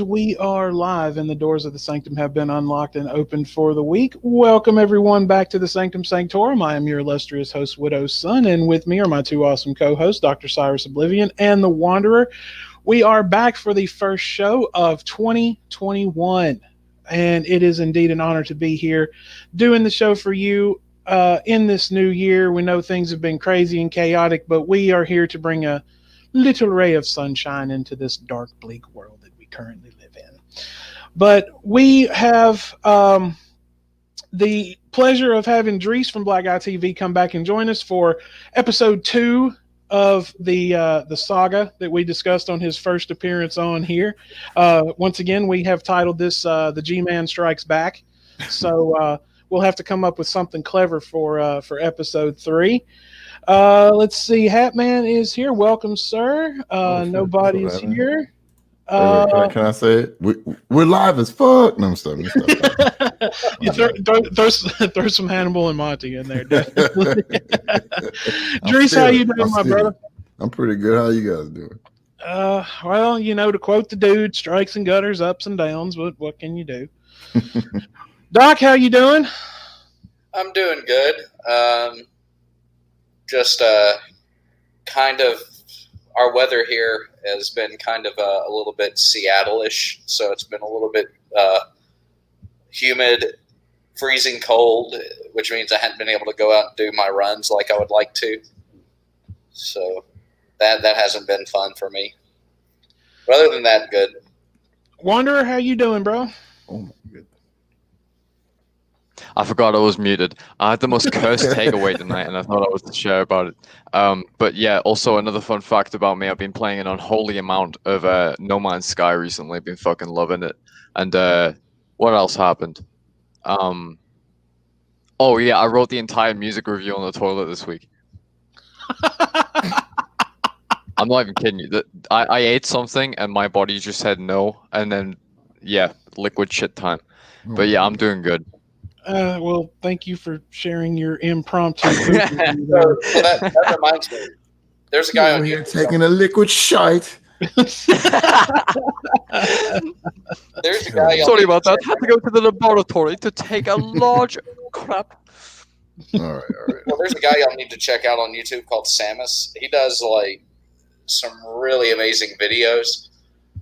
we are live, and the doors of the Sanctum have been unlocked and opened for the week. Welcome, everyone, back to the Sanctum Sanctorum. I am your illustrious host, Widow's Son, and with me are my two awesome co-hosts, Dr. Cyrus Oblivion and The Wanderer. We are back for the first show of 2021, and it is indeed an honor to be here doing the show for you in this new year. We know things have been crazy and chaotic, but we are here to bring a little ray of sunshine into this dark, bleak world that we currently live in. But we have the pleasure of having Driss from BlackguyTv come back and join us for episode 2 of the saga that we discussed on his first appearance on here. Once again, we have titled this the Gman Strikes Back. So we'll have to come up with something clever for episode 3. Let's see. Hatman is here. Welcome, sir. Nobody's here. Can I say it? We're live as fuck. No, I'm sorry. You throw some Hannibal and Monty in there. Driss, how you doing, my brother? I'm pretty good. How you guys doing? Well, you know, to quote the dude, strikes and gutters, ups and downs. What can you do? Doc, how you doing? I'm doing good. Just kind of our weather here has been kind of a little bit Seattle-ish, so it's been a little bit humid, freezing cold, which means I hadn't been able to go out and do my runs like I would like to. So that hasn't been fun for me. But other than that, good. Wanderer, how you doing, bro? Oh my goodness. I forgot I was muted. I had the most cursed takeaway tonight, and I thought I was to share about it. But yeah, also another fun fact about me, I've been playing an unholy amount of No Man's Sky recently. I've been fucking loving it. And what else happened? Oh yeah, I wrote the entire music review on the toilet this week. I'm not even kidding you. I ate something, and my body just said no, and then, yeah, liquid shit time. But yeah, I'm doing good. Well, thank you for sharing your impromptu. That reminds me. There's a guy on here YouTube taking a liquid shite. There's a guy. Sorry about that. Had to go to the laboratory to take a large crap. All right. Well, there's a guy y'all need to check out on YouTube called Samus. He does like some really amazing videos.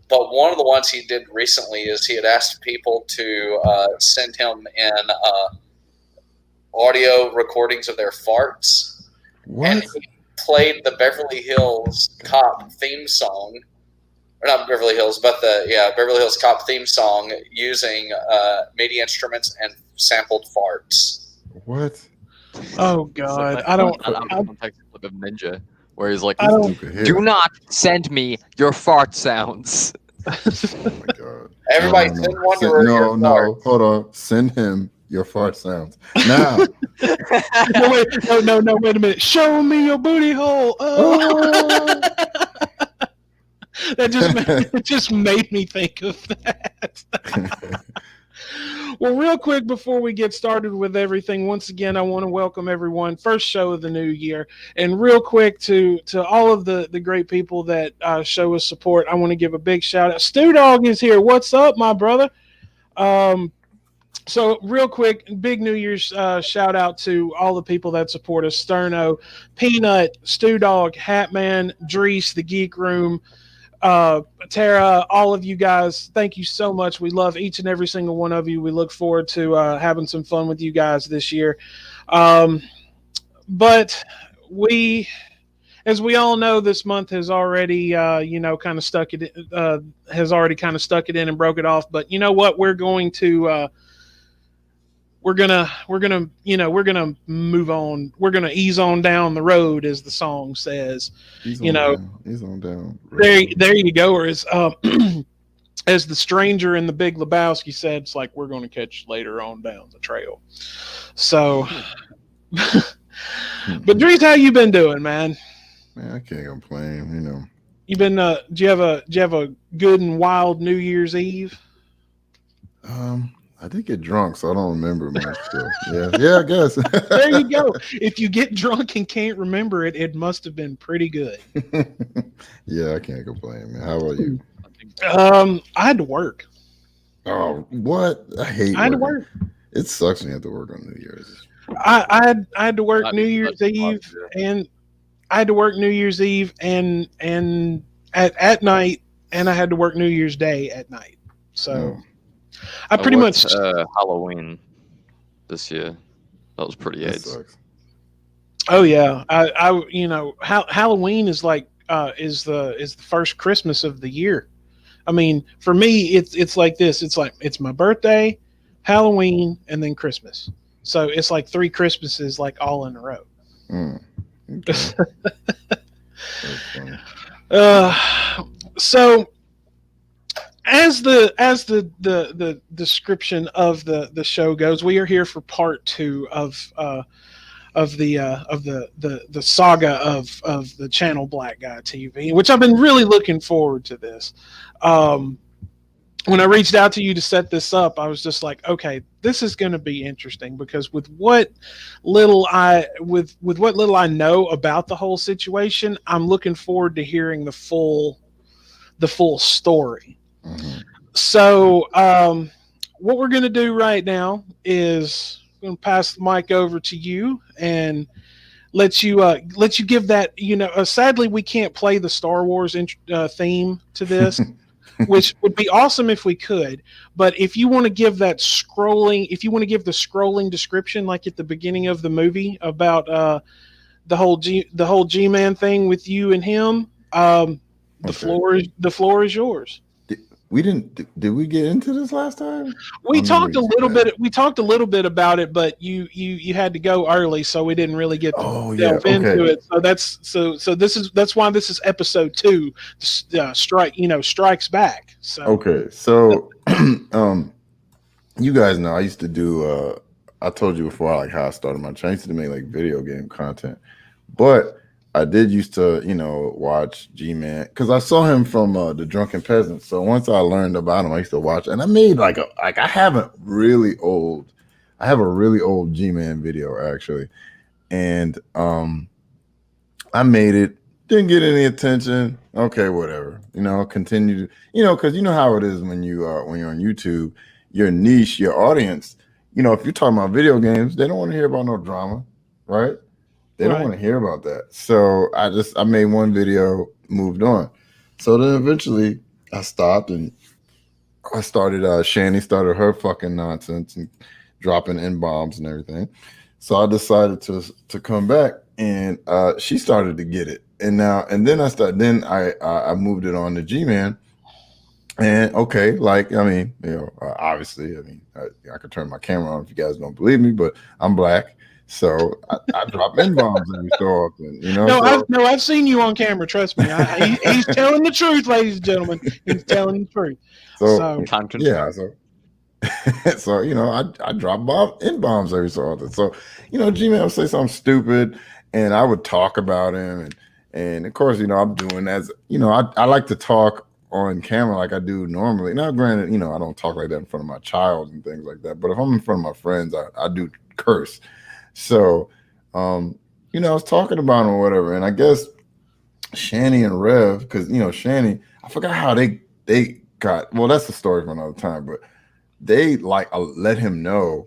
But one of the ones he did recently is he had asked people to send him in audio recordings of their farts. What? And he played the Beverly Hills Cop theme song. Or not Beverly Hills, but Beverly Hills Cop theme song using MIDI instruments and sampled farts. What? Oh God, I don't context clip of Ninja where he's like, "Do not send me your fart sounds." Oh my God! Everybody send Wanderer your no, farts. hold on. Send him your fart sounds now. No, wait a minute. Show me your booty hole. Oh. That just made me think of that. Well, real quick before we get started with everything, once again, I want to welcome everyone. First show of the new year. And real quick to all of the great people that show us support, I want to give a big shout out. Stu Dog is here. What's up, my brother? So real quick, big New Year's shout out to all the people that support us. Sterno, Peanut, Stu Dog, Hatman, Driss, The Geek Room, Tara, all of you guys, thank you so much. We love each and every single one of you. We look forward to having some fun with you guys this year. But as we all know, this month has already kind of stuck it in and broke it off. But you know what? We're gonna move on. We're gonna ease on down the road, as the song says. Ease on down. There you go. Or as as the stranger in The Big Lebowski said, it's like we're gonna catch later on down the trail. So, but Driss, how you been doing, man? Man, I can't complain. You know, you been. Do you have a good and wild New Year's Eve? I did get drunk, so I don't remember much. So, yeah, I guess. There you go. If you get drunk and can't remember it, it must have been pretty good. Yeah, I can't complain, man. How about you? I had to work. Oh, what? I hate I had to working. work. It sucks when you have to work on New Year's. I had to work New That's Year's Eve, positive. and I had to work New Year's Eve and at night, and I had to work New Year's Day at night. So Mm, I I pretty worked much. Halloween this year. That was pretty that AIDS. sucks. Oh yeah, Halloween is like is the first Christmas of the year. I mean, for me, it's like this. It's like it's my birthday, Halloween, and then Christmas. So it's like three Christmases, like all in a row. Mm, okay, that's funny. uh, so as the description of the show goes, we are here for part two of the saga of the channel Black Guy TV, which I've been really looking forward to this. Um, when I reached out to you to set this up, I was just like, okay, this is going to be interesting because with what little I know about the whole situation, I'm looking forward to hearing the full story. Mhm. So, what we're going to do right now is I'm going to pass the mic over to you and let you give that. Sadly, we can't play the Star Wars theme to this, which would be awesome if we could. But if you want to give that scrolling, if you want to give the scrolling description, like at the beginning of the movie about the whole G-Man thing with you and him, the Okay. floor is yours. We didn't. Did we get into this last time? We I remember talked a you little said. bit. We talked a little bit about it, but you had to go early, so we didn't really get to Oh yeah. delve Okay. into it. So that's why this is episode 2. Strikes back. So Okay. So, you guys know I used to do. I told you before, like how I started my channel. I used to make like video game content, but I did used to, watch G-Man because I saw him from the Drunken Peasant. So once I learned about him, I used to watch, and I made I have a really old, G-Man video actually, and I made it. Didn't get any attention. Okay, whatever. Continue. Because you know how it is when you're on YouTube, your niche, your audience. If you're talking about video games, they don't want to hear about no drama, right? They don't right. want to hear about that. So I made one video, moved on. So then eventually I stopped and I started. Shani started her fucking nonsense and dropping N bombs and everything. So I decided to come back, and she started to get it. And then I moved it on to G-Man. And okay, obviously, I could turn my camera on if you guys don't believe me, but I'm black, so I drop N bombs every so often, No, So I've seen you on camera. Trust me. He's telling the truth, ladies and gentlemen. He's telling the truth. So Can't yeah, confirm. so I drop N bombs every so often. So G-Man would say something stupid, and I would talk about him, and of course I'm doing as I like to talk on camera like I do normally. Now, granted, I don't talk like that in front of my child and things like that. But if I'm in front of my friends, I do curse. So, I was talking about him or whatever, and I guess Shani and Rev, because Shani, I forgot how they got. Well, that's the story for another time. But they let him know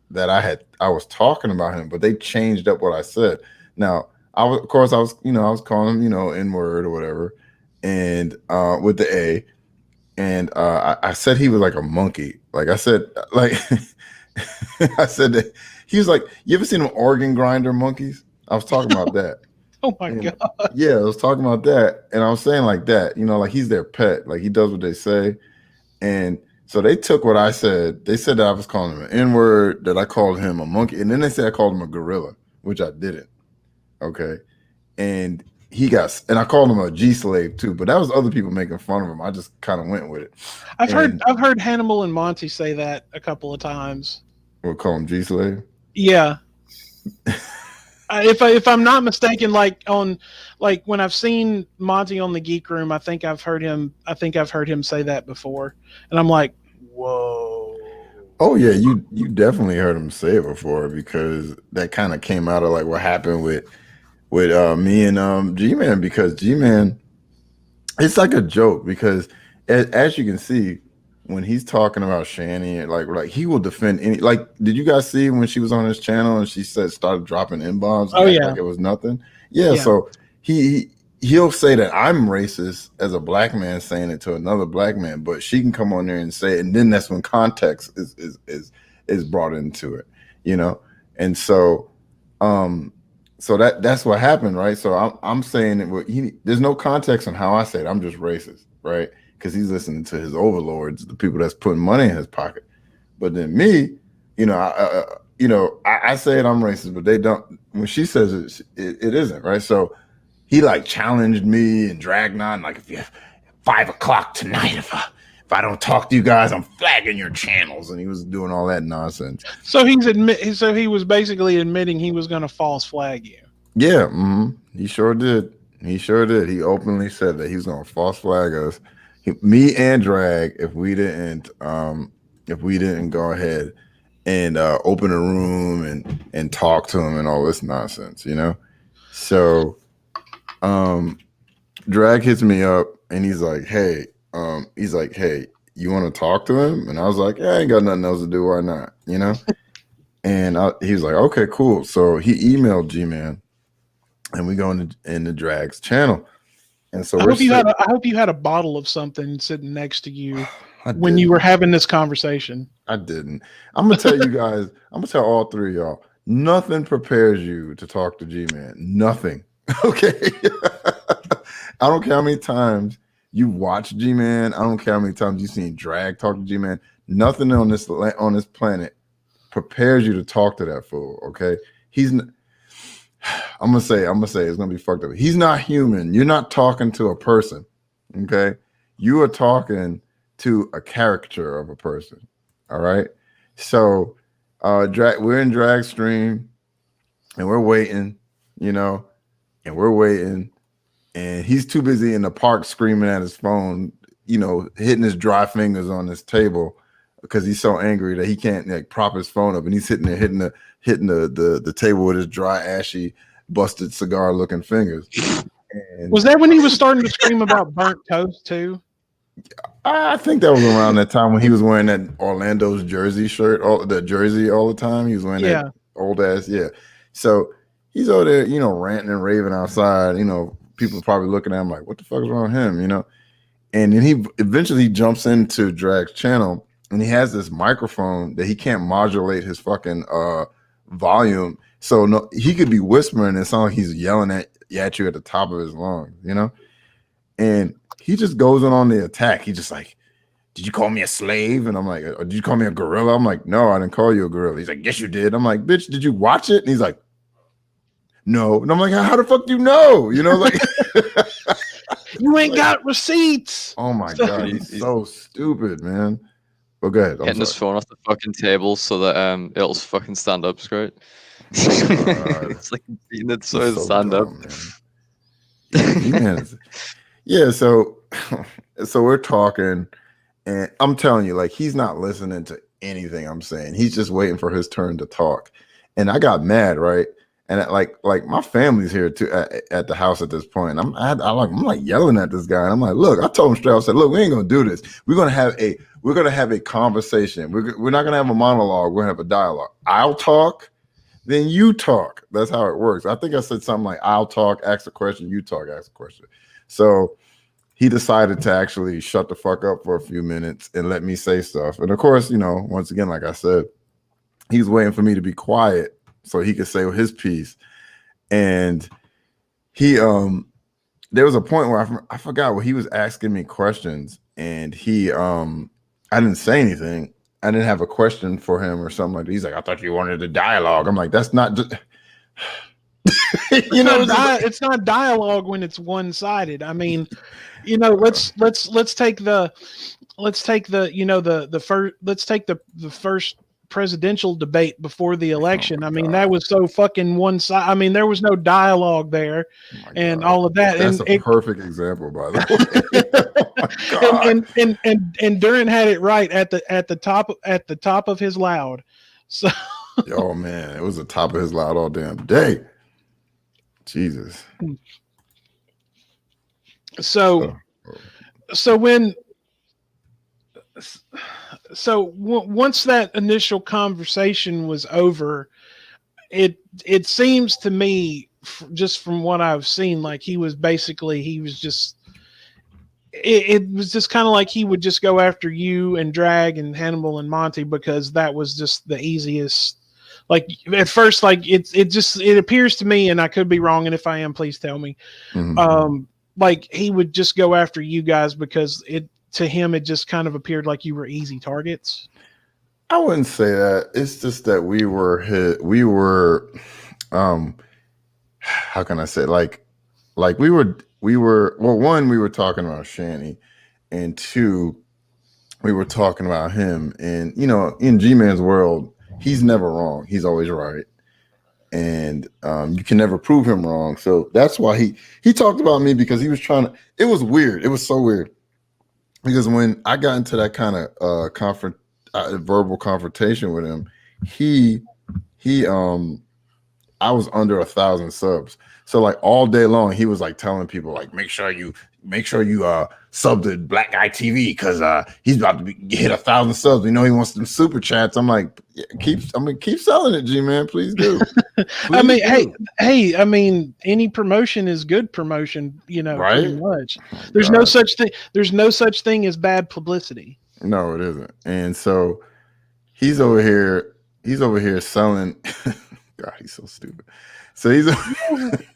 that I was talking about him, but they changed up what I said. Now, I was calling him N word or whatever, and with the A, and I said he was like a monkey. Like I said, I said that he was like, you ever seen them organ grinder monkeys? I was talking about that. oh my And, god. yeah, I was talking about that, and I was saying like that, like he's their pet, like he does what they say, and so they took what I said. They said that I was calling him an N-word, that I called him a monkey, and then they said I called him a gorilla, which I didn't. Okay, and and I called him a G slave too, but that was other people making fun of him. I just kind of went with it. I've heard Hannibal and Monty say that a couple of times. We'll call him G slave. Yeah. If I'm not mistaken, like when I've seen Monty on the Geek Room, I think I've heard him say that before, and I'm like, whoa. Oh yeah, you definitely heard him say it before, because that kind of came out of like what happened with me and G-Man, because G-Man, it's like a joke, because as you can see, when he's talking about Shani, like he will defend any. Like, did you guys see when she was on his channel and she started dropping N-bombs and like it was nothing? Yeah. So he'll say that I'm racist as a black man saying it to another black man, but she can come on there and say it, and then that's when context is brought into it, you know. And so so that's what happened, right? So I'm saying that there's no context on how I say it. I'm just racist, right? Because he's listening to his overlords, the people that's putting money in his pocket. But then me, you know, I say it, I'm racist, but they don't. When she says it isn't, right? So he like challenged me and dragged on, like, if you 5 o'clock tonight, if I don't talk to you guys, I'm flagging your channels, and he was doing all that nonsense. So he was basically admitting he was going to false flag you. Yeah, he sure did. He sure did. He openly said that he was going to false flag us. Me and Drag, if we didn't go ahead and open a room and talk to him and all this nonsense, you know. So Drag hits me up and he's like, hey, you want to talk to him? And I was like, yeah, I ain't got nothing else to do, why not, you know. And he was like, okay, cool. So he emailed Gman and we go into Drag's channel. And so I hope you had a bottle of something sitting next to you when you were having this conversation. I didn't. I'm gonna tell you guys. I'm gonna tell all three of y'all. Nothing prepares you to talk to Gman. Nothing. Okay. I don't care how many times you watch Gman. I don't care how many times you've seen Drag talk to Gman. Nothing on this planet prepares you to talk to that fool. Okay. I'm gonna say it's gonna be fucked up. He's not human. You're not talking to a person, okay? You are talking to a caricature of a person. All right. So we're in Drag stream and we're waiting, you know, and he's too busy in the park screaming at his phone, you know, hitting his dry fingers on this table because he's so angry that he can't like prop his phone up, and he's hitting the table with his dry, ashy, busted cigar looking fingers. And was that when he was starting to scream about burnt toast too? I think that was around that time when he was wearing that Orlando's jersey shirt, the jersey all the time. He was wearing that old ass, So he's over there, you know, ranting and raving outside. You know, people probably looking at him like, what the fuck is wrong with him, you know? And then he eventually jumps into Drag's channel, and he has this microphone that he can't modulate his fucking volume. So no, he could be whispering and it sounds like he's yelling at you at the top of his lungs, you know? And he just goes on the attack. He just like, did you call me a slave? And I'm like, did you call me a gorilla? I'm like, no, I didn't call you a gorilla. He's like, yes, you did. I'm like, bitch, did you watch it? And he's like, no. And I'm like, how the fuck do you know? You know, like you ain't got receipts. Oh my God, he's so stupid, man. Well, go ahead. Getting his phone off the fucking table so that it'll fucking stand up straight. It's like beating it so it'll stand up. Yeah, so we're talking, and I'm telling you, like, he's not listening to anything I'm saying. He's just waiting for his turn to talk. And I got mad, right? And like my family's here too at the house at this point. I'm like yelling at this guy. And I'm like, look, I told him straight. I said, look, we ain't gonna do this. We're gonna have a conversation. We're not gonna have a monologue. We're gonna have a dialogue. I'll talk, then you talk. That's how it works. I think I said something like, I'll talk, ask a question, you talk, ask a question. So he decided to actually shut the fuck up for a few minutes and let me say stuff. And of course, you know, once again, like I said, he's waiting for me to be quiet so he could say his piece. And he there was a point where I forgot where he was asking me questions, and I didn't say anything. I didn't have a question for him or something like that. He's like, I thought you wanted a dialogue. I'm like, that's not just it's not dialogue when it's one-sided. I mean, you know, let's take the first presidential debate before the election. I mean, that was so fucking one side. I mean, there was no dialogue there, and all of that. That's a perfect example, by the way. and Duran had it right at the top of his loud. So, oh man, it was the top of his loud all damn day. Jesus. So when So once that initial conversation was over, it seems to me, just from what I've seen, like he was just. It was just kind of like he would just go after you and Drag and Hannibal and Monty because that was just the easiest. Like at first, like it appears to me, and I could be wrong, and if I am, please tell me. Like he would just go after you guys because to him it just kind of appeared like you were easy targets. I wouldn't say that. It's just that we were how can I say, like we were well, one, we were talking about Shanny, and two, we were talking about him. And in Gman's world, he's never wrong, he's always right, and you can never prove him wrong. So that's why he talked about me, because he was trying to. It was weird. It was so weird, because when I got into that kind of verbal confrontation with him, I was under 1,000 subs. So like all day long, he was like telling people like, make sure you sub to BlackguyTV because he's about to hit 1,000 subs. He wants some super chats. I'm like, keep selling it, G-Man. Please do. Hey, I mean, any promotion is good promotion, right? Pretty much. There's no such thing. There's no such thing as bad publicity. No, it isn't. And so he's over here selling. God, he's so stupid. So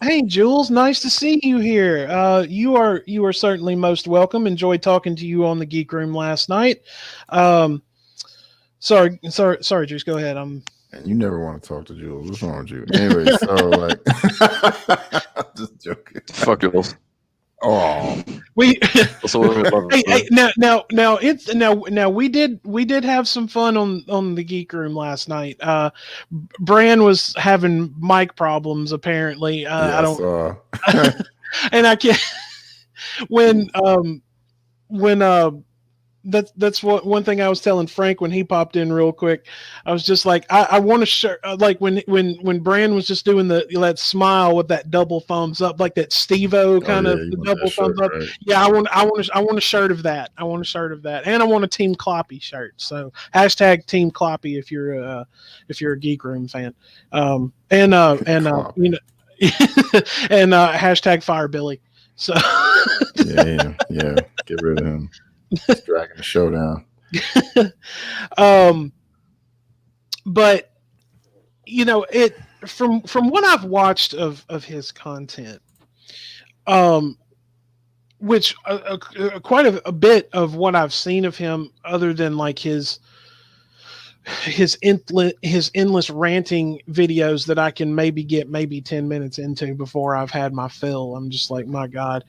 hey, Jules, nice to see you here. You are certainly most welcome. Enjoyed talking to you on the Geek Room last night. Sorry, Jules, go ahead. And you never want to talk to Jules. What's wrong with you? Anyway, so like, I'm just joking. Fuck Jules. Oh, now we did have some fun on the Geek Room last night. Bran was having mic problems apparently. I don't, and I can't when that's what one thing I was telling Frank when he popped in real quick. I was just like, I want to share, like when Bran was just doing that smile with that double thumbs up, like that Steve-O kind of double thumbs up. Right? Yeah, I want a shirt of that. I want a shirt of that, and I want a Team Kloppy shirt. So hashtag Team Kloppy if you're a Geek Room fan. And hashtag Fire Billy. So yeah, get rid of him. It's dragging the show down. But it from what I've watched of his content, which quite a bit of what I've seen of him, other than like his endless ranting videos that I can get 10 minutes into before I've had my fill. I'm just like, my God.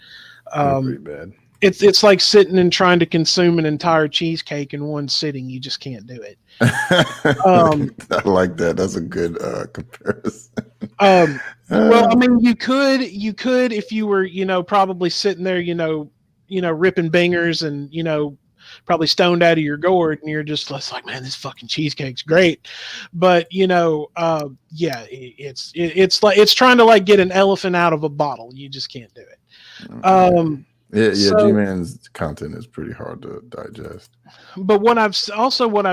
Pretty bad. It's like sitting and trying to consume an entire cheesecake in one sitting. You just can't do it. I like that. That's a good comparison. Well, I mean, you could if you were, probably sitting there, ripping bingers and, probably stoned out of your gourd, and you're just like, man, this fucking cheesecake's great. But yeah, it's like it's trying to like get an elephant out of a bottle. You just can't do it. G-Man's content is pretty hard to digest. But what I've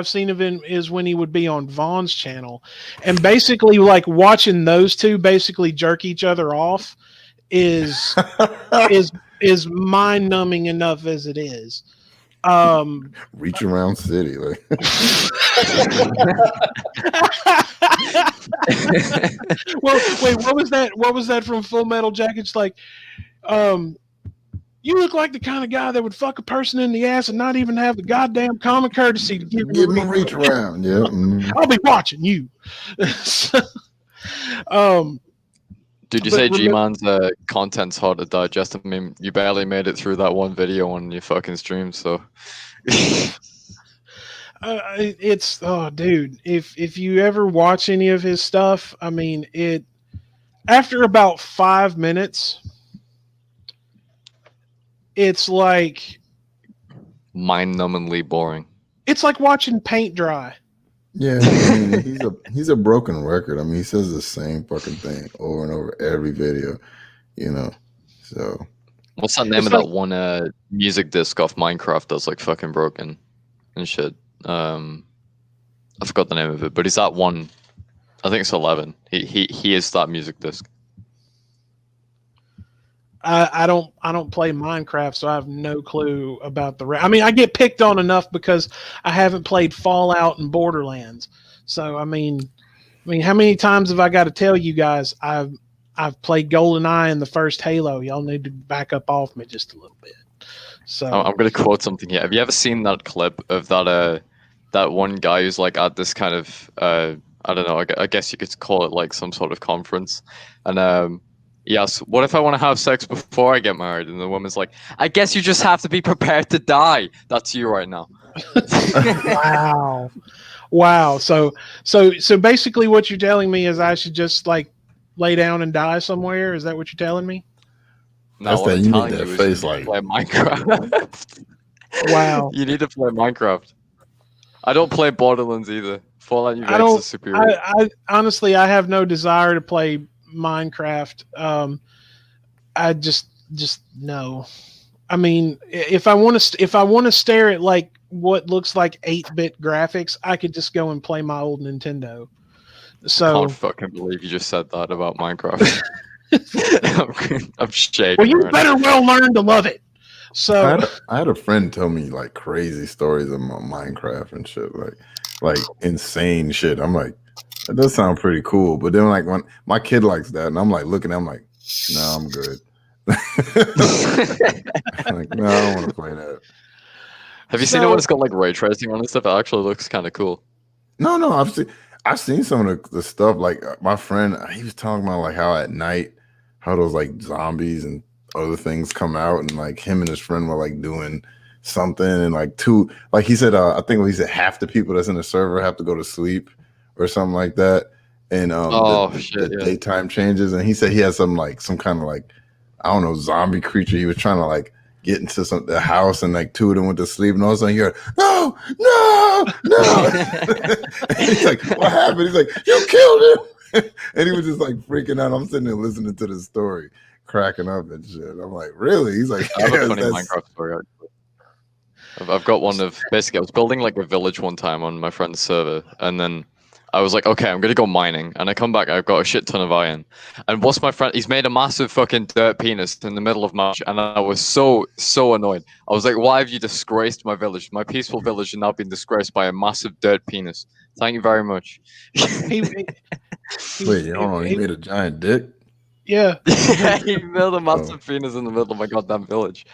seen of him is when he would be on Vaughn's channel, and basically like watching those two basically jerk each other off is mind numbing enough as it is. Reach around city, like. Well, wait, what was that? What was that from Full Metal Jacket? It's like, you look like the kind of guy that would fuck a person in the ass and not even have the goddamn common courtesy to give him a reach around. Yeah, I'll be watching you. Did you say G-Man's content's hard to digest? I mean, you barely made it through that one video on your fucking stream, so. It's dude. If you ever watch any of his stuff, I mean, after about 5 minutes, it's like mind-numbingly boring. It's like watching paint dry. Yeah, I mean, he's a broken record. I mean, he says the same fucking thing over and over every video, So what's that name of that one music disc off Minecraft that's like fucking broken? and shit. I forgot the name of it, but he's that one. I think it's 11. He is that music disc. I don't play Minecraft, so I have no clue about the. I mean, I get picked on enough because I haven't played Fallout and Borderlands. So I mean, how many times have I got to tell you guys I've played GoldenEye and the first Halo? Y'all need to back up off me just a little bit. So I'm going to quote something here. Have you ever seen that clip of that one guy who's like at this kind of I don't know, I guess you could call it like some sort of conference, and yes, what if I want to have sex before I get married? And the woman's like, I guess you just have to be prepared to die. That's you right now. Wow. So basically what you're telling me is I should just like lay down and die somewhere? Is that what you're telling me? No, That's what that I'm you telling need that you is face you like. need to play Minecraft. Wow. You need to play Minecraft. I don't play Borderlands either. Fallout New I Vegas don't. is superior. I honestly, I have no desire to play Minecraft. I just no. I mean, if I want to stare at like what looks like 8-bit graphics, I could just go and play my old Nintendo. I So can't fucking believe you just said that about Minecraft. I'm shaking. well, you right better well learn to love it. So I had a friend tell me like crazy stories about Minecraft and shit, like insane shit. I'm like, that does sound pretty cool. But then like when my kid likes that, and I'm like looking, I'm like, no, I'm good. I'm like, no, I don't want to play that. Have you seen it when it's got like ray tracing on and stuff? It actually looks kind of cool. No, I've seen some of the stuff. Like my friend, he was talking about like how at night, how those like zombies and other things come out, and like him and his friend were like doing something, and like like he said, I think he said half the people that's in the server have to go to sleep or something like that, and the daytime changes, and he said he had some kind of like, I don't know, zombie creature. He was trying to like get into the house, and like two of them went to sleep, and all of a sudden you heard, no. And he's like, what happened? He's like, you killed him. And he was just like freaking out. I'm sitting there listening to the story, cracking up and shit. I'm like, really? He's like, I have a funny Minecraft story. I've got one of, basically I was building like a village one time on my friend's server, and then I was like, okay, I'm gonna go mining, and I come back, I've got a shit ton of iron, and what's my friend? He's made a massive fucking dirt penis in the middle of March, and I was so annoyed. I was like, why have you disgraced my village? My peaceful village has now been disgraced by a massive dirt penis. Thank you very much. Wait, hold on, he made a giant dick? Yeah. Yeah, he built a massive penis in the middle of my goddamn village.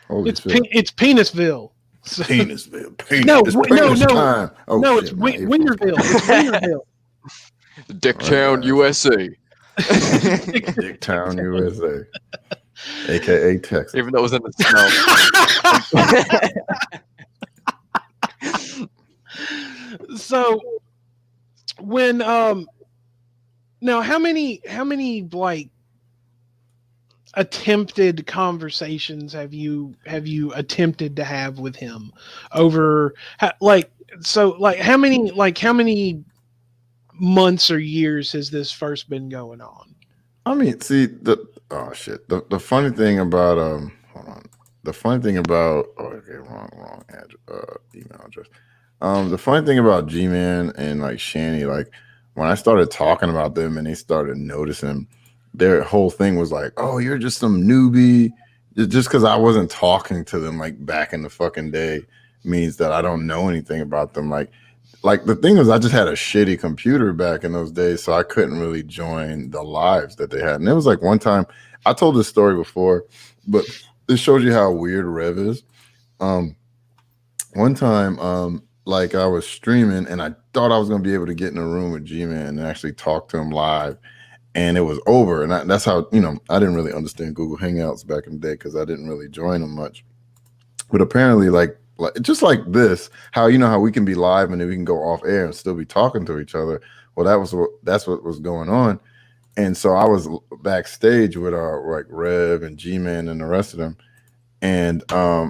It's Penisville. Penisville. No, time. Oh, no, shit, it's Winterville. It's Winterville. Dicktown, USA. Dicktown, USA. AKA Texas. Even though it was in the snow. So when now how many like attempted conversations have you attempted to have with him over how many months or years has this first been going on? I mean, see the funny thing about wrong email address. The funny thing about Gman and like Shanny, like when I started talking about them and they started noticing, their whole thing was like, oh, you're just some newbie. Just because I wasn't talking to them like back in the fucking day means that I don't know anything about them. Like the thing was, I just had a shitty computer back in those days, so I couldn't really join the lives that they had. And it was like one time, I told this story before, but this shows you how weird Rev is. One time, like I was streaming and I thought I was gonna be able to get in a room with G-Man and actually talk to him live. And it was over, and that's how, I didn't really understand Google Hangouts back in the day because I didn't really join them much. But apparently, like just like this, how how we can be live and then we can go off air and still be talking to each other. Well, that's what was going on, and so I was backstage with like Rev and G-Man and the rest of them, and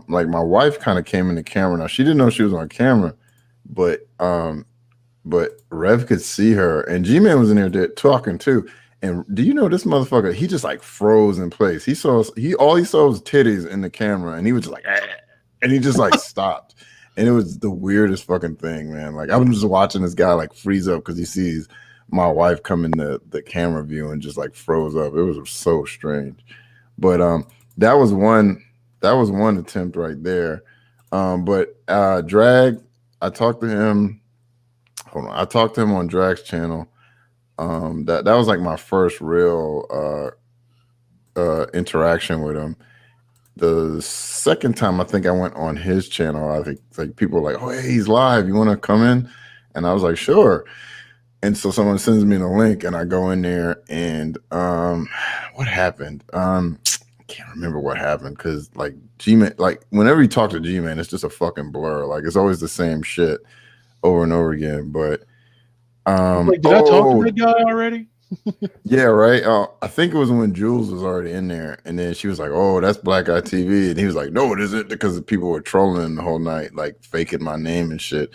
like my wife kind of came in the camera. Now she didn't know she was on camera, but Rev could see her, and G-Man was in there talking too. And do you know this motherfucker? He just like froze in place. All he saw was titties in the camera, and he was just like, and he just like stopped. And it was the weirdest fucking thing, man. Like I'm just watching this guy like freeze up because he sees my wife come in the camera view and just like froze up. It was so strange. But that was one attempt right there. But Drag, I talked to him. Hold on, I talked to him on Drag's channel. That was like my first real interaction with him. The second time I think I went on his channel, I think like people were like, "Oh, hey, he's live. You want to come in?" And I was like, "Sure." And so someone sends me the link, and I go in there, and what happened? I can't remember what happened because like Gman, like whenever you talk to Gman, it's just a fucking blur. Like it's always the same shit over and over again. But like, did I talk to that guy already? Yeah, right. I think it was when Jules was already in there, and then she was like, "Oh, that's BlackguyTV," and he was like, "No, it isn't," because people were trolling the whole night, like faking my name and shit.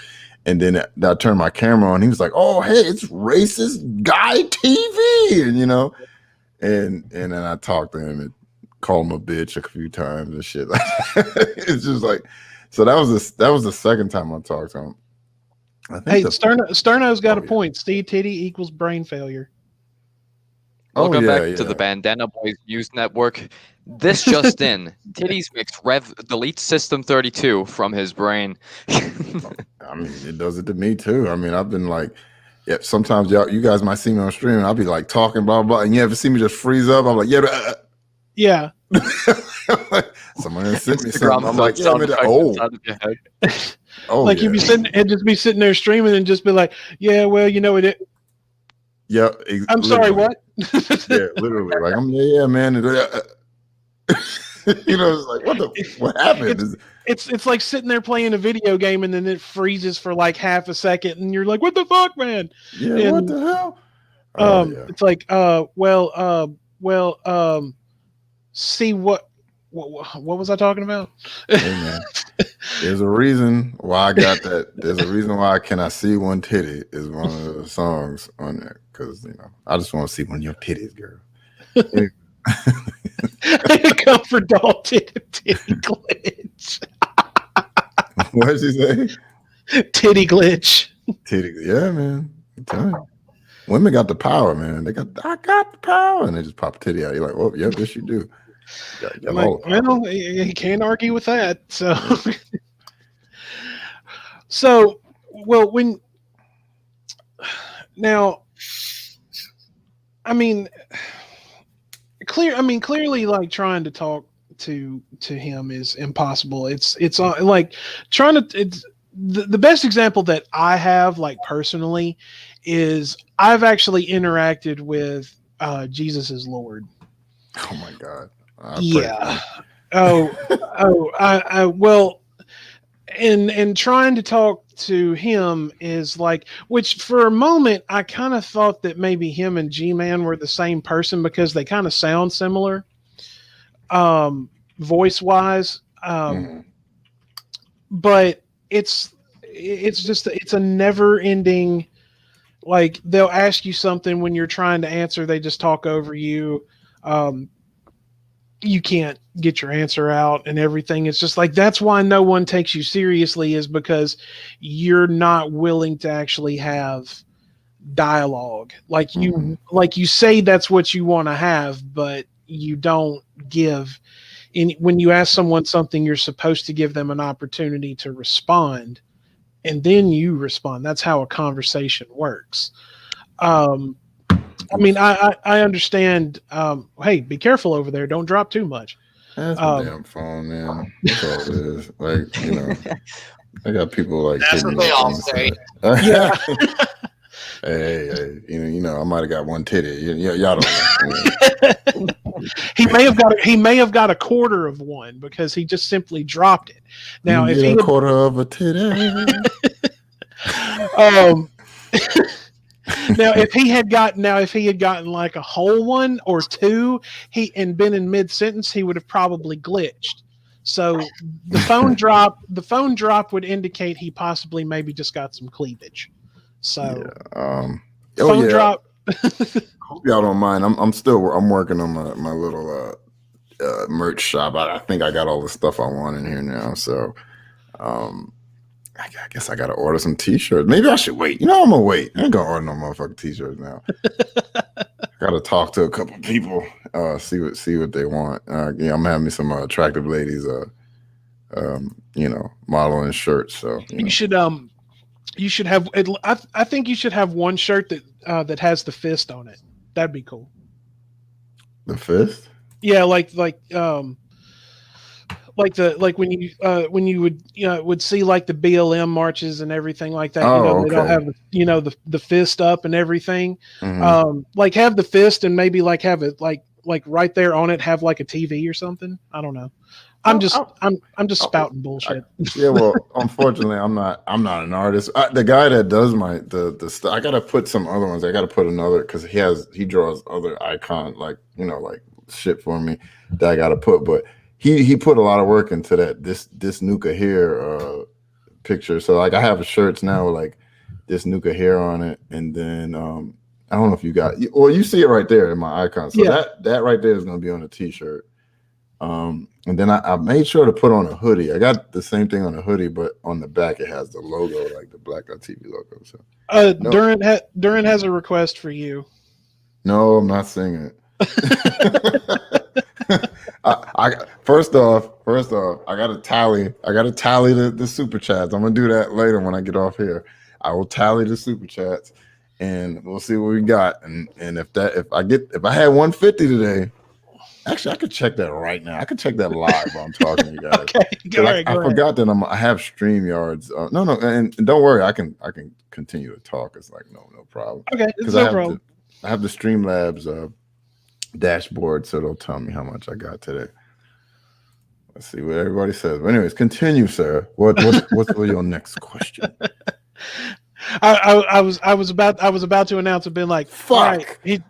And then I turned my camera on. He was like, "Oh, hey, it's racist guy TV," and and then I talked to him and called him a bitch a few times and shit. It's just like, so that was the second time I talked to him. Hey, Sterno's got a point. Steve Titty equals brain failure. Welcome back to the Bandana Boys News Network. This just in: Titties makes Rev delete System 32 from his brain. I mean, it does it to me too. I mean, I've been like, yeah. Sometimes you guys might see me on stream, and I'll be like talking, blah blah, and you ever see me just freeze up? I'm like, yeah. Someone sent me something. I'm like, yeah, like you'd be sitting there streaming and just be like, yeah, well, it. Yeah, I'm sorry. What? Yeah, literally. Like yeah, man. It's like what happened? It's like sitting there playing a video game and then it freezes for like half a second and you're like, what the fuck, man? Yeah, and, what the hell? It's like, see what was I talking about? Hey, man. There's a reason why I got that. There's a reason why I cannot see one titty is one of the songs on there because I just want to see one of your titties, girl. Comfort doll titty glitch. What did you say? Titty glitch. Titty, yeah, man. I'm telling you. Women got the power, man. I got the power, and they just pop a titty out. You're like, well, yep, yes, you do. You can't argue with that. So, so, well, when now, I mean, clearly, like trying to talk to him is impossible. It's like trying to. It's the best example that I have, like personally, is I've actually interacted with Jesus is Lord. Oh my God. Yeah. Well, and trying to talk to him is like, which for a moment I kind of thought that maybe him and Gman were the same person because they kind of sound similar, voice wise. But it's a never ending. Like they'll ask you something when you're trying to answer, they just talk over you. You can't get your answer out and everything. It's just like, that's why no one takes you seriously, is because you're not willing to actually have dialogue. Like you say that's what you want to have, but you don't give. When you ask someone something, you're supposed to give them an opportunity to respond, and then you respond. That's how a conversation works. I mean, I understand. Hey, be careful over there. Don't drop too much. That's my damn phone, man. That's all it is. Like, I got people like. That's what they all say. Yeah. hey, I might have got one titty. Y'all don't know. He may have got a quarter of one because he just simply dropped it. Now, if he a quarter of a titty. Now, if he had gotten like a whole one or two, and been in mid sentence, he would have probably glitched. So the phone drop would indicate he possibly maybe just got some cleavage. So phone drop. Hope y'all don't mind. I'm working on my little merch shop. I think I got all the stuff I want in here now. So I guess I gotta order some t-shirts. Maybe I should wait. You know, I'm gonna wait. I ain't gonna order no motherfucking t-shirts now. Gotta talk to a couple people, see what they want. Yeah, I'm having me some attractive ladies, modeling shirts. So you should have. I think you should have one shirt that has the fist on it. That'd be cool. The fist? Yeah, like when you would see like the BLM marches and everything like that. Oh, They don't have the fist up and everything. Like have the fist and maybe like have it like right there on it have like a TV or something. I don't know. I'm just spouting bullshit. Yeah, well, unfortunately, I'm not an artist. The guy that does the stuff, I gotta put some other ones. I gotta put another because he draws other icon like shit for me that I gotta put. But he put a lot of work into that this Nuka hair picture. So like I have shirts now with like this Nuka hair on it, and then I don't know if you got you see it right there in my icon. So that right there is gonna be on a t-shirt. And then I made sure to put on a hoodie. I got the same thing on a hoodie, but on the back it has the logo, like the BlackguyTv logo. So, Duran has a request for you. No, I'm not singing it. First off, I gotta tally the super chats. I'm gonna do that later when I get off here. I will tally the super chats, and we'll see what we got. And if I had 150 today. Actually, I could check that right now. I could check that live while I'm talking to you guys. Okay, I forgot that I have StreamYards. No, and don't worry, I can continue to talk. It's like no problem. Okay, it's no problem. I have the Streamlabs dashboard, so it'll tell me how much I got today. Let's see what everybody says. But anyways, continue, sir. What's your next question? I was about to announce it. Been like, fuck. Right,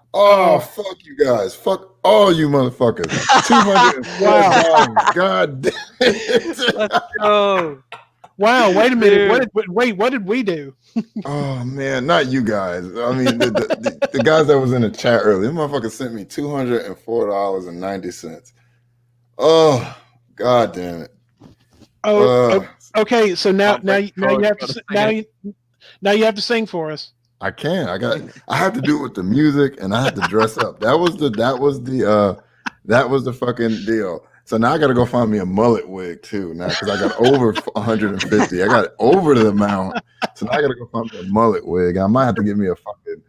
fuck you guys. Fuck all you motherfuckers. $200. Wow. God damn it. Let's go. Wow. Wait a minute. What did we do? Oh man, not you guys. I mean the guys that was in the chat earlier. This motherfucker sent me $204.90. Oh, god damn it. Okay. So now you have to sing for us. I can. I have to do it with the music, and I have to dress up. That was the fucking deal. So now I got to go find me a mullet wig too now because I got over 150. I got over the amount, so now I got to go find me a mullet wig. I might have to get me a fucking.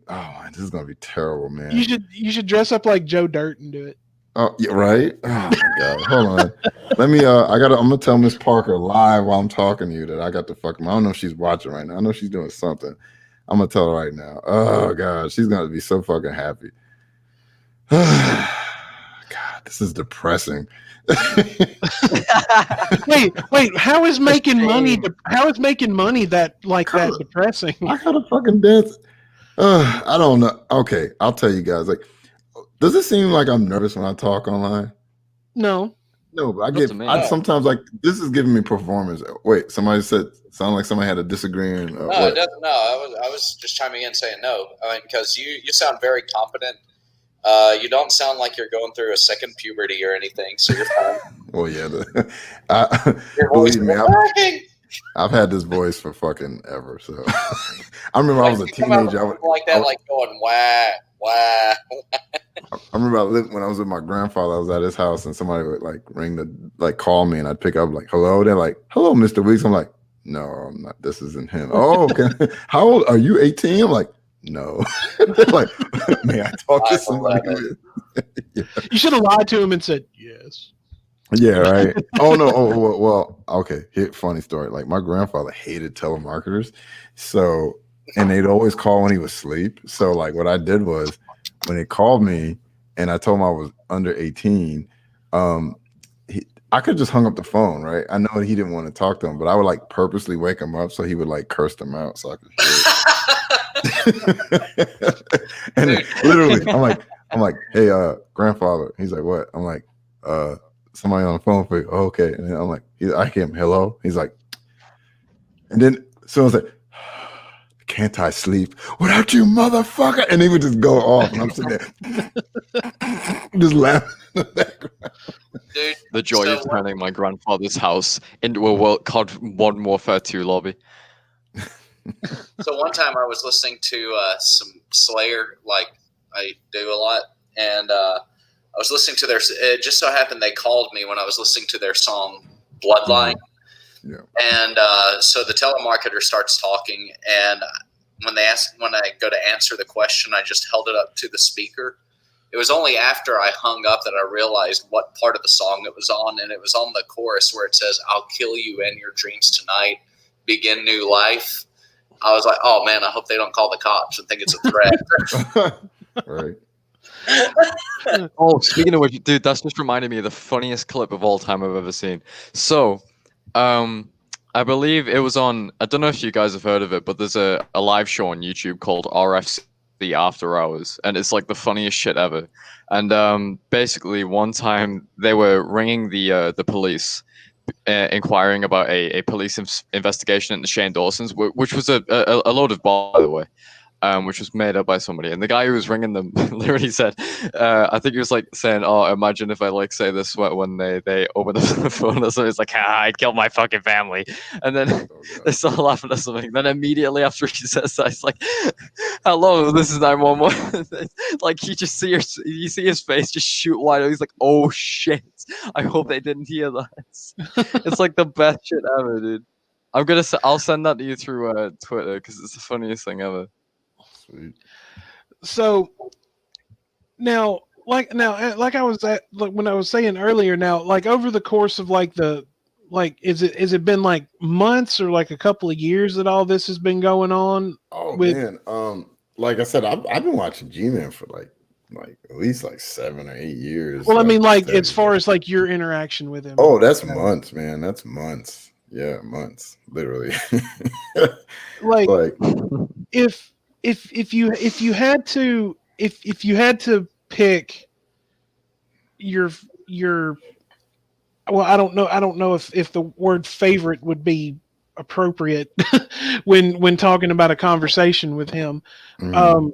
Oh man, this is gonna be terrible, man. You should dress up like Joe Dirt and do it. Oh yeah, right. Oh my god, hold on. Let me. I'm gonna tell Miss Parker live while I'm talking to you that I got the fucking. I don't know if she's watching right now. I know she's doing something. I'm gonna tell her right now. Oh god, she's gonna be so fucking happy. God, this is depressing. wait. How is making money that depressing? I gotta fucking dance. I don't know. Okay, I'll tell you guys. Like, does it seem like I'm nervous when I talk online? No, but I sometimes like this is giving me performance. Wait, somebody said sound like somebody had a disagreeing. No, it doesn't. No, I was just chiming in saying no. I mean, because you sound very competent. You don't sound like you're going through a second puberty or anything, so you're fine. Well, yeah. Believe me, I've had this voice for fucking ever. So I remember I was a teenager. I like going wah wah. I remember when I was with my grandfather. I was at his house, and somebody would call me, and I'd pick up like, "Hello." They're like, "Hello, Mr. Weeks." I'm like, "No, I'm not. This isn't him." Oh, okay. How old are you? 18? I'm like, "No." They're like, "May I talk to somebody?" Yeah. You should have lied to him and said yes. Yeah, right. Oh no. Oh well. Okay. Funny story. Like my grandfather hated telemarketers, so and they'd always call when he was asleep. So like what I did was when they called me and I told him I was under 18, I could just hung up the phone, right? I know he didn't want to talk to him, but I would like purposely wake him up so he would like curse them out so I could hear it. And literally, I'm like, "Hey, grandfather." He's like, "What?" I'm like, "Somebody on the phone for you." "Oh, okay." And then I'm like, I hear him, "Hello." He's like, and then so I was like, "Can't I sleep without you, motherfucker?" And he would just go off, and I'm sitting there just laughing in the background. Dude, The joy So of turning my grandfather's house into a World COD Modern Warfare 2 lobby. So one time I was listening to some Slayer, like I do a lot, and I was listening to their. It just so happened they called me when I was listening to their song "Bloodline," Yeah. and so the telemarketer starts talking, and when I go to answer the question, I just held it up to the speaker. It was only after I hung up that I realized what part of the song it was on, and it was on the chorus where it says, "I'll kill you in your dreams tonight, begin new life." I was like, "Oh man, I hope they don't call the cops and think it's a threat." Right. Oh, speaking of which, dude, that's just reminded me of the funniest clip of all time I've ever seen. So, I believe it was on. I don't know if you guys have heard of it, but there's a live show on YouTube called RFC After Hours, and it's like the funniest shit ever. And basically, one time they were ringing the police, inquiring about a police investigation into Shane Dawson's, which was a load of ball, by the way. Which was made up by somebody. And the guy who was ringing them literally said, I think he was like saying, "Oh, imagine if I like say this when they open the phone or something." It's like, I killed my fucking family. And then they start laughing at something. Then immediately after he says that, it's like, "Hello, this is 911." Like you see his face just shoot wide open. He's like, "Oh shit. I hope they didn't hear that." It's like the best shit ever, dude. I'll send that to you through Twitter because it's the funniest thing ever. Sweet. So now, like I was when I was saying earlier, now, like over the course of is it been like months or like a couple of years that all this has been going on? Oh man, like I said, I've been watching Gman for like at least like 7 or 8 years. Well, I mean, like steady. as far as like your interaction with him. Oh, that's months, man. That's months. Yeah, months, literally. like if if you had to pick your well, I don't know if the word favorite would be appropriate when talking about a conversation with him. Mm-hmm.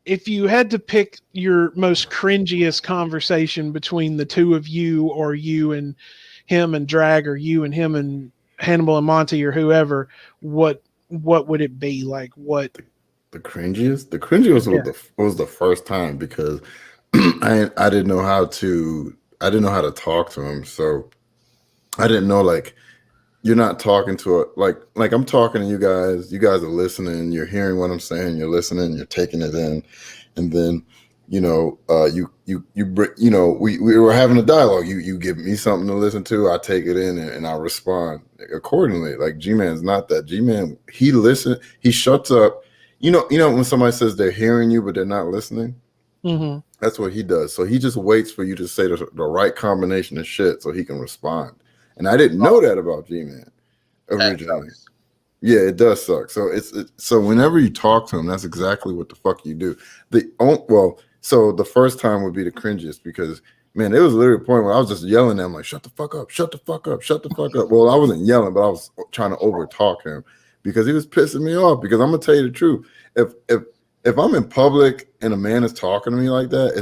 If you had to pick your most cringiest conversation between the two of you, or you and him and Drag, or you and him and Hannibal and Monty, or whoever, what would it be? Like what? The cringiest? The cringiest was the first time, because I didn't know how to talk to him. So I didn't know, like, you're not talking to like I'm talking to you guys are listening, you're hearing what I'm saying, you're listening, you're taking it in, and then we were having a dialogue. You give me something to listen to, I take it in, and I respond accordingly. Like G-Man's not that. G-Man, he listens, he shuts up. You know when somebody says they're hearing you but they're not listening? Mm-hmm. That's what he does. So he just waits for you to say the right combination of shit so he can respond. And I didn't know that about G-Man originally. Yeah, it does suck. So so whenever you talk to him, that's exactly what the fuck you do. So the first time would be the cringiest, because man, it was literally a point where I was just yelling at him like, "Shut the fuck up, shut the fuck up, shut the fuck up." Well, I wasn't yelling, but I was trying to over talk him because he was pissing me off. Because I'm gonna tell you the truth. If I'm in public and a man is talking to me like that,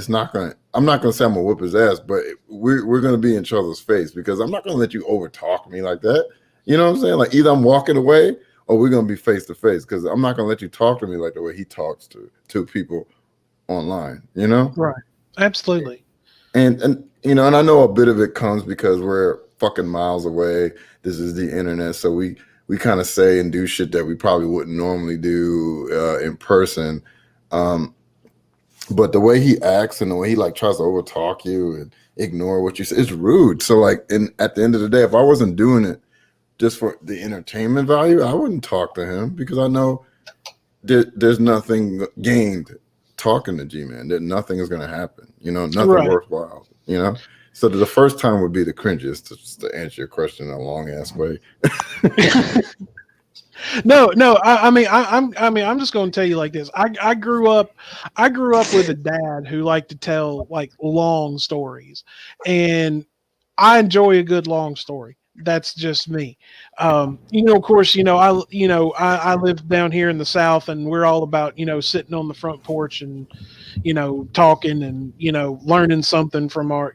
I'm not gonna say I'm gonna whip his ass, but we're gonna be in each other's face, because I'm not gonna let you over talk me like that. You know what I'm saying? Like, either I'm walking away or we're gonna be face to face, because I'm not gonna let you talk to me like the way he talks to people online. You know? Right. Absolutely. And and I know a bit of it comes because we're fucking miles away. This is the internet, so we kind of say and do shit that we probably wouldn't normally do in person. But the way he acts and the way he like tries to overtalk you and ignore what you say, it's rude. So like, at the end of the day, if I wasn't doing it just for the entertainment value, I wouldn't talk to him, because I know there's nothing gained talking to G-Man. That nothing is going to happen. Nothing worthwhile. So the first time would be the cringiest, to answer your question in a long ass way. No. I'm just going to tell you like this. I grew up with a dad who liked to tell like long stories, and I enjoy a good long story. That's just me. Of course, I live down here in the South, and we're all about sitting on the front porch and talking and learning something from our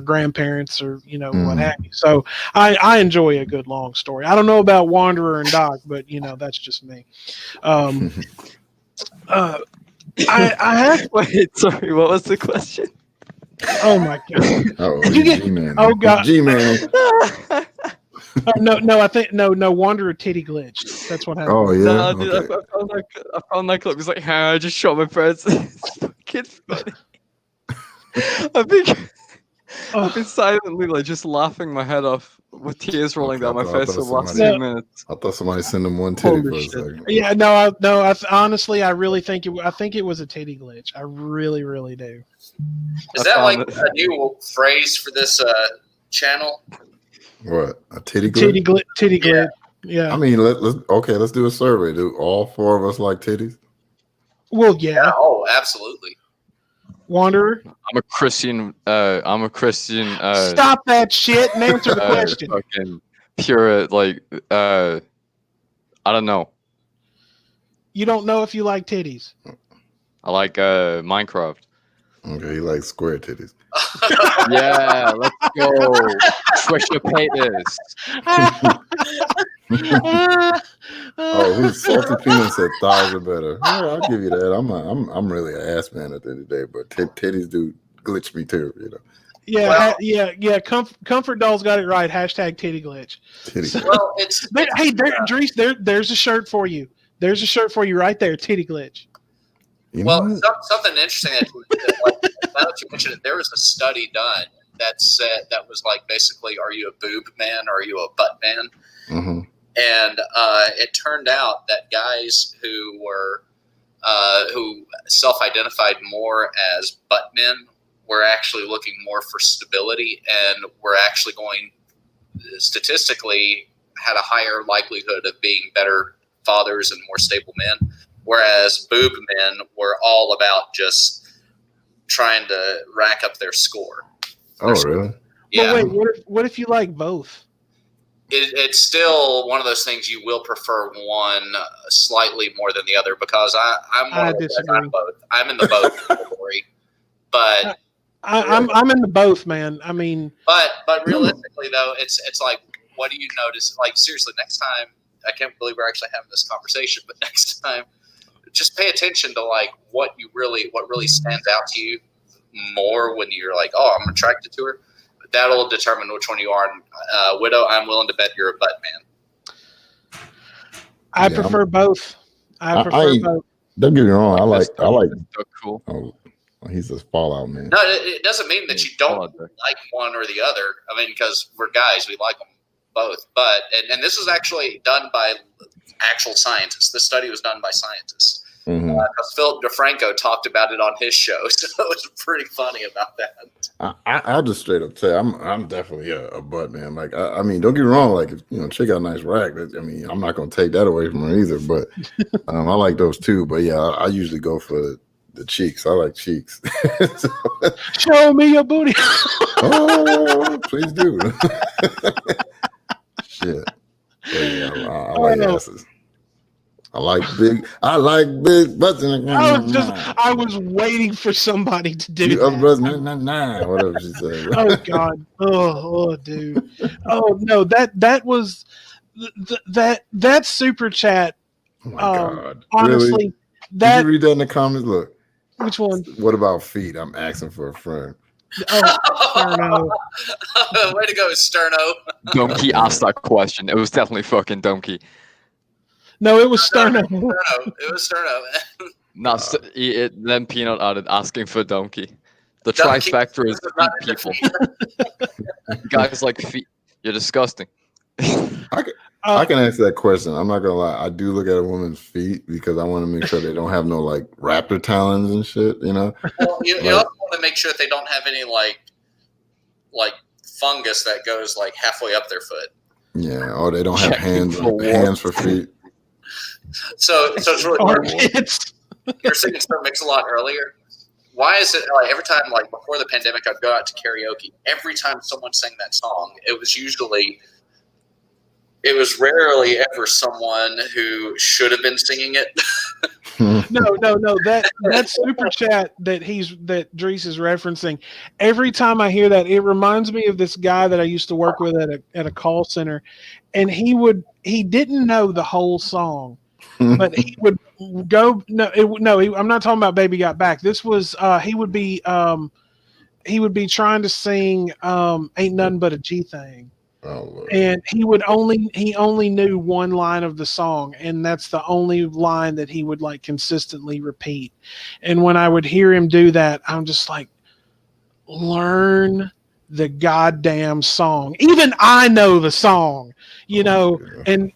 grandparents or what have you. So I enjoy a good long story. I don't know about Wanderer and Doc, but that's just me. I have. Wait, sorry, what was the question? Oh my god! Did you get? G-Man. Oh god! G-Man. No. I think no. Wanderer titty glitched. That's what happened. Oh yeah. Nah, dude, I found that clip. It's like, I just shot my parents. It's fucking funny. I've been silently just laughing my head off with tears rolling down my face for the last 2 minutes. I thought somebody sent them one titty for a second. Yeah, honestly, I really think it was a titty glitch. I really, really do. Is that like a new phrase for this channel? What, a titty glitch? Titty glitch. Yeah. I mean, let's do a survey. Do all four of us like titties? Well, yeah. Oh, absolutely. Wanderer? I'm a Christian. Stop that shit and answer the question. Fucking pure, I don't know. You don't know if you like titties. I like Minecraft. Okay, he likes square titties. Yeah, let's go. Swish your potatoes. Who's Salty Peanut said thighs are better. Yeah, I'll give you that. I'm really an ass man at the end of the day, but titties do glitch me too, Yeah, yeah. Comfort Doll's got it right. #titty glitch. Well, it's hey, Driss, there's a shirt for you. There's a shirt for you right there. Titty glitch. Something interesting that now that you mentioned it, there was a study done that said that was like basically, are you a boob man or are you a butt man? Mm-hmm. And it turned out that guys who were who self-identified more as butt men were actually looking more for stability and were actually going statistically had a higher likelihood of being better fathers and more stable men, whereas boob men were all about just trying to rack up their score. Really? Yeah. But wait, what if you like both? It's still one of those things you will prefer one slightly more than the other because I disagree. I'm in the both category, but I'm in the both, man. I mean, but realistically though, it's like, what do you notice? Like seriously, next time, I can't believe we're actually having this conversation, but next time, just pay attention to like what really stands out to you more when you're like, oh, I'm attracted to her. That'll determine which one you are. Widow, I'm willing to bet you're a butt man. I prefer both. I prefer both. Don't get me wrong. I like. Cool. Oh, he's a Fallout man. No, it doesn't mean that you don't like one or the other. I mean, because we're guys, we like them both. But and this was actually done by actual scientists. This study was done by scientists. Mm-hmm. Philip DeFranco talked about it on his show, so it was pretty funny about that. I'll just straight up say I'm definitely a butt man. Like I mean, don't get me wrong. Like if chick got a nice rack, I mean, I'm not gonna take that away from her either. But I like those too. But yeah, I usually go for the cheeks. I like cheeks. Show me your booty. Oh, please do. Shit. But yeah, I like asses. I like big butts. I was waiting for somebody to do that. Whatever she said. Oh God. Oh, dude. Oh no, that was that super chat. Oh my God. Honestly, really? Did you read that in the comments? Look. Which one? What about feet? I'm asking for a friend. Oh, Sterno. Way to go, Sterno. Donkey asked that question. It was definitely fucking Donkey. No, it was Sterno. It was Sterno. Then Peanut added asking for Donkey. The trifecta is feet people. Guys like feet. You're disgusting. I can answer that question. I'm not gonna lie. I do look at a woman's feet because I want to make sure they don't have no like raptor talons and shit. Well, you also want to make sure that they don't have any like fungus that goes like halfway up their foot. Yeah, or they don't have hands for feet. So it's really hard. You're saying Mix-a-Lot earlier. why is it like every time, like before the pandemic, I'd go out to karaoke. Every time someone sang that song, it was rarely ever someone who should have been singing it. No. That super chat that Driss is referencing. Every time I hear that, it reminds me of this guy that I used to work with at a call center, and he didn't know the whole song, but he would go. I'm not talking about "Baby Got Back." This was he would be trying to sing "Ain't Nothing But a G Thing." Oh, Lord. And he only knew one line of the song, and that's the only line that he would like consistently repeat. And when I would hear him do that, I'm just like, learn the goddamn song. Even I know the song, and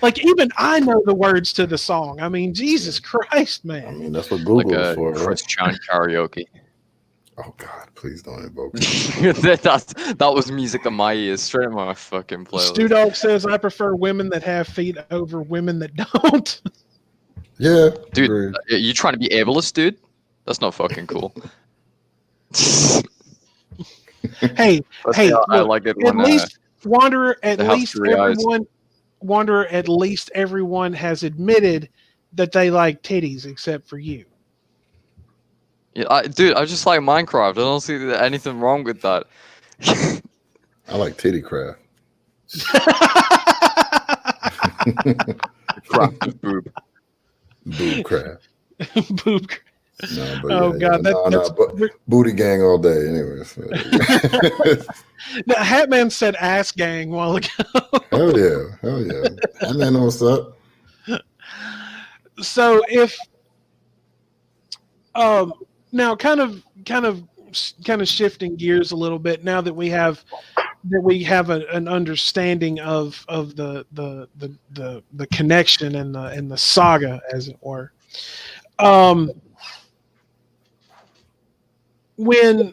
like even I know the words to the song. I mean, Jesus Christ, man. I mean, that's what Google is for, right? Christian karaoke. Oh God, please don't invoke that was music to my ears, straight in my fucking playlist. Stu Dog says, I prefer women that have feet over women that don't. Yeah. Dude, agreed. are you trying to be ableist, dude? That's not fucking cool. Hey, I look, like it at when least Wanderer, at they have least three eyes. everyone has admitted that they like titties except for you. Yeah, dude, I just like Minecraft. I don't see anything wrong with that. I like titty craft. Craft boob. Boob craft. Boob. No, but Oh God, that's booty gang all day. Anyways. Now, Hatman said ass gang a while ago. Hell yeah. And then what's up? So if now kind of shifting gears a little bit now that we have an understanding of the connection and the saga, as it were. When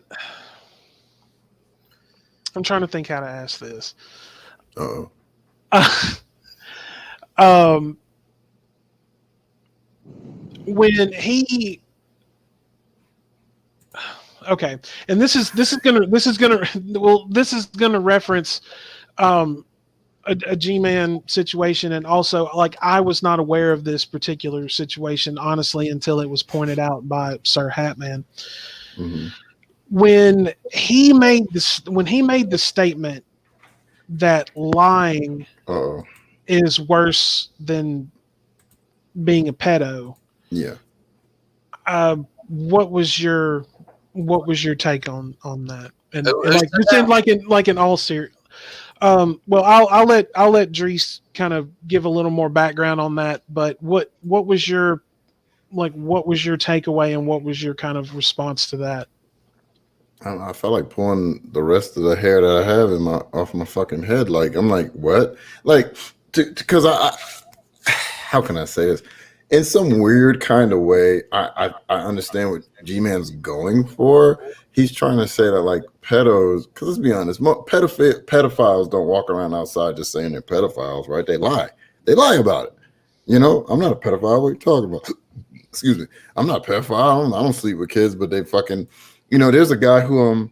I'm trying to think how to ask this. When he okay, and this is gonna reference a G-Man situation, and also like I was not aware of this particular situation honestly until it was pointed out by Sir Hatman. Mm-hmm. When he made the statement that lying is worse than being a pedo. Yeah. What was your take on that? And like just in all serious. Well, I'll let Driss kind of give a little more background on that. But what was your takeaway and what was your kind of response to that? I felt like pulling the rest of the hair that I have off my fucking head. Like I'm like, what? Like, because I how can I say this? In some weird kind of way, I understand what G-Man's going for. He's trying to say that like pedos, because let's be honest, pedophiles don't walk around outside just saying they're pedophiles, right? They lie about it. I'm not a pedophile. What are you talking about? Excuse me. I'm not a pedophile. I don't sleep with kids, but they fucking, there's a guy who's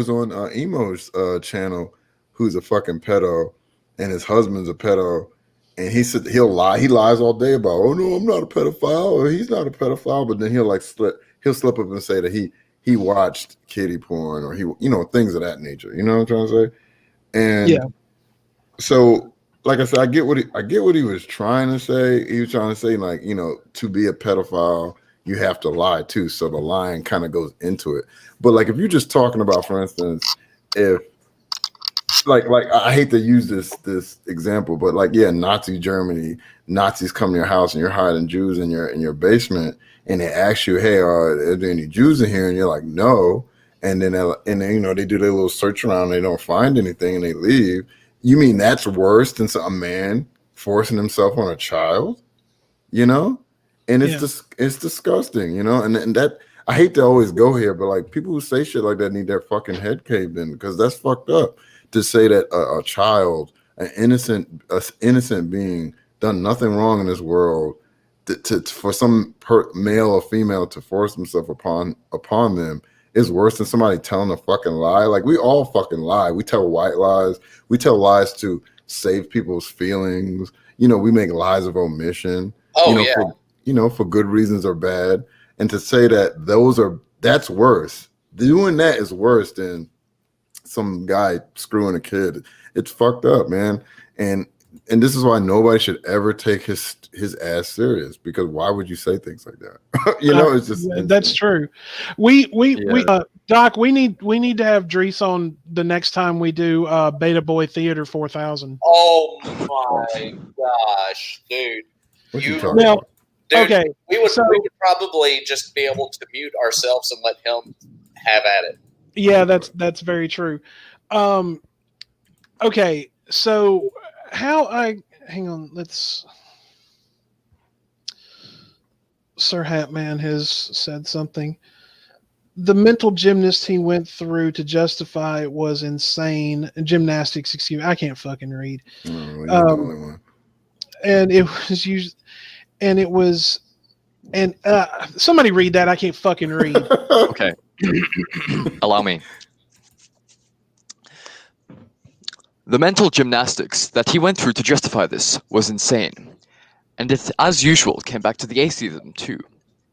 on Emo's channel who's a fucking pedo, and his husband's a pedo. And he said he'll lie. He lies all day about, oh no, I'm not a pedophile, or he's not a pedophile. But then he'll slip up and say that he watched kiddie porn, or he, things of that nature. You know what I'm trying to say? And yeah. So, like I said, I get what he was trying to say. He was trying to say, like, to be a pedophile, you have to lie too. So the lying kind of goes into it. But like, if you're just talking about, for instance, if like I hate to use this example, but like, yeah, Nazi Germany, Nazis come to your house and you're hiding Jews in your basement, and they ask you, hey, are there any Jews in here? And you're like, no. And then they do their little search around, and they don't find anything, and they leave. You mean that's worse than a man forcing himself on a child? And it's disgusting, and that, I hate to always go here, but like people who say shit like that need their fucking head caved in, because that's fucked up. To say that a child, an innocent being, done nothing wrong in this world, for some male or female to force himself upon them is worse than somebody telling a fucking lie. Like, we all fucking lie. We tell white lies. We tell lies to save people's feelings. You know, we make lies of omission. Oh, For good reasons or bad. And to say that that's worse. Doing that is worse than some guy screwing a kid. It's fucked up, man. And this is why nobody should ever take his ass serious, because why would you say things like that? It's just that's true. We Doc, we need to have Driss on the next time we do Beta Boy Theater 4000. Oh my gosh, dude! Okay, we would probably just be able to mute ourselves and let him have at it. Yeah, that's very true. Okay, so hang on, Sir Hatman has said something. The mental gymnast he went through to justify it was insane. Gymnastics, excuse me, I can't fucking read. You're the only one. And it was somebody read that. I can't fucking read. Okay. Allow me. The mental gymnastics that he went through to justify this was insane. And it, as usual, came back to the atheism too.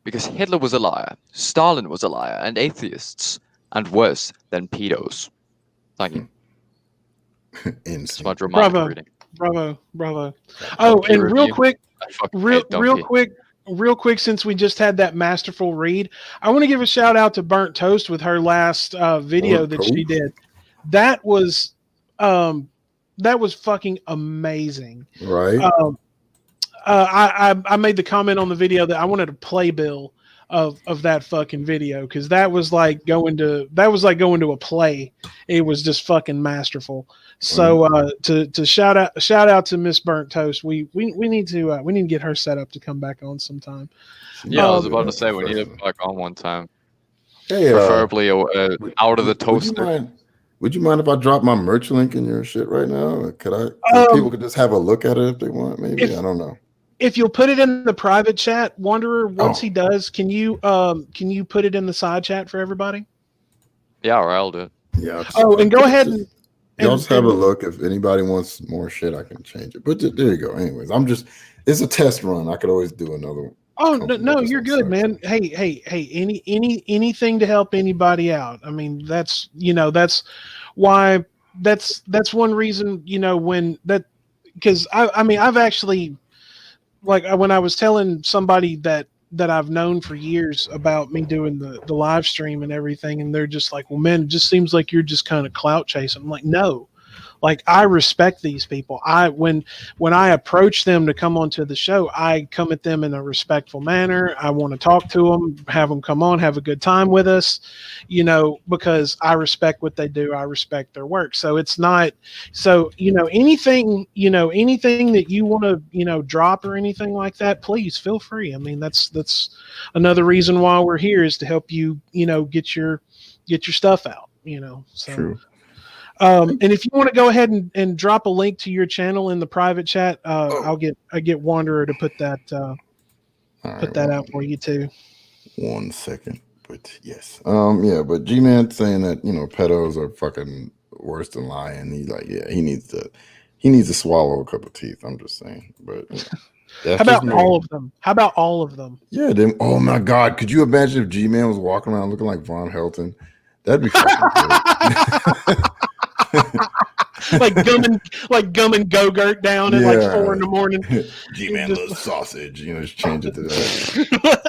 Because Hitler was a liar, Stalin was a liar, and atheists, and worse than pedos. Thank you. That's my dramatic reading. Bravo. Oh, and real quick, since we just had that masterful read, I want to give a shout out to Burnt Toast with her last video that she did. That was fucking amazing. Right. I made the comment on the video that I wanted a playbill of that fucking video, because that was like going to a play. It was just fucking masterful. So to shout out to Miss Burnt Toast. We need to get her set up to come back on sometime. Yeah, I was about to say we need to back on one time. Hey, preferably out of the toaster. Would you mind if I drop my merch link in your shit right now? People could just have a look at it if they want, maybe? I don't know. If you'll put it in the private chat, Wanderer, once he does, can you put it in the side chat for everybody? Yeah, or I'll do it. Yeah. And go ahead and y'all just have a look. If anybody wants more shit, I can change it. But there you go. Anyways, it's a test run. I could always do another one. Oh no, you're good, man. Hey, anything to help anybody out. I mean, that's why that's one reason, because I've actually, like, when I was telling somebody that I've known for years about me doing the live stream and everything, and they're just like, well, man, it just seems like you're just kind of clout chasing. I'm like, no. Like, I respect these people. When I approach them to come onto the show, I come at them in a respectful manner. I want to talk to them, have them come on, have a good time with us, because I respect what they do. I respect their work. So it's not, anything that you want to, drop or anything like that, please feel free. I mean, that's another reason why we're here, is to help you, get your stuff out, so. True. And if you want to go ahead and drop a link to your channel in the private chat, I get Wanderer to put that out for you too. 1 second, but yes, but Gman saying that pedos are fucking worse than lying. He's like, yeah, he needs to swallow a couple teeth. I'm just saying, but. How about all of them? How about all of them? Yeah. Then, oh my God, could you imagine if Gman was walking around looking like Von Helton? That'd be fucking good. like gum and Go-Gurt down at like 4 a.m. G-Man loves sausage. Just change it to that.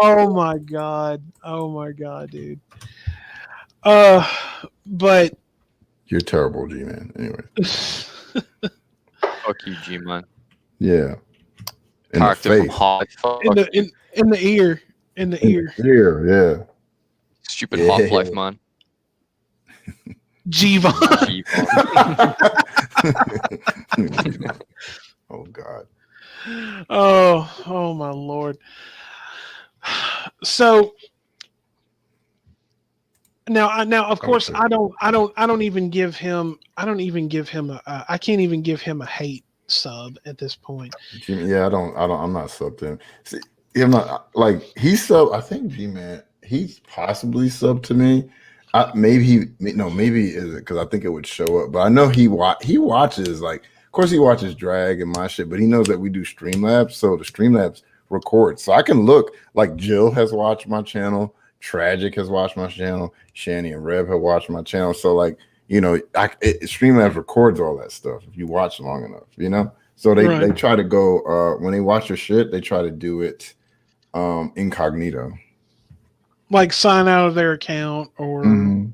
Oh my god, dude. But you're terrible, G-Man. Anyway. Fuck you, G-Man. Yeah. In character from Hot. In the ear. In the ear. Yeah. Stupid Half-Life, man. Gman. Oh God. Oh my Lord. So now of course I can't even give him a hate sub at this point. Yeah, I'm not subbed to him. See, I'm not like he's sub. I think Gman, he's possibly subbed to me. Maybe is it because I think it would show up. But I know he watches, like, of course he watches drag and my shit, but he knows that we do Streamlabs, so the Streamlabs record. So I can look, like, Jill has watched my channel, Tragic has watched my channel, Shani and Rev have watched my channel. So, like, you know, Streamlabs records all that stuff if you watch long enough, you know. So they try to go when they watch your shit, they try to do it incognito. Like sign out of their account or they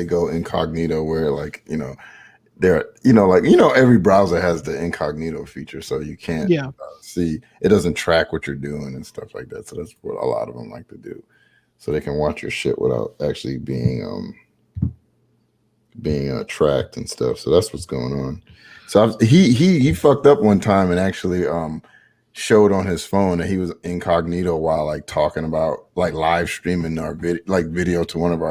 go incognito where, like, you know, they're, you know, like, you know, every browser has the incognito feature, so you can't see, it doesn't track what you're doing and stuff like that. So that's what a lot of them like to do, so they can watch your shit without actually being tracked and stuff. So that's what's going on. So he fucked up one time and actually showed on his phone that he was incognito while, like, talking about, like, live streaming our video to one of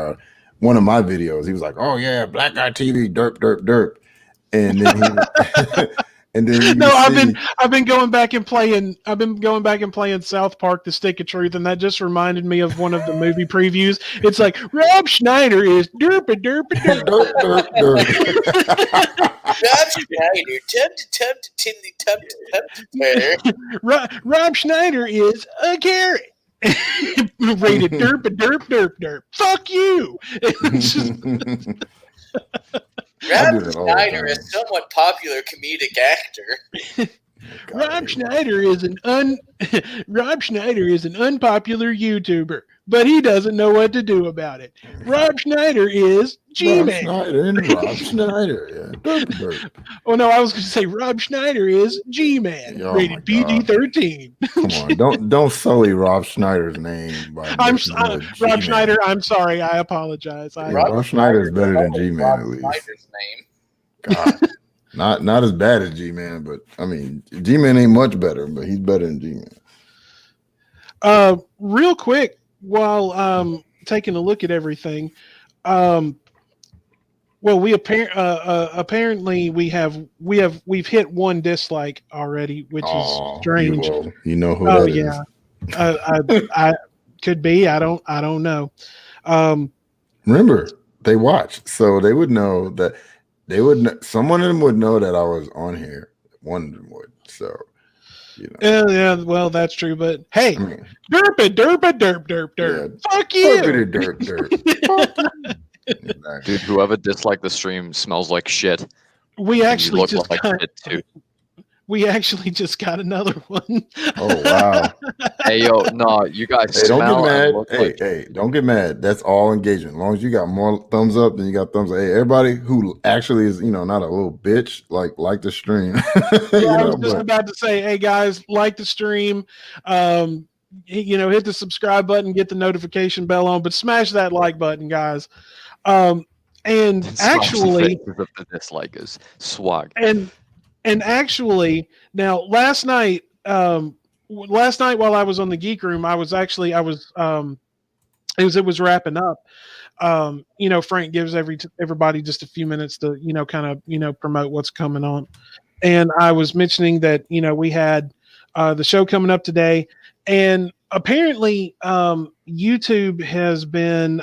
my videos. He was like, "Oh yeah, BlackguyTv, derp derp derp," and then and then I've been going back and playing South Park: The Stick of Truth, and that just reminded me of one of the movie previews. It's like, Rob Schneider is derp derp derp derp derp. Rob Schneider, Rob Schneider is a carrot. Rated derp derp derp derp. Fuck you. Rob Schneider is a somewhat popular comedic actor. Rob Schneider is an unpopular YouTuber, but he doesn't know what to do about it. Rob Schneider is Gman. Rob Schneider, yeah. Derp, derp. Oh no, I was going to say Rob Schneider is Gman, rated PG-13. Come on, don't sully Rob Schneider's name. Rob Schneider. I'm sorry, I apologize. Rob Schneider is better than Gman, at least. Schneider's name. God. Not as bad as Gman, but I mean, Gman ain't much better, but he's better than Gman. Real quick, while taking a look at everything, well, we apparently we've hit one dislike already, which is strange. You know who that is. I could be. I don't know. Remember, they watch, so they would know that. Someone of them would know that I was on here. One of them would. So, you know. Yeah. Well, that's true. But hey, derp derp derp derp derp. Yeah, fuck you. Derp derp. Dude, whoever disliked the stream smells like shit. We actually just like shit too. We actually just got another one. Oh wow! Hey yo, no, you guys. Hey, don't get mad. Hey, don't get mad. That's all engagement. As long as you got more thumbs up than you got thumbs up. Hey, everybody who actually is, you know, not a little bitch, like the stream. I was just about to say, hey guys, like the stream. You know, hit the subscribe button, get the notification bell on, but smash that like button, guys. And actually, the dislikers swag. And actually, now last night while I was on the Geek Room, it was wrapping up. You know, Frank gives everybody just a few minutes to, you know, kind of, you know, promote what's coming on. And I was mentioning that, you know, we had the show coming up today, and apparently YouTube has been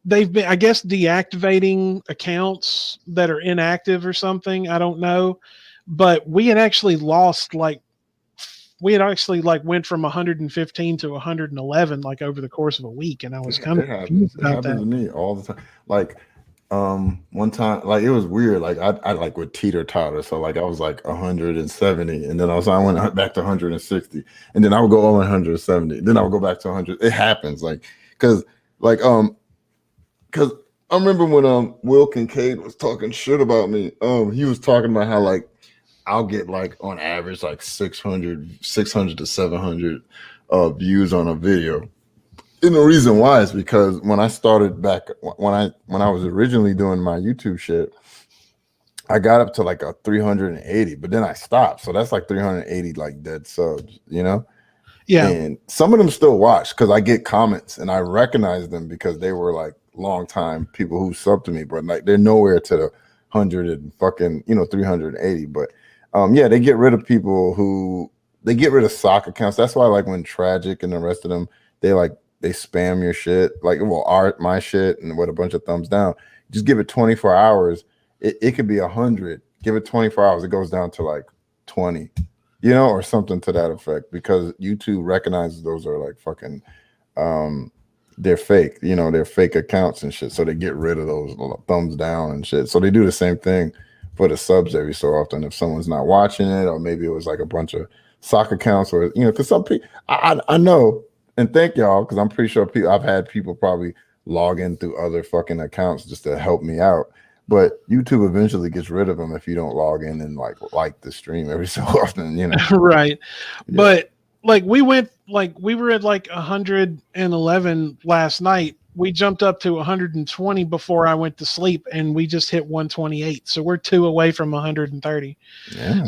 they've been, I guess, deactivating accounts that are inactive or something. I don't know. But we had actually went from 115 to 111 like over the course of a week, and I was kind of confused about that. It happens to me all the time. Like one time, like, it was weird. Like I like would teeter totter. So like I was like 170, and then I went back to 160, and then I would go on 170, then I would go back to 100. It happens, like, because I remember when Will Kincaid was talking shit about me. He was talking about how, like, I'll get, like, on average, like 600 to 700 views on a video. And the reason why is because when I started back, when I was originally doing my YouTube shit, I got up to like a 380, but then I stopped. So that's like 380 like dead subs, you know? Yeah. And some of them still watch because I get comments and I recognize them because they were like long time people who sub to me, but like they're nowhere to the 100 and fucking 380. But yeah, they get rid of people who they get rid of sock accounts. That's why like when Tragic and the rest of them they spam your shit like my shit and with a bunch of thumbs down. Just give it 24 hours. It could be 100. Give it 24 hours. It goes down to like 20, or something to that effect because YouTube recognizes those are like fucking they're fake, they're fake accounts and shit. So they get rid of those thumbs down and shit. So they do the same thing for the subs every so often. If someone's not watching it, or maybe it was like a bunch of sock accounts, or because some people, I know, and thank y'all, because I'm pretty sure I've had people probably log in through other fucking accounts just to help me out. But YouTube eventually gets rid of them if you don't log in and like the stream every so often, Right. Yeah. But like we were at like 111 last night. We jumped up to 120 before I went to sleep, and we just hit 128. So we're 2 away from 130. Yeah.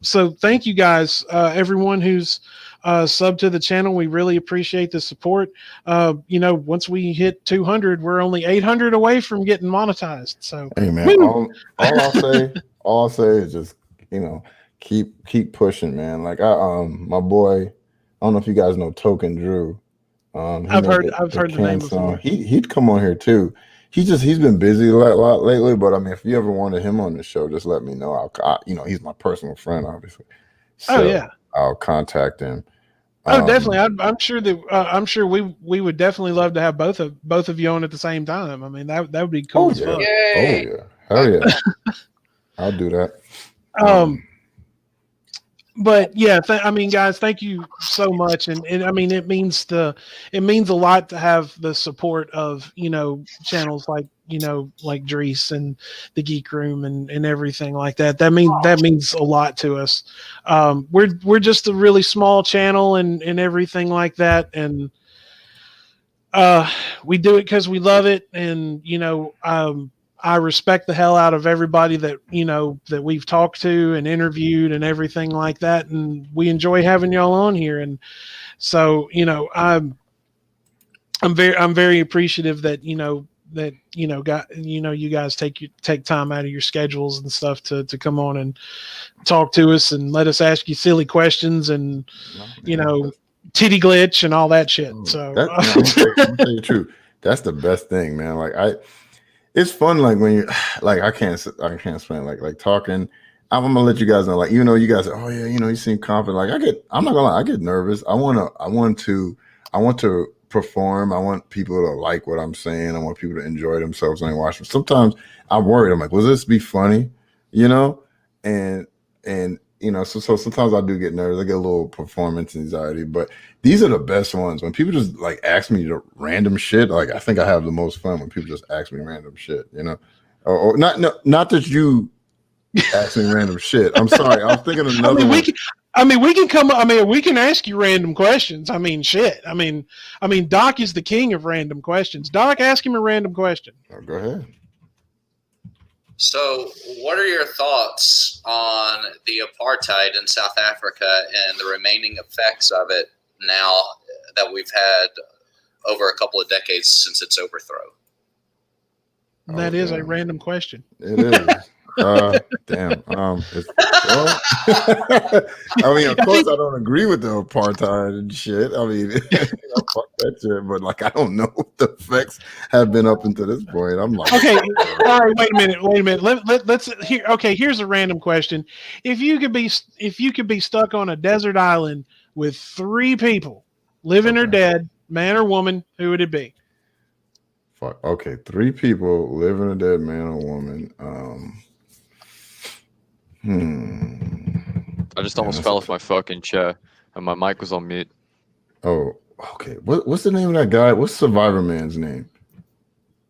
So thank you guys, everyone who's sub to the channel. We really appreciate the support. Once we hit 200, we're only 800 away from getting monetized. So hey man, all I'll say is just keep pushing, man. Like my boy, I don't know if you guys know Token Drew. I've heard the name before. He'd come on here too. He's been busy a lot lately, but I mean, if you ever wanted him on the show, just let me know. He's my personal friend, obviously. So yeah, I'll contact him. Definitely. I'm sure we would definitely love to have both of you on at the same time. I mean, that would be cool as fuck. Yay. Oh yeah, hell yeah, I'll do that. But yeah, guys, thank you so much, and I mean, it means a lot to have the support of channels like like Driss and the Geek Room and everything like that. That means a lot to us. We're just a really small channel and everything like that, and we do it because we love it, and I respect the hell out of everybody that that we've talked to and interviewed and everything like that, and we enjoy having y'all on here. And so I'm very appreciative that you guys take time out of your schedules and stuff to come on and talk to us and let us ask you silly questions and titty glitch and all that shit. So I'm gonna tell you the truth. That's the best thing, man. Like it's fun, like when you like I can't explain like talking. I'm gonna let you guys know, like you guys are, oh yeah, you seem confident. Like I'm not gonna lie, I get nervous. I want to perform. I want people to like what I'm saying. I want people to enjoy themselves when they watch them. Sometimes I'm worried. I'm like, will this be funny? So sometimes I do get nervous. I get a little performance anxiety, but these are the best ones. When people just like ask me to random shit, like I think I have the most fun when people just ask me random shit, or not that you ask me random shit. I'm sorry. I was thinking of another one. We can ask you random questions. I mean, shit. I mean, Doc is the king of random questions. Doc, ask him a random question. Oh, go ahead. So, what are your thoughts on the apartheid in South Africa and the remaining effects of it now that we've had over a couple of decades since its overthrow? That is a random question. It is. Damn. I mean, of course, I don't agree with the apartheid and shit. I mean, fuck that shit. But like, I don't know what the effects have been up until this point. I'm like, okay, all right. Wait a minute. Let's here. Okay, here's a random question. If you could be stuck on a desert island with 3 people, living or dead, man or woman, who would it be? Fuck. Okay, 3 people, living or dead, man or woman. I just almost fell off my fucking chair and my mic was on mute. Oh, okay. What's the name of that guy? What's Survivor Man's name?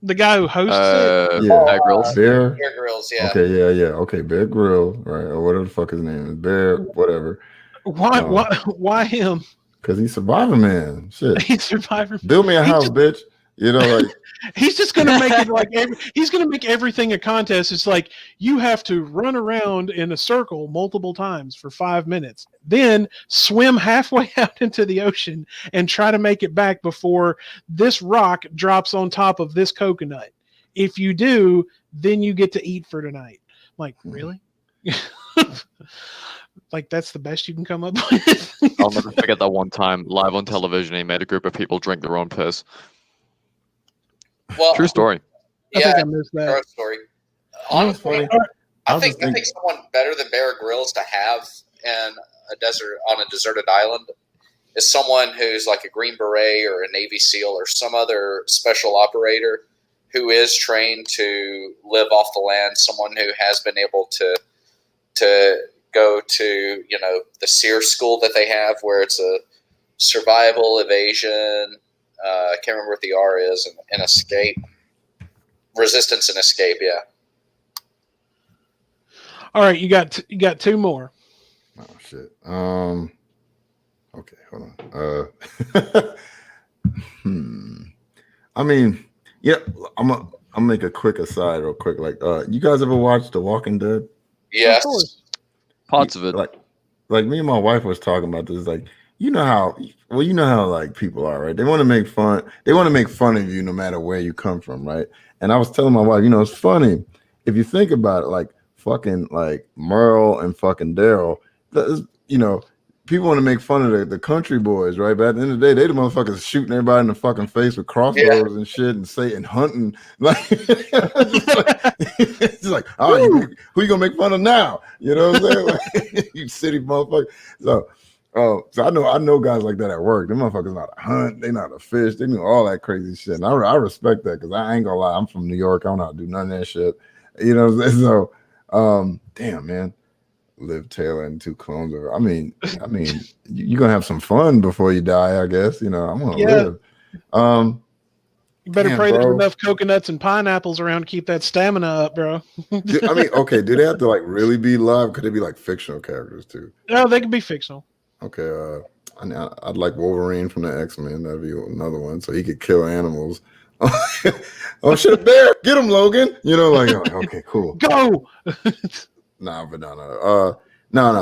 The guy who hosts it? Bear Grylls. Bear Grylls, yeah. Okay, yeah. Okay, Bear Grylls, right? Or whatever the fuck his name is. Bear, whatever. Why him? Because he's Survivor Man. Shit. He's Survivor. Build me a house, bitch. You know, like He's just going to make it like he's going to make everything a contest. It's like you have to run around in a circle multiple times for 5 minutes, then swim halfway out into the ocean and try to make it back before this rock drops on top of this coconut. If you do, then you get to eat for tonight. Like, really? Like, that's the best you can come up with? I'll never forget that one time live on television. He made a group of people drink their own piss. Well, True story. I yeah, think I missed that. true story. Honestly, I think thinking- someone better than Bear Grylls to have in a desert on a deserted island is someone who's like a Green Beret or a Navy SEAL or some other special operator who is trained to live off the land. Someone who has been able to go to the SEER school that they have, where it's a survival, evasion. I can't remember what the R is, and escape, resistance and escape. Yeah. All right, you got 2 more. Oh shit. Okay, hold on. I mean, yeah, I'll make a quick aside real quick. Like, you guys ever watched The Walking Dead? Yes. Of course. Parts of it. Like me and my wife was talking about this. Like, you know how like people are, right? They want to make fun. They want to make fun of you no matter where you come from, right? And I was telling my wife, it's funny if you think about it. Like fucking like Merle and fucking Daryl, people want to make fun of the country boys, right? But at the end of the day, they the motherfuckers shooting everybody in the fucking face with crossbows and shit and hunting. Like, it's like, oh, who you gonna make fun of now? You know what I'm saying? Like, you city motherfucker. So I know guys like that at work. Them motherfuckers know how to hunt. They know how to fish. They know all that crazy shit. And I respect that because I ain't gonna lie. I'm from New York. I don't know how to do none of that shit. You know what I'm saying? So, damn, man. Liv Taylor and 2 clones of her. I mean, you're gonna have some fun before you die, I guess. I'm gonna live. You better damn, pray bro. there's enough coconuts and pineapples around to keep that stamina up, bro. Okay, do they have to like really be live? Could they be like fictional characters too? No, they can be fictional. Okay, I'd like Wolverine from the X-Men. That'd be another one, so he could kill animals. Oh shit, a bear! Get him, Logan. Okay, cool. Go. Nah, but no.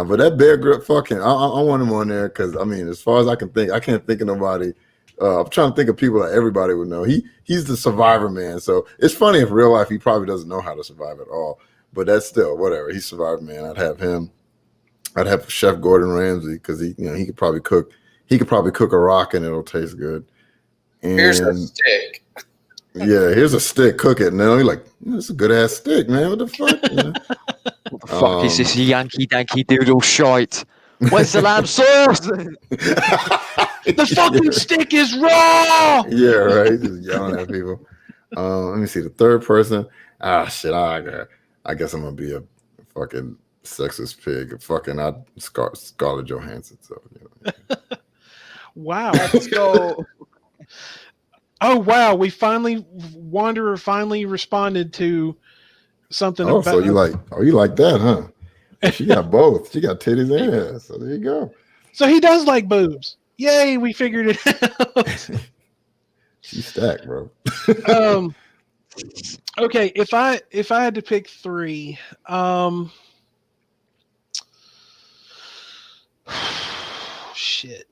But that Bear Grylls, fucking, I want him on there because as far as I can think, I can't think of nobody. I'm trying to think of people that everybody would know. He's the survivor man. So it's funny in real life he probably doesn't know how to survive at all. But that's still whatever. He's survivor man. I'd have him. I'd have Chef Gordon Ramsay because he could probably cook. He could probably cook a rock and it'll taste good. And Here's a stick. Yeah, here's a stick. Cook it. And then you're like, it's a good ass stick, man. What the fuck? What the fuck is this Yankee Danky Doodle shite? Where's the lamb sauce? The fucking stick is raw. Yeah, right. Just yelling at people. Let me see the third person. Shit. I guess I'm gonna be a fucking sexist pig. Scarlett Johansson. So. Wow. Let's go. Oh wow! Wanderer finally responded to something. Oh, so you like that, huh? She got both. She got titties and ass. So there you go. So he does like boobs. Yay! We figured it out. She's stacked, bro. Okay, if I had to pick 3, shit.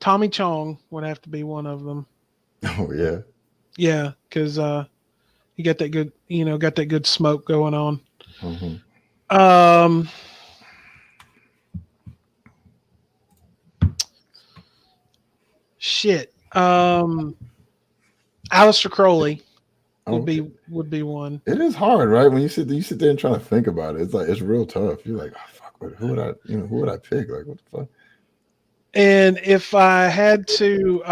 Tommy Chong would have to be one of them. Oh yeah. Yeah, because he got that good smoke going on. Mm-hmm. Shit. Aleister Crowley would be one. It is hard, right? When you sit there and try to think about it, it's real tough. You're like, oh, fuck, who would I pick? Like, what the fuck? And if I had to,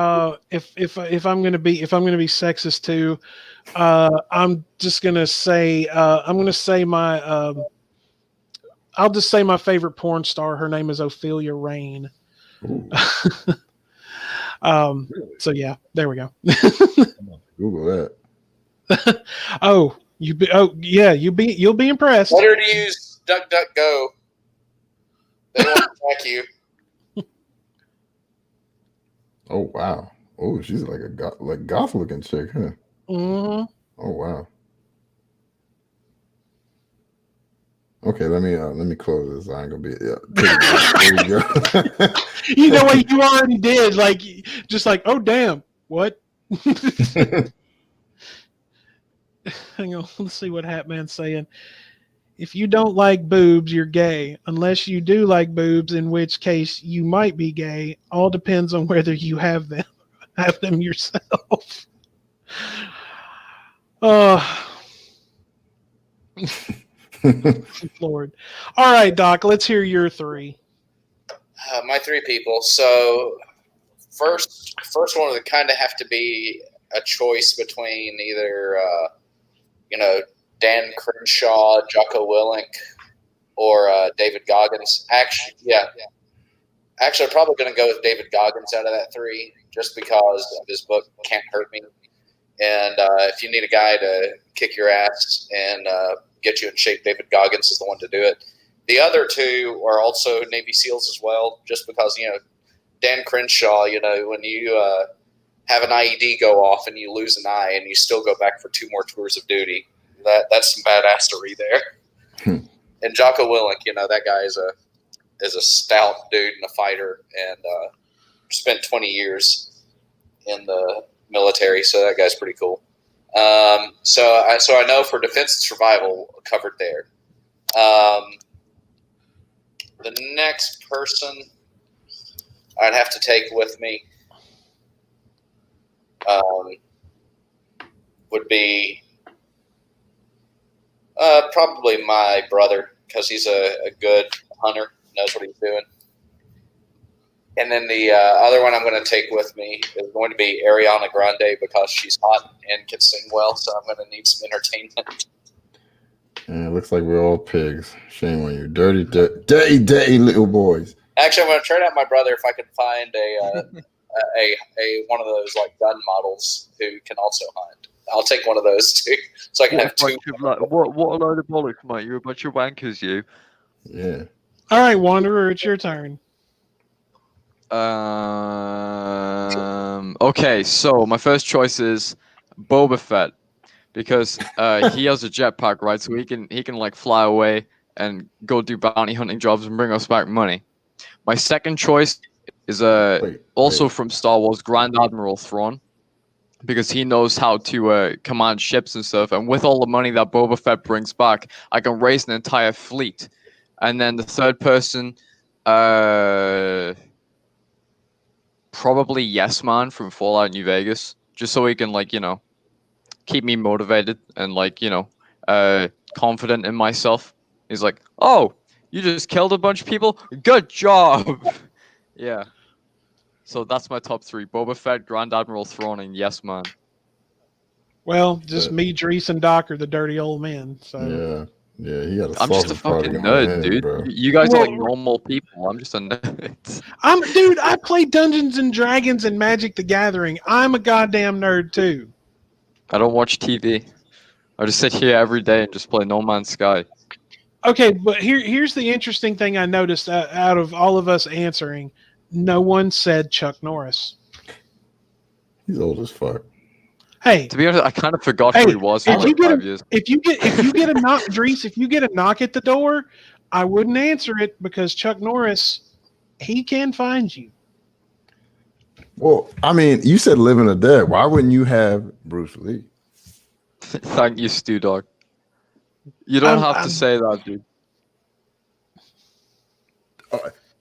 if I'm gonna be sexist too, I'm just gonna say I'll just say my favorite porn star. Her name is Ophelia Rain. So yeah, there we go. Google that. You'll be impressed. Better to use DuckDuckGo. They won't track you. Oh wow. Oh, she's like a goth looking chick, huh? Mm-hmm. Oh wow. Okay, let me close this. I ain't gonna be there you go. You know what? You already did. Like, just like, oh damn, what? Hang on, let's see what Hatman's saying. If you don't like boobs, you're gay. Unless you do like boobs, in which case you might be gay. All depends on whether you have them. Have them yourself. Oh, Lord. All right, Doc. Let's hear your three. My three people. So first one would kind of have to be a choice between either Dan Crenshaw, Jocko Willink, or David Goggins. Actually, I'm probably going to go with David Goggins out of that three, just because of his book Can't Hurt Me. And if you need a guy to kick your ass and get you in shape, David Goggins is the one to do it. The other two are also Navy SEALs as well, just because, Dan Crenshaw, when you have an IED go off and you lose an eye and you still go back for 2 more tours of duty, that's some badassery there. And Jocko Willink, that guy is a stout dude and a fighter, and spent 20 years in the military, so that guy's pretty cool. So I know for defense and survival, covered there. The next person I'd have to take with me would be probably my brother, because he's a good hunter, knows what he's doing. And then the other one I'm going to take with me is going to be Ariana Grande, because she's hot and can sing well, so I'm going to need some entertainment. Yeah, it looks like we're all pigs. Shame on you. Dirty little boys. Actually, I'm going to trade out my brother if I can find a one of those like gun models who can also hunt. I'll take one of those too, so I can have two. What a load of bollocks, mate! You're a bunch of wankers, you. Yeah. All right, Wanderer, it's your turn. Okay, so my first choice is Boba Fett, because he has a jetpack, right? So he can like fly away and go do bounty hunting jobs and bring us back money. My second choice is also from Star Wars, Grand Admiral Thrawn, because he knows how to command ships and stuff. And with all the money that Boba Fett brings back, I can raise an entire fleet. And then the third person, probably Yes Man from Fallout New Vegas, just so he can keep me motivated and confident in myself. He's like, "Oh, you just killed a bunch of people. Good job." Yeah. So that's my top three: Boba Fett, Grand Admiral Thrawn, and Yes Man. Well, just me, Drees, and Doc are the dirty old men. So yeah, he got a I'm just a fucking nerd, dude. bro. You guys are like normal people. I'm just a nerd. Dude, I play Dungeons and Dragons and Magic the Gathering. I'm a goddamn nerd too. I don't watch TV. I just sit here every day and just play No Man's Sky. Okay, but here's the interesting thing I noticed out of all of us answering. No one said Chuck Norris. He's old as fuck. Hey, to be honest, I kind of forgot who he was for like 5 years. If you get a knock, Drees, if you get a knock at the door, I wouldn't answer it, because Chuck Norris, he can find you. Well, I mean, you said living or dead. Why wouldn't you have Bruce Lee? Thank you, Stu Dog. You don't have to say that, dude.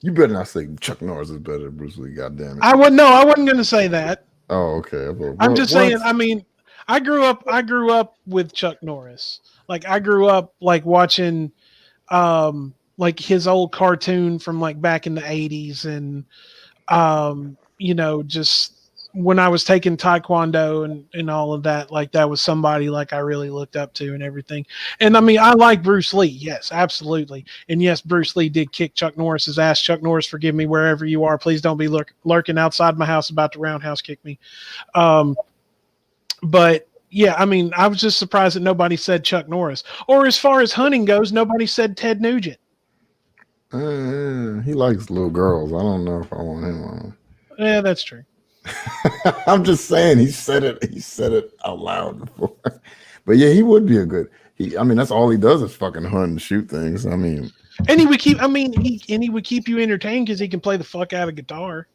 You better not say Chuck Norris is better than Bruce Lee. Goddamn it! I wasn't going to say that. Oh, okay. I'm just saying. I mean, I grew up with Chuck Norris. Like, I grew up like watching, like his old cartoon from like back in the '80s, and just when I was taking Taekwondo and all of that, like that was somebody like I really looked up to and everything. And I mean, I like Bruce Lee. Yes, absolutely. And yes, Bruce Lee did kick Chuck Norris's ass. Chuck Norris, forgive me wherever you are. Please don't be lurking outside my house about to roundhouse kick me. But yeah, I mean, I was just surprised that nobody said Chuck Norris. Or as far as hunting goes, nobody said Ted Nugent. He likes little girls. I don't know if I want him on. Yeah, that's true. I'm just saying he said it out loud before. But yeah, he would be a good. I mean, that's all he does is fucking hunt and shoot things. I mean, and he would keep. I mean, he would keep you entertained because he can play the fuck out of guitar.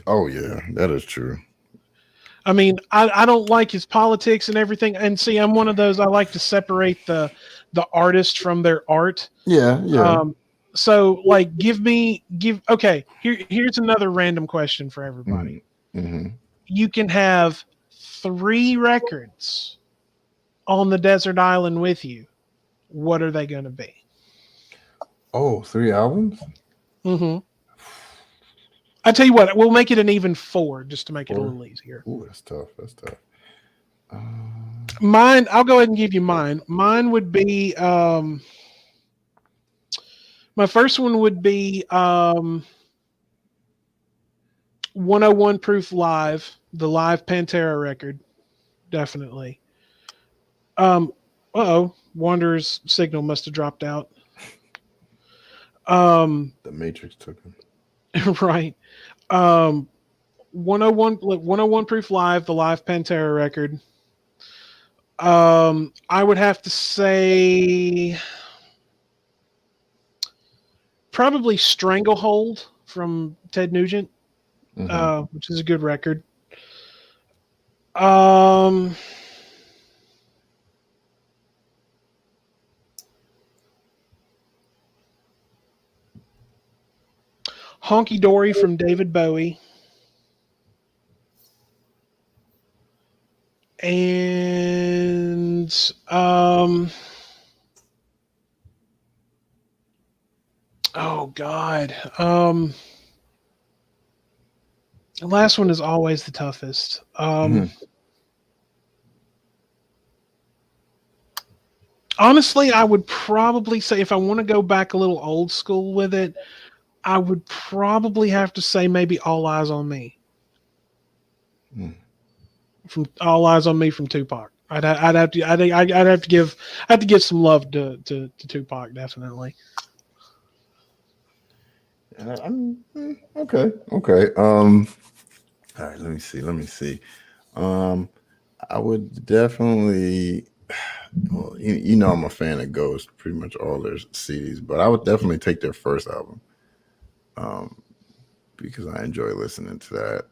oh yeah, that is true. I mean, I don't like his politics and everything. And see, I'm one of those. I like to separate the artist from their art. Yeah, yeah. So like, okay. Here's another random question for everybody. Mm-hmm. You can have 3 records on the desert island with you. What are they going to be? Oh, 3 albums? Mm-hmm. I tell you what, we'll make it an even 4 just to make it a little easier. Ooh, that's tough. That's tough. Mine, I'll go ahead and give you mine. Mine would be my first one would be 101 Proof Live, the live Pantera record, definitely. Wanderer's signal must have dropped out. The Matrix took him. Right. 101 Proof Live, the live Pantera record. I would have to say probably Stranglehold from Ted Nugent, which is a good record. Honky Dory from David Bowie. And oh God. The last one is always the toughest. Honestly, I would probably say if I want to go back a little old school with it, I would probably have to say maybe All Eyes on Me. From All Eyes on Me from Tupac. I'd have to give some love to Tupac, definitely. Okay. All right, let me see. I would definitely, well, you know, I'm a fan of Ghost, pretty much all their CDs, but I would definitely take their first album, because I enjoy listening to that.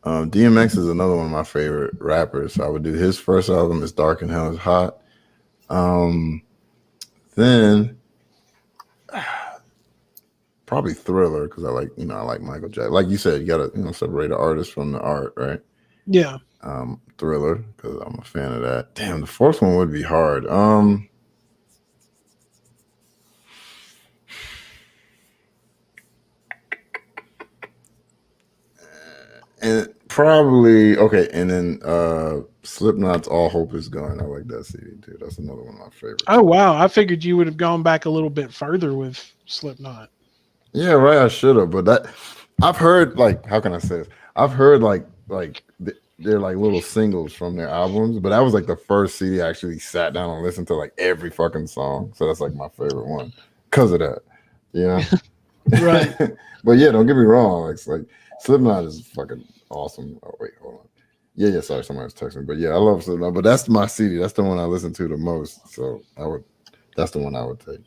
DMX is another one of my favorite rappers, so I would do his first album. It's Dark and Hell is Hot. Then probably Thriller, because I like Michael Jackson. Like you said, you gotta separate the artist from the art, right? Yeah. Thriller, because I'm a fan of that. Damn, the fourth one would be hard. And probably okay, and then Slipknot's All Hope Is Gone. I like that CD too. That's another one of my favorites. Oh wow, I figured you would have gone back a little bit further with Slipknot. Yeah, right. I should have, but that I've heard, like, how can I say this? I've heard like they're like little singles from their albums, but that was like the first CD I actually sat down and listened to like every fucking song. So that's like my favorite one because of that. Yeah. Right. But yeah, don't get me wrong. It's like Slipknot is fucking awesome. Oh wait, hold on. Yeah, sorry, somebody was texting me. But yeah, I love Slipknot. But that's my CD. That's the one I listen to the most. So that's the one I would take.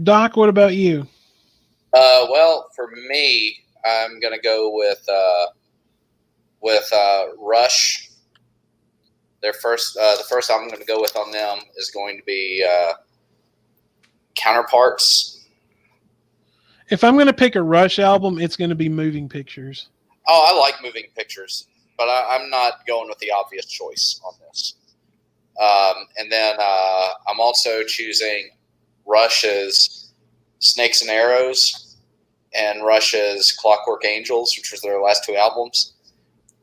Doc, what about you? Well, for me, I'm gonna go with Rush. Their first, the first album I'm gonna go with on them is going to be Counterparts. If I'm going to pick a Rush album, it's going to be Moving Pictures. Oh, I like Moving Pictures, but I'm not going with the obvious choice on this. And then I'm also choosing Rush's Snakes and Arrows and Rush's Clockwork Angels, which was their last 2 albums.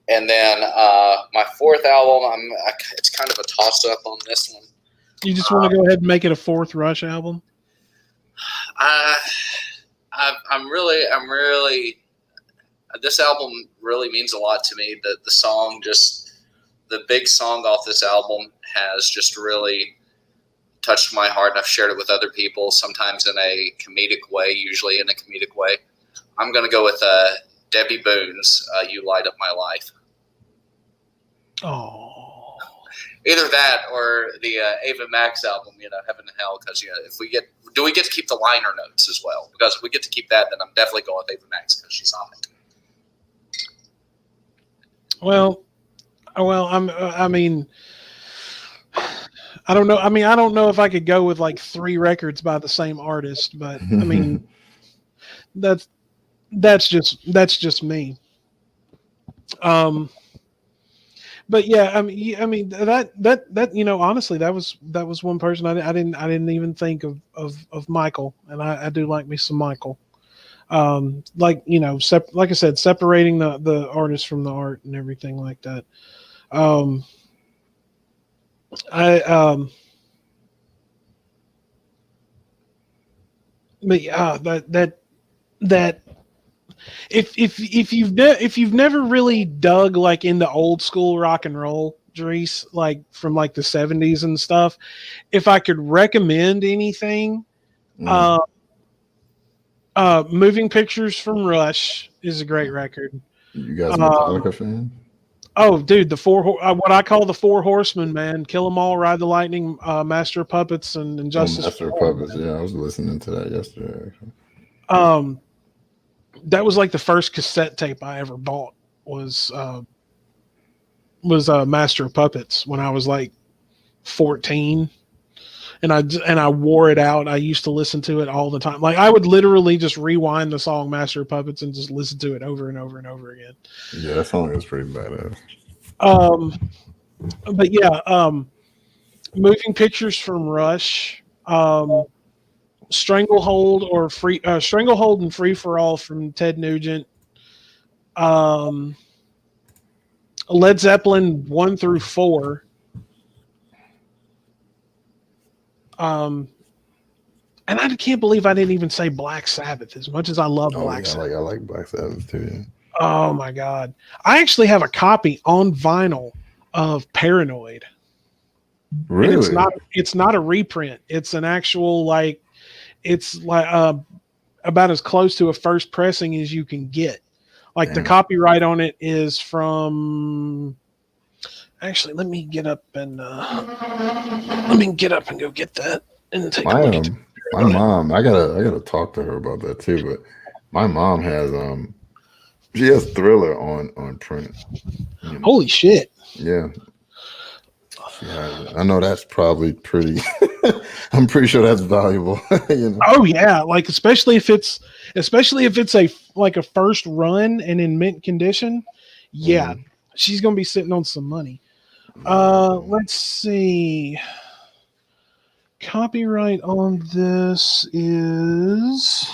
And then my fourth album, it's kind of a toss-up on this one. You just want to go ahead and make it a 4th Rush album? I'm really. This album really means a lot to me. The big song off this album has just really touched my heart, and I've shared it with other people, sometimes in a comedic way, usually in a comedic way. I'm going to go with Debbie Boone's You Light Up My Life. Oh. Either that or the Ava Max album, Heaven and Hell, because, if we get to keep the liner notes as well? Because if we get to keep that, then I'm definitely going with Ava Max because she's on it. Well, I mean, I don't know. I mean, I don't know if I could go with like 3 records by the same artist, but I mean, that's just me. But yeah, I mean that honestly, that was one person I didn't even think of Michael, and I do like me some Michael. Like like I said, separating the artist from the art and everything like that. But yeah, that if you've never really dug like into old school rock and roll, Driss, like from like the 70s and stuff, if I could recommend anything, Moving Pictures from Rush is a great record. You guys a Metallica fan? Oh, dude, what I call the 4 horsemen, man. Kill 'Em All, Ride the Lightning, Master of Puppets, and Injustice. Master of Puppets, yeah, I was listening to that yesterday. That was like the first cassette tape I ever bought was Master of Puppets when I was like 14, and I wore it out. I used to listen to it all the time. Like I would literally just rewind the song Master of Puppets and just listen to it over and over and over again. Yeah, that song is pretty badass. But yeah, Moving Pictures from Rush, Stranglehold and Free for All from Ted Nugent, Led Zeppelin 1 through 4, and I can't believe I didn't even say Black Sabbath. As much as I love Black Sabbath, I like Black Sabbath too. Yeah. Oh my God, I actually have a copy on vinyl of Paranoid. Really? And it's not a reprint. It's an actual it's about as close to a first pressing as you can get. Like the copyright on it is from. Actually, let me get up and go get that and take a look at it. My mom, I gotta talk to her about that too. But my mom has she has Thriller on print. Holy shit! Yeah. I know that's probably pretty. I'm pretty sure that's valuable. Oh yeah, like especially if it's a first run and in mint condition. Yeah, she's gonna be sitting on some money. Let's see. Copyright on this is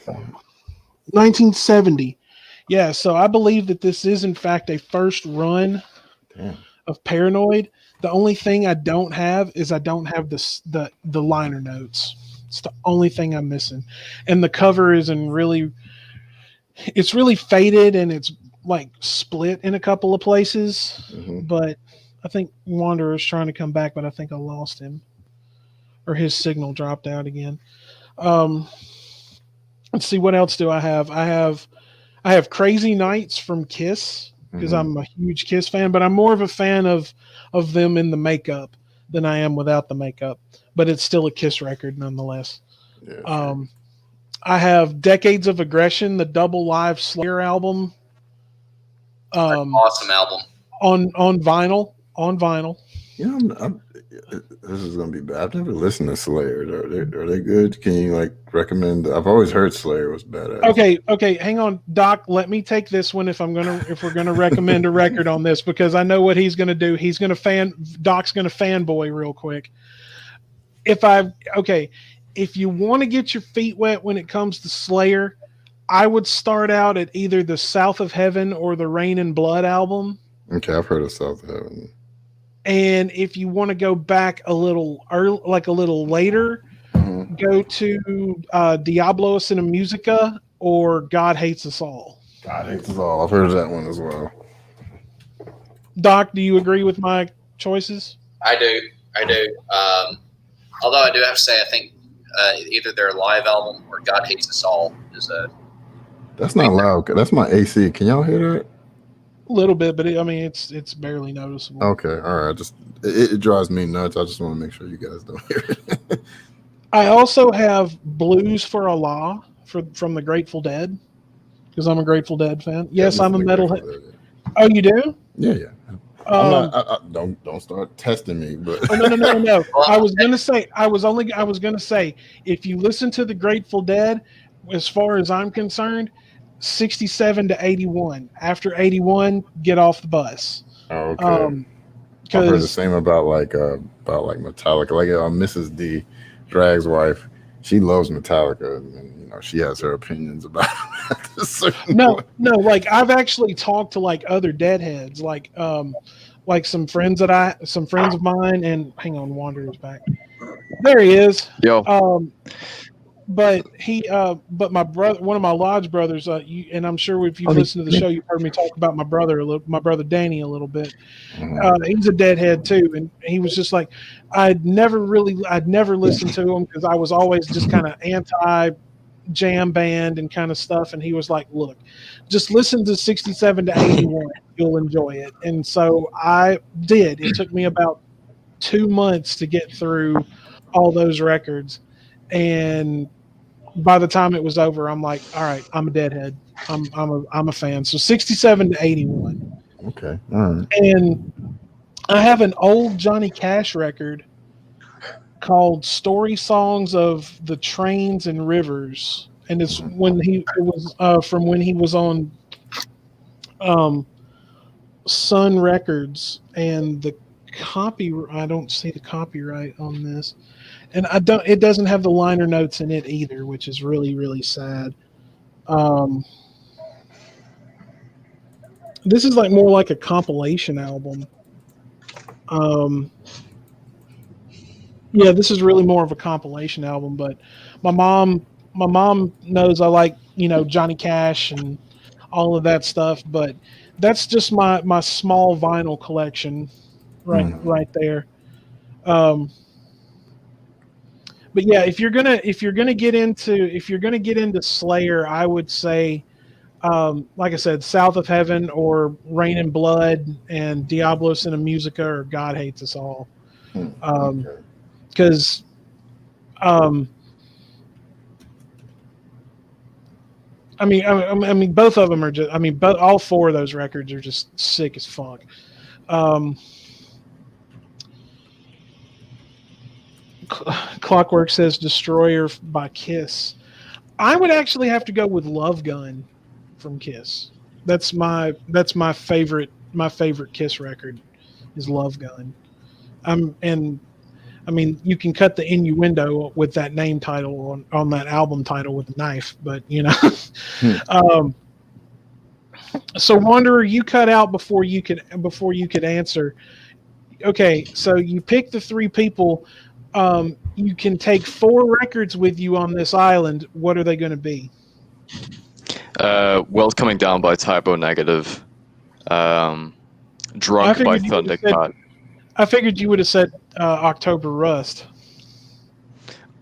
1970. Yeah, so I believe that this is in fact a first run of Paranoid. The only thing I don't have is the liner notes. It's the only thing I'm missing, and the cover is it's really faded and it's like split in a couple of places. But I think Wanderer's trying to come back, but I think I lost him, or his signal dropped out again. Let's see, what else do I have? I have Crazy Nights from Kiss because I'm a huge Kiss fan, but I'm more of a fan of them in the makeup than I am without the makeup. But it's still a Kiss record nonetheless. Yeah, sure. I have Decades of Aggression, the double live Slayer album. Awesome album. On vinyl. Yeah, this is gonna be bad. I've never listened to Slayer. Are they good? Can you recommend? I've always heard Slayer was badass. Okay, hang on, Doc. Let me take this one if we're gonna recommend a record on this, because I know what he's gonna do. Doc's gonna fanboy real quick. If you want to get your feet wet when it comes to Slayer, I would start out at either the South of Heaven or the Rain and Blood album. Okay, I've heard of South of Heaven. And if you want to go back a little early, like a little later, go to Diablo Sin Musica or God Hates Us All. God Hates Us All. I've heard of that one as well. Doc, do you agree with my choices? I do. Although I do have to say, I think either their live album or God Hates Us All is a. That's not loud. That's my AC. Can y'all hear that? A little bit, but it's barely noticeable. Okay, all right. Just it drives me nuts. I just want to make sure you guys don't hear it. I also have Blues for Allah from the Grateful Dead because I'm a Grateful Dead fan. Yes, I'm a metalhead. Yeah. Oh, you do? Yeah. I'm not. Don't start testing me. But oh, no. I was gonna say if you listen to the Grateful Dead, as far as I'm concerned, 67 to 81. After 81, get off the bus. Oh, okay. I've heard the same about Metallica. Like Mrs. D, Drag's wife, she loves Metallica, and she has her opinions about it. No. Like I've actually talked to like other Deadheads, like some friends of mine. And hang on, Wanderer's back. There he is. Yo. But my brother, one of my lodge brothers, and I'm sure if you've listened to the show, you've heard me talk about my brother Danny a little bit. He's a Deadhead too, and he was just like, I'd never listened to him because I was always just kind of anti jam band and kind of stuff. And he was like, look, just listen to 67 to 81, you'll enjoy it. And so I did. It took me about 2 months to get through all those records, and by the time it was over, I'm like, all right, I'm a Deadhead. I'm a fan. So 67 to 81. Okay. All right. And I have an old Johnny Cash record called Story Songs of the Trains and Rivers. And it's from when he was on Sun Records, and I don't see the copyright on this. And it doesn't have the liner notes in it either, which is really, really sad. This is more like a compilation album. Yeah, this is really more of a compilation album, but my mom knows I like, Johnny Cash and all of that stuff, but that's just my small vinyl collection right there. But yeah, if you're gonna get into Slayer, I would say, like I said, South of Heaven or Rain and Blood and Diablo Sin Musica or God Hates Us All, because I mean, both of them are just. All four of those records are just sick as fuck. Clockwork says Destroyer by Kiss. I would actually have to go with Love Gun from Kiss. That's my favorite Kiss record is Love Gun. And I mean, you can cut the innuendo with that name title on that album title with a knife, but so Wanderer, you cut out before you could answer. Okay, so you pick the three people. You can take 4 records with you on this island. What are they going to be? World Coming Down by Typo Negative. Drunk by Thundercat. I figured you would have said October Rust.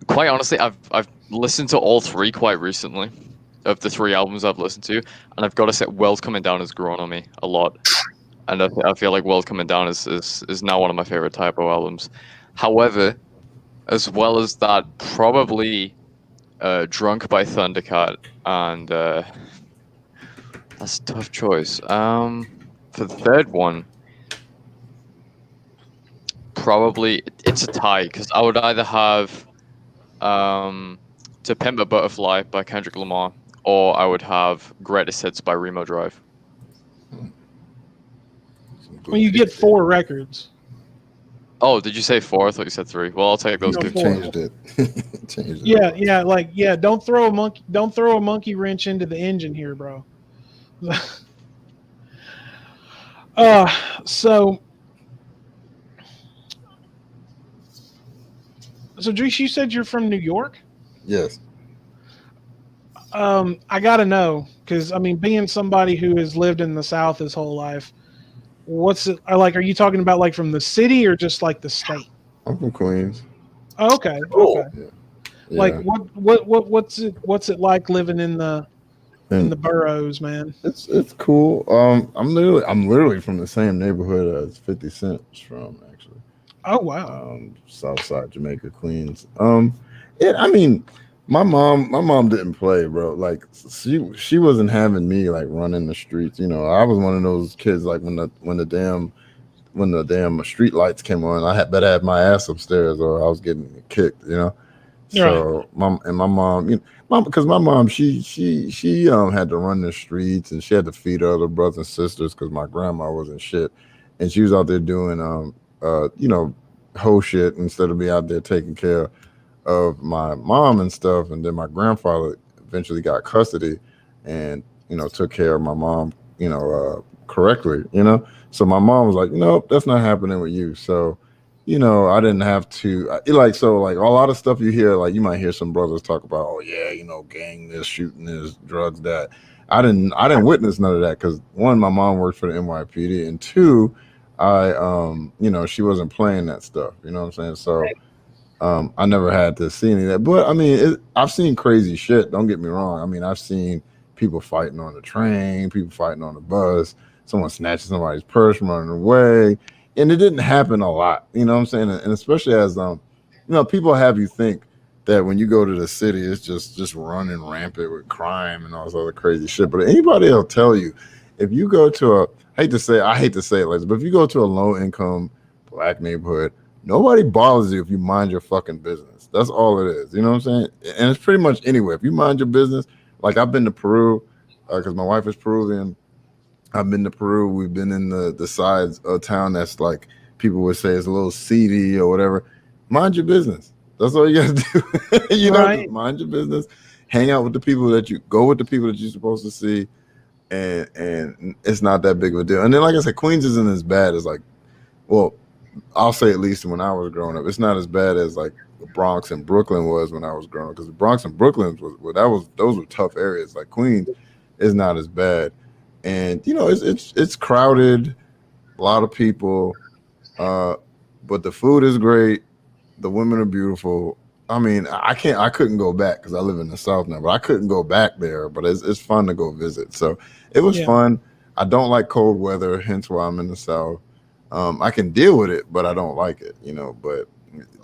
Quite honestly, I've listened to all 3 quite recently of the 3 albums I've listened to, and I've got to say, World Coming Down has grown on me a lot, and I feel like World Coming Down is now one of my favorite Typo albums. However, as well as that, probably Drunk by Thundercat, and that's a tough choice. For the third one, probably it's a tie, because I would either have To Pimp a Butterfly by Kendrick Lamar, or I would have Greatest Hits by Remo Drive. Well, you get 4 records. Oh, did you say 4? I thought you said 3. Well, I'll take those 2. Changed it. Changed it. Yeah. Don't throw a monkey wrench into the engine here, bro. So Driss, you said you're from New York? Yes. I gotta know, because being somebody who has lived in the South his whole life, what's it like? Are you talking about like from the city or just like the state? I'm from Queens. Oh, okay, Cool. okay. Like Yeah, what's it like living in the and boroughs, man? it's cool. I'm literally from the same neighborhood as 50 Cent's from, actually. Oh wow. Southside Jamaica, Queens. I mean, my mom didn't play, bro. Like she wasn't having me like running the streets. You know, I was one of those kids like when the damn street lights came on, I had better have my ass upstairs or I was getting kicked. You know. Right. So my mom, because my mom, she had to run the streets and she had to feed her other brothers and sisters because my grandma wasn't shit, and she was out there doing whole shit instead of be out there taking care of my mom and stuff. And then my grandfather eventually got custody, and took care of my mom, correctly. So my mom was like, nope, that's not happening with you. So I didn't have to like a lot of stuff you hear, like you might hear some brothers talk about, oh yeah, gang this, shooting this, drugs that. I didn't witness none of that because one, my mom worked for the NYPD, and two, she wasn't playing that stuff. You know what I'm saying? So I never had to see any of that. But I mean, I've seen crazy shit. Don't get me wrong. I mean, I've seen people fighting on the train, people fighting on the bus, someone snatching somebody's purse, running away, and it didn't happen a lot. You know what I'm saying? And especially as people have you think that when you go to the city, it's just running rampant with crime and all this other crazy shit. But anybody will tell you, if you go to I hate to say it like this, but if you go to a low income black neighborhood, nobody bothers you if you mind your fucking business. That's all it is. You know what I'm saying? And it's pretty much anywhere. If you mind your business, like I've been to Peru because my wife is Peruvian. I've been to Peru. We've been in the sides of town that's like people would say is a little seedy or whatever. Mind your business. That's all you got to do. Right. Just mind your business. Hang out with the people that you go with the people that you're supposed to see, and it's not that big of a deal. And then, like I said, Queens isn't as bad as like, well, I'll say at least when I was growing up, it's not as bad as like the Bronx and Brooklyn was when I was growing up. Because the Bronx and Brooklyn those were tough areas. Like Queens is not as bad, and it's crowded, a lot of people, but the food is great. The women are beautiful. I mean, I couldn't go back because I live in the South now, but I couldn't go back there. But it's fun to go visit. So it was fun. I don't like cold weather, hence why I'm in the South. I can deal with it, but I don't like it, but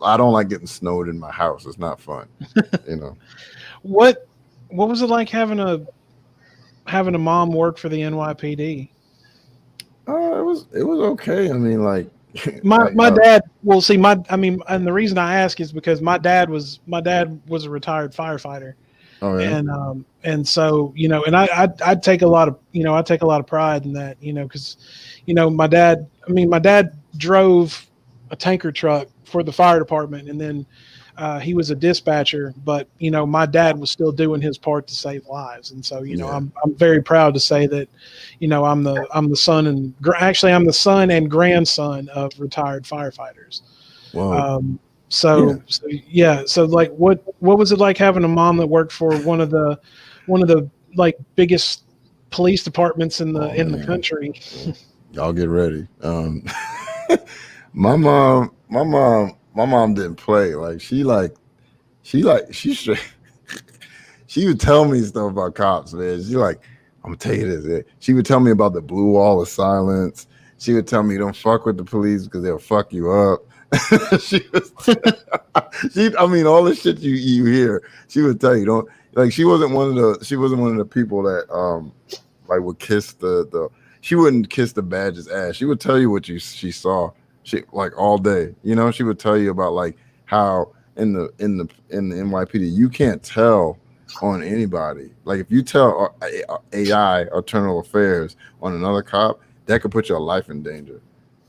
I don't like getting snowed in my house. It's not fun, What was it like having a mom work for the NYPD? It was okay. I mean, like my dad. Well, see, and the reason I ask is because my dad was a retired firefighter. Oh, yeah. And so and I take a lot of pride in that, because my dad drove a tanker truck for the fire department, and then he was a dispatcher, but my dad was still doing his part to save lives. And so I'm very proud to say that I'm the son and actually I'm the son and grandson of retired firefighters. Wow. So like what was it like having a mom that worked for one of the like biggest police departments in the country? Y'all get ready. My mom didn't play. Like she straight. She would tell me stuff about cops, man. She like, I'm gonna tell you this. She would tell me about the blue wall of silence. She would tell me don't fuck with the police because they'll fuck you up. I mean, all the shit you hear, she would tell you. Don't like. She wasn't one of the people that like would kiss the. She wouldn't kiss the badge's ass. She would tell you what she saw. She like all day. She would tell you about like how in the NYPD you can't tell on anybody. Like if you tell AI or internal affairs on another cop, that could put your life in danger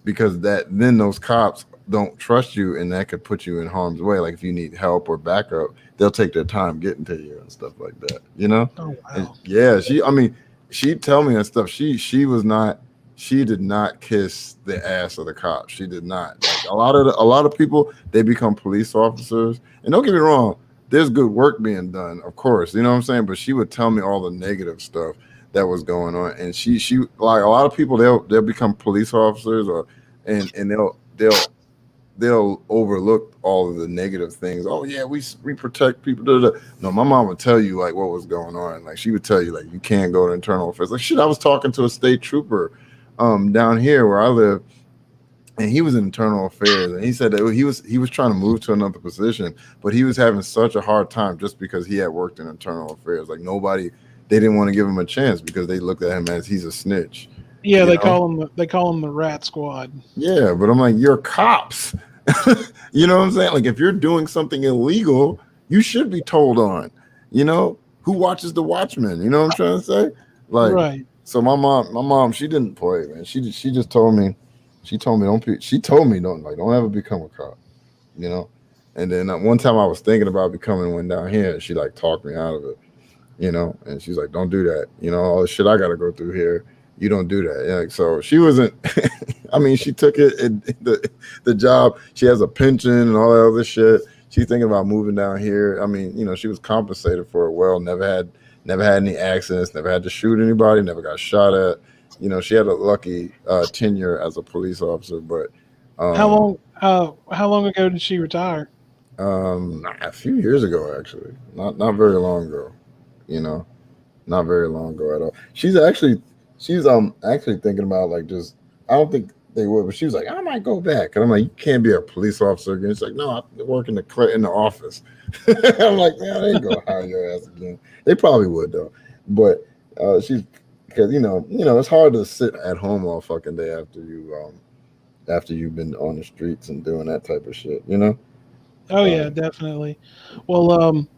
because then those cops don't trust you, and that could put you in harm's way. Like if you need help or backup, they'll take their time getting to you and stuff like that. Oh wow. And yeah, she'd tell me that stuff. She did not kiss the ass of the cops. She did not. Like a lot of people, they become police officers. And don't get me wrong, there's good work being done, of course. You know what I'm saying? But she would tell me all the negative stuff that was going on. And she like a lot of people, they'll become police officers, or and they'll overlook all of the negative things. Oh yeah, we protect people. Da, da. No, my mom would tell you like what was going on. Like she would tell you like you can't go to internal affairs. Like shit, I was talking to a state trooper down here where I live, and he was in internal affairs, and he said that he was trying to move to another position, but he was having such a hard time just because he had worked in internal affairs. Like they didn't want to give him a chance because they looked at him as he's a snitch. Yeah, they call him the rat squad. Yeah, but I'm like, you're cops. You know what I'm saying? Like if you're doing something illegal, you should be told on. You know, who watches the Watchmen? You know what I'm trying to say? Like, right. So my mom, she didn't play, man. She just told me, don't ever become a cop. You know. And then one time I was thinking about becoming one down here, and she like talked me out of it. You know, and she's like, don't do that. You know, all the shit I got to go through here. You don't do that. Yeah, so she wasn't. I mean, she took it. The job. She has a pension and all that other shit. She's thinking about moving down here. I mean, you know, she was compensated for it well. Never had any accidents. Never had to shoot anybody. Never got shot at. You know, she had a lucky tenure as a police officer. But how long ago did she retire? A few years ago, actually. Not very long ago. You know, not very long ago at all. She's actually thinking about like just, I don't think they would, but she was like, I might go back. And I'm like, you can't be a police officer again. She's like, no, I work in the office. I'm like, man, they ain't gonna hire your ass again. They probably would though. But she's, because you know, it's hard to sit at home all fucking day after you've been on the streets and doing that type of shit, you know? Oh yeah, definitely. Well,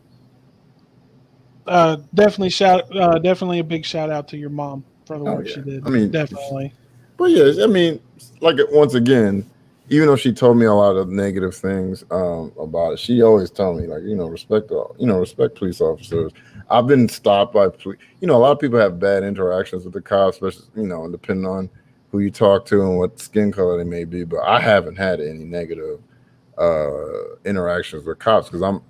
definitely a big shout out to your mom for the work she did. I mean, definitely. But yeah, I mean, like once again, even though she told me a lot of negative things about it, she always told me like, respect police officers. I've been stopped by police. A lot of people have bad interactions with the cops, especially depending on who you talk to and what skin color they may be. But I haven't had any negative interactions with cops because I'm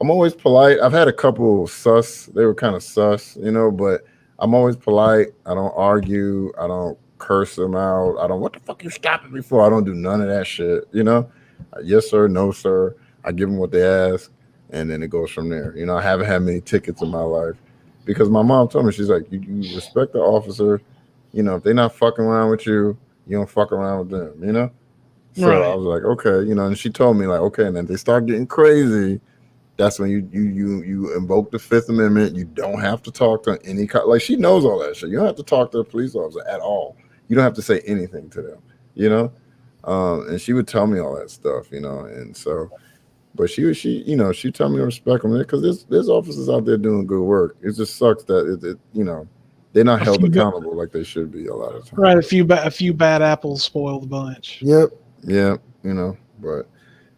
always polite. I've had a couple sus. They were kind of sus, but I'm always polite. I don't argue. I don't curse them out. I don't, what the fuck you stopping me for? I don't do none of that shit, Yes, sir. No, sir. I give them what they ask, and then it goes from there. I haven't had many tickets in my life because my mom told me, she's like, you respect the officer. If they're not fucking around with you, you don't fuck around with them, So right. I was like, okay, and she told me like, okay, and then they start getting crazy. That's when you invoke the Fifth Amendment. You don't have to talk to any like she knows all that shit. You don't have to talk to a police officer at all. You don't have to say anything to them, And she would tell me all that stuff, And so, but she tell me to respect them because there's officers out there doing good work. It just sucks that they're not held accountable like they should be a lot of times. Right, a few bad apples spoil the bunch. Yep, but.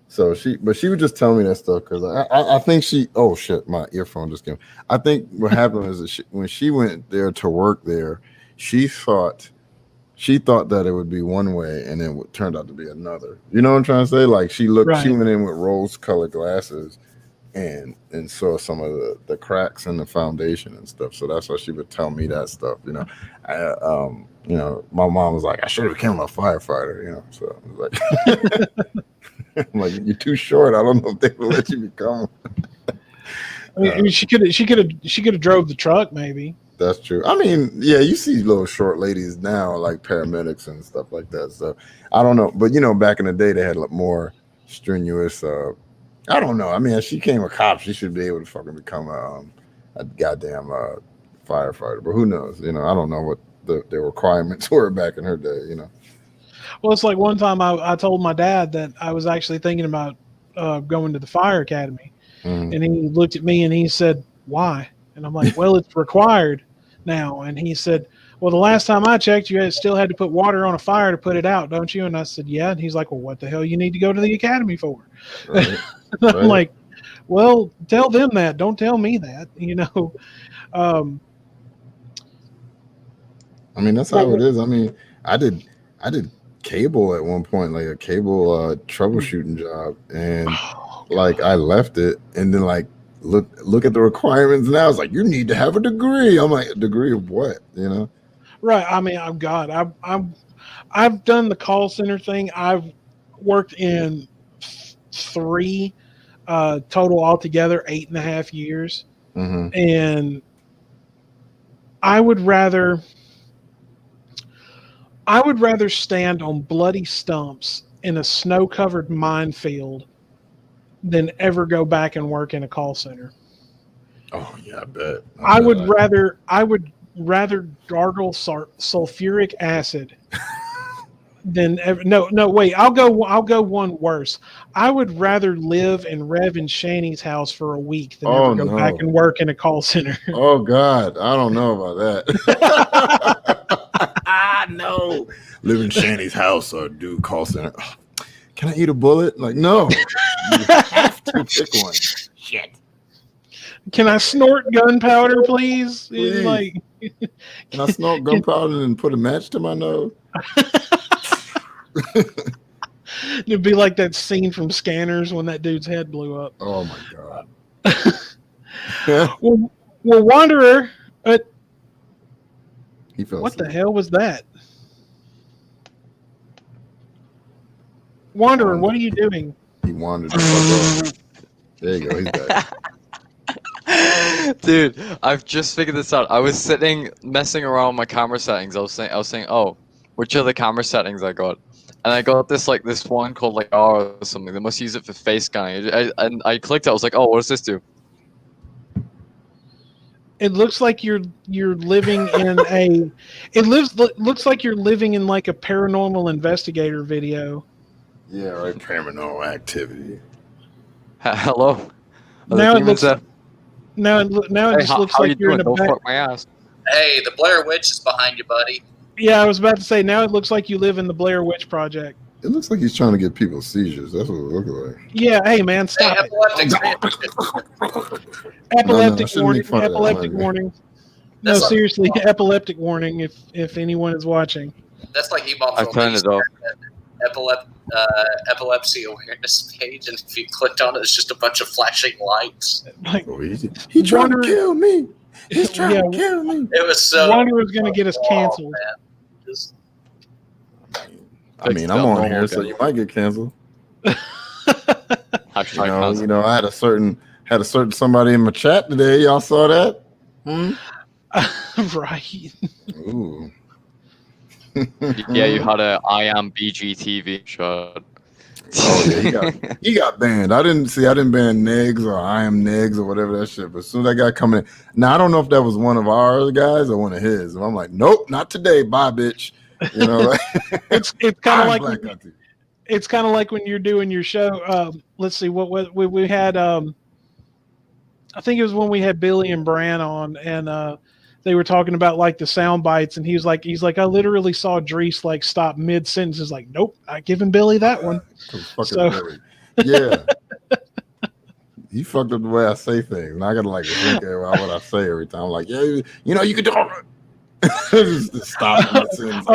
So she would just tell me that stuff because I think oh shit, my earphone just came. I think what happened is that when she went there to work there, she thought that it would be one way and then it turned out to be another. You know what I'm trying to say? Like she went in with rose-colored glasses and saw some of the cracks in the foundation and stuff. So that's why she would tell me that stuff. My mom was like, I should have become a firefighter. So I was like. I'm like, you're too short. I don't know if they will let you become. I mean, she could have drove the truck, maybe. That's true. I mean, yeah, you see little short ladies now, like paramedics and stuff like that. So I don't know, but back in the day, they had more strenuous. I don't know. I mean, if she became a cop, she should be able to fucking become a goddamn firefighter. But who knows? I don't know what the requirements were back in her day. Well, it's like one time I told my dad that I was actually thinking about going to the fire academy. Mm-hmm. And he looked at me and he said, why? And I'm like, well, it's required now. And he said, well, the last time I checked, you still had to put water on a fire to put it out, don't you? And I said, yeah. And he's like, well, what the hell you need to go to the academy for? Right. I'm like, well, tell them that. Don't tell me that, I mean, that's how it is. I mean, I did cable at one point, like a cable troubleshooting job, and like I left it, and then like look at the requirements now. It's like you need to have a degree. I'm like, a degree of what? You know? Right. I mean, I've done the call center thing. I've worked in 3 total altogether, 8.5 years, Mm-hmm. and I would rather stand on bloody stumps in a snow-covered minefield than ever go back and work in a call center. Oh yeah, I bet. I would rather gargle sulfuric acid than ever. No, wait. I'll go one worse. I would rather live in Rev and Shanny's house for a week than ever go back and work in a call center. Oh God, I don't know about that. No, live in Shanny's house or do call center. Can I eat a bullet? Like, no, you have to pick one. Shit. Can I snort gunpowder, please? Please. Like, can I snort gunpowder and put a match to my nose? It'd be like that scene from Scanners when that dude's head blew up. Oh my God. Well, Wanderer, He fell what the asleep. hell was that? Wanderer, what are you doing? He wandered the fuck off. There you go. He's back. Dude, I've just figured this out. I was sitting messing around with my camera settings. I was saying, oh, which are the camera settings I got? And I got this one called like R or something. They must use it for face scanning. And I clicked it. I was like, oh, what does this do? It looks like you're living in a. Looks like you're living in like a paranormal investigator video. Yeah, right. Paranormal activity. Hello. Are Now the it demons looks. there? Now it just Hey, looks how like you you're doing? in a Don't back. fuck my ass. Hey, the Blair Witch is behind you, buddy. Yeah, I was about to say. Now it looks like you live in the Blair Witch Project. It looks like he's trying to get people seizures. That's what it looks like. Yeah. Hey, man, stop Hey, it. epileptic. Epileptic shouldn't warning. make fun of that, Epileptic man. warning. No, That's like- seriously, epileptic warning. If anyone is watching. That's like Ebon's I turned it off. epilepsy awareness page, and if you clicked on it, it's just a bunch of flashing lights. Like, Oh, he trying to Wanderer- kill me. He's trying Yeah. to kill me. It was so. Wanderer's gonna get us canceled. Man. Just- I mean, I'm on here, so you might get canceled. Hashtag cancel. You know, I had a certain somebody in my chat today. Y'all saw that? Right. Ooh. Yeah, you had a I am BGTV shot. Oh yeah, he got banned. I didn't ban Negs or I am Negs or whatever that shit. But as soon as that guy coming in, now I don't know if that was one of our guys or one of his. And I'm like, nope, not today. Bye, bitch. You know, like, It's kind of like BlackguyTv. it's kind of like when you're doing your show. Let's see what we had. I think it was when we had Billy and Bran on, and they were talking about like the sound bites, and he's like, I literally saw Driss like stop mid sentence. Is like, nope, not giving Billy that one. So- Yeah. He fucked up the way I say things, and I gotta like think about what I say every time. I'm like, yeah, you know, you could do just stop mid sentence.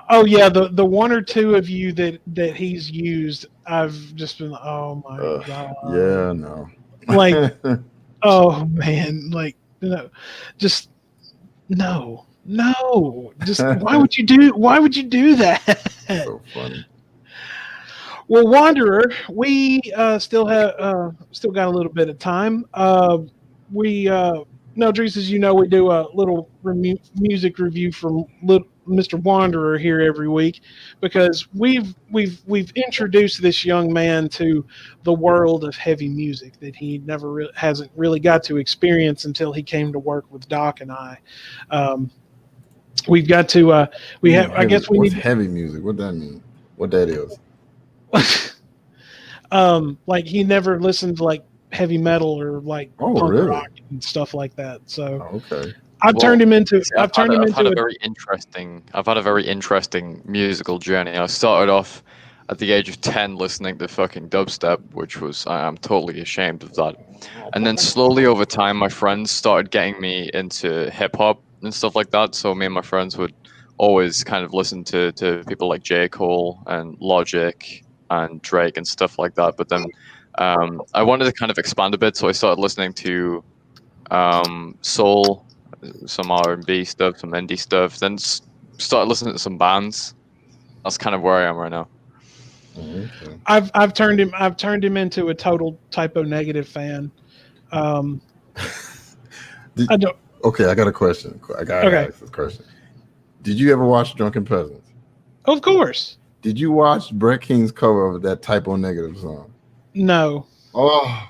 Oh yeah, the one or two of you that he's used, I've just been, oh my god. Yeah, no. Like, oh man, like just no. Just why would you do that? So funny. Well, Wanderer, we still got a little bit of time. Drees, as you know, we do a little music review from Mr. Wanderer here every week because we've introduced this young man to the world of heavy music that he hasn't really got to experience until he came to work with Doc and I. We've got to I guess we what's need heavy music. What that mean? What that is? like he never listened to like heavy metal or like punk really? rock and stuff like that. So Okay. I've turned him into I've had a very interesting musical journey. I started off at the age of 10 listening to fucking dubstep, which was I'm totally ashamed of that. And then slowly over time, my friends started getting me into hip hop and stuff like that. So me and my friends would always kind of listen to people like J. Cole and Logic and Drake and stuff like that. But then I wanted to kind of expand a bit, so I started listening to soul, some R&B stuff, some indie stuff. Then started listening to some bands. That's kind of where I am right now. Okay. I've turned him into a total Typo Negative fan. I don't. Okay, I got a question. I gotta ask this question. Did you ever watch Drunken Peasants? Of course. Did you watch Brett King's cover of that Typo Negative song? No. Oh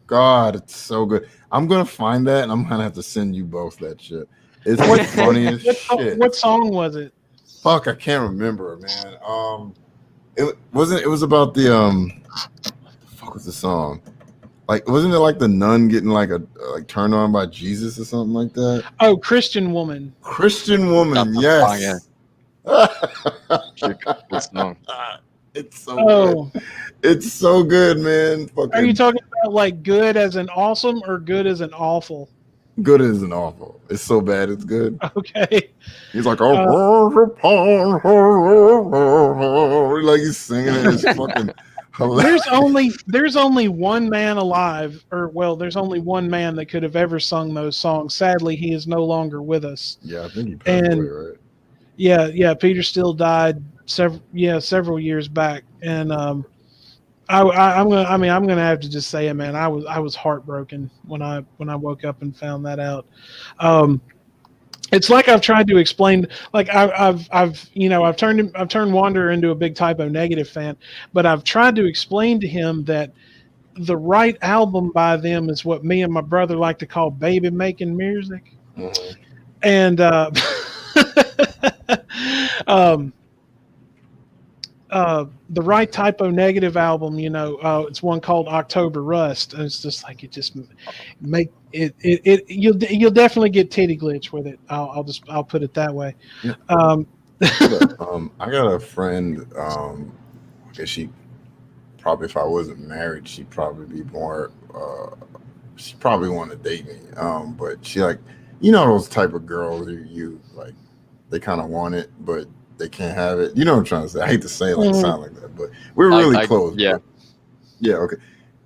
God, it's so good. I'm gonna find that and I'm gonna have to send you both that shit. It's the funniest shit. What song was it? Fuck, I can't remember, man. It was about the what the fuck was the song? Like, wasn't it like the nun getting like turned on by Jesus or something like that? Oh, Christian Woman. Christian Woman, yes. Good song. It's so good. It's so good, man. Are you talking about like good as an awesome or good as an awful? Good as an awful. It's so bad it's good. Okay. He's like, like he's singing it. It's fucking hilarious. There's only one man alive, or well, there's only one man that could have ever sung those songs. Sadly, he is no longer with us. Yeah, I think he passed away, right? Yeah, Peter Steele died several years back, and I'm gonna have to just say it, man. I was heartbroken when I woke up and found that out. It's like I've tried to explain, like I've turned Wanderer into a big Typo Negative fan, but I've tried to explain to him that the right album by them is what me and my brother like to call baby making music, and the right Typo Negative album, it's one called October Rust, and it's just like you'll definitely get titty glitch with it. I'll put it that way. Yeah. I got a friend. I guess she probably, if I wasn't married, she'd probably be more. She probably want to date me. But she like, those type of girls you like, they kind of want it, but they can't have it. You know what I'm trying to say? I hate to say it sound like that, but we're really close. Yeah. Bro. Yeah. Okay.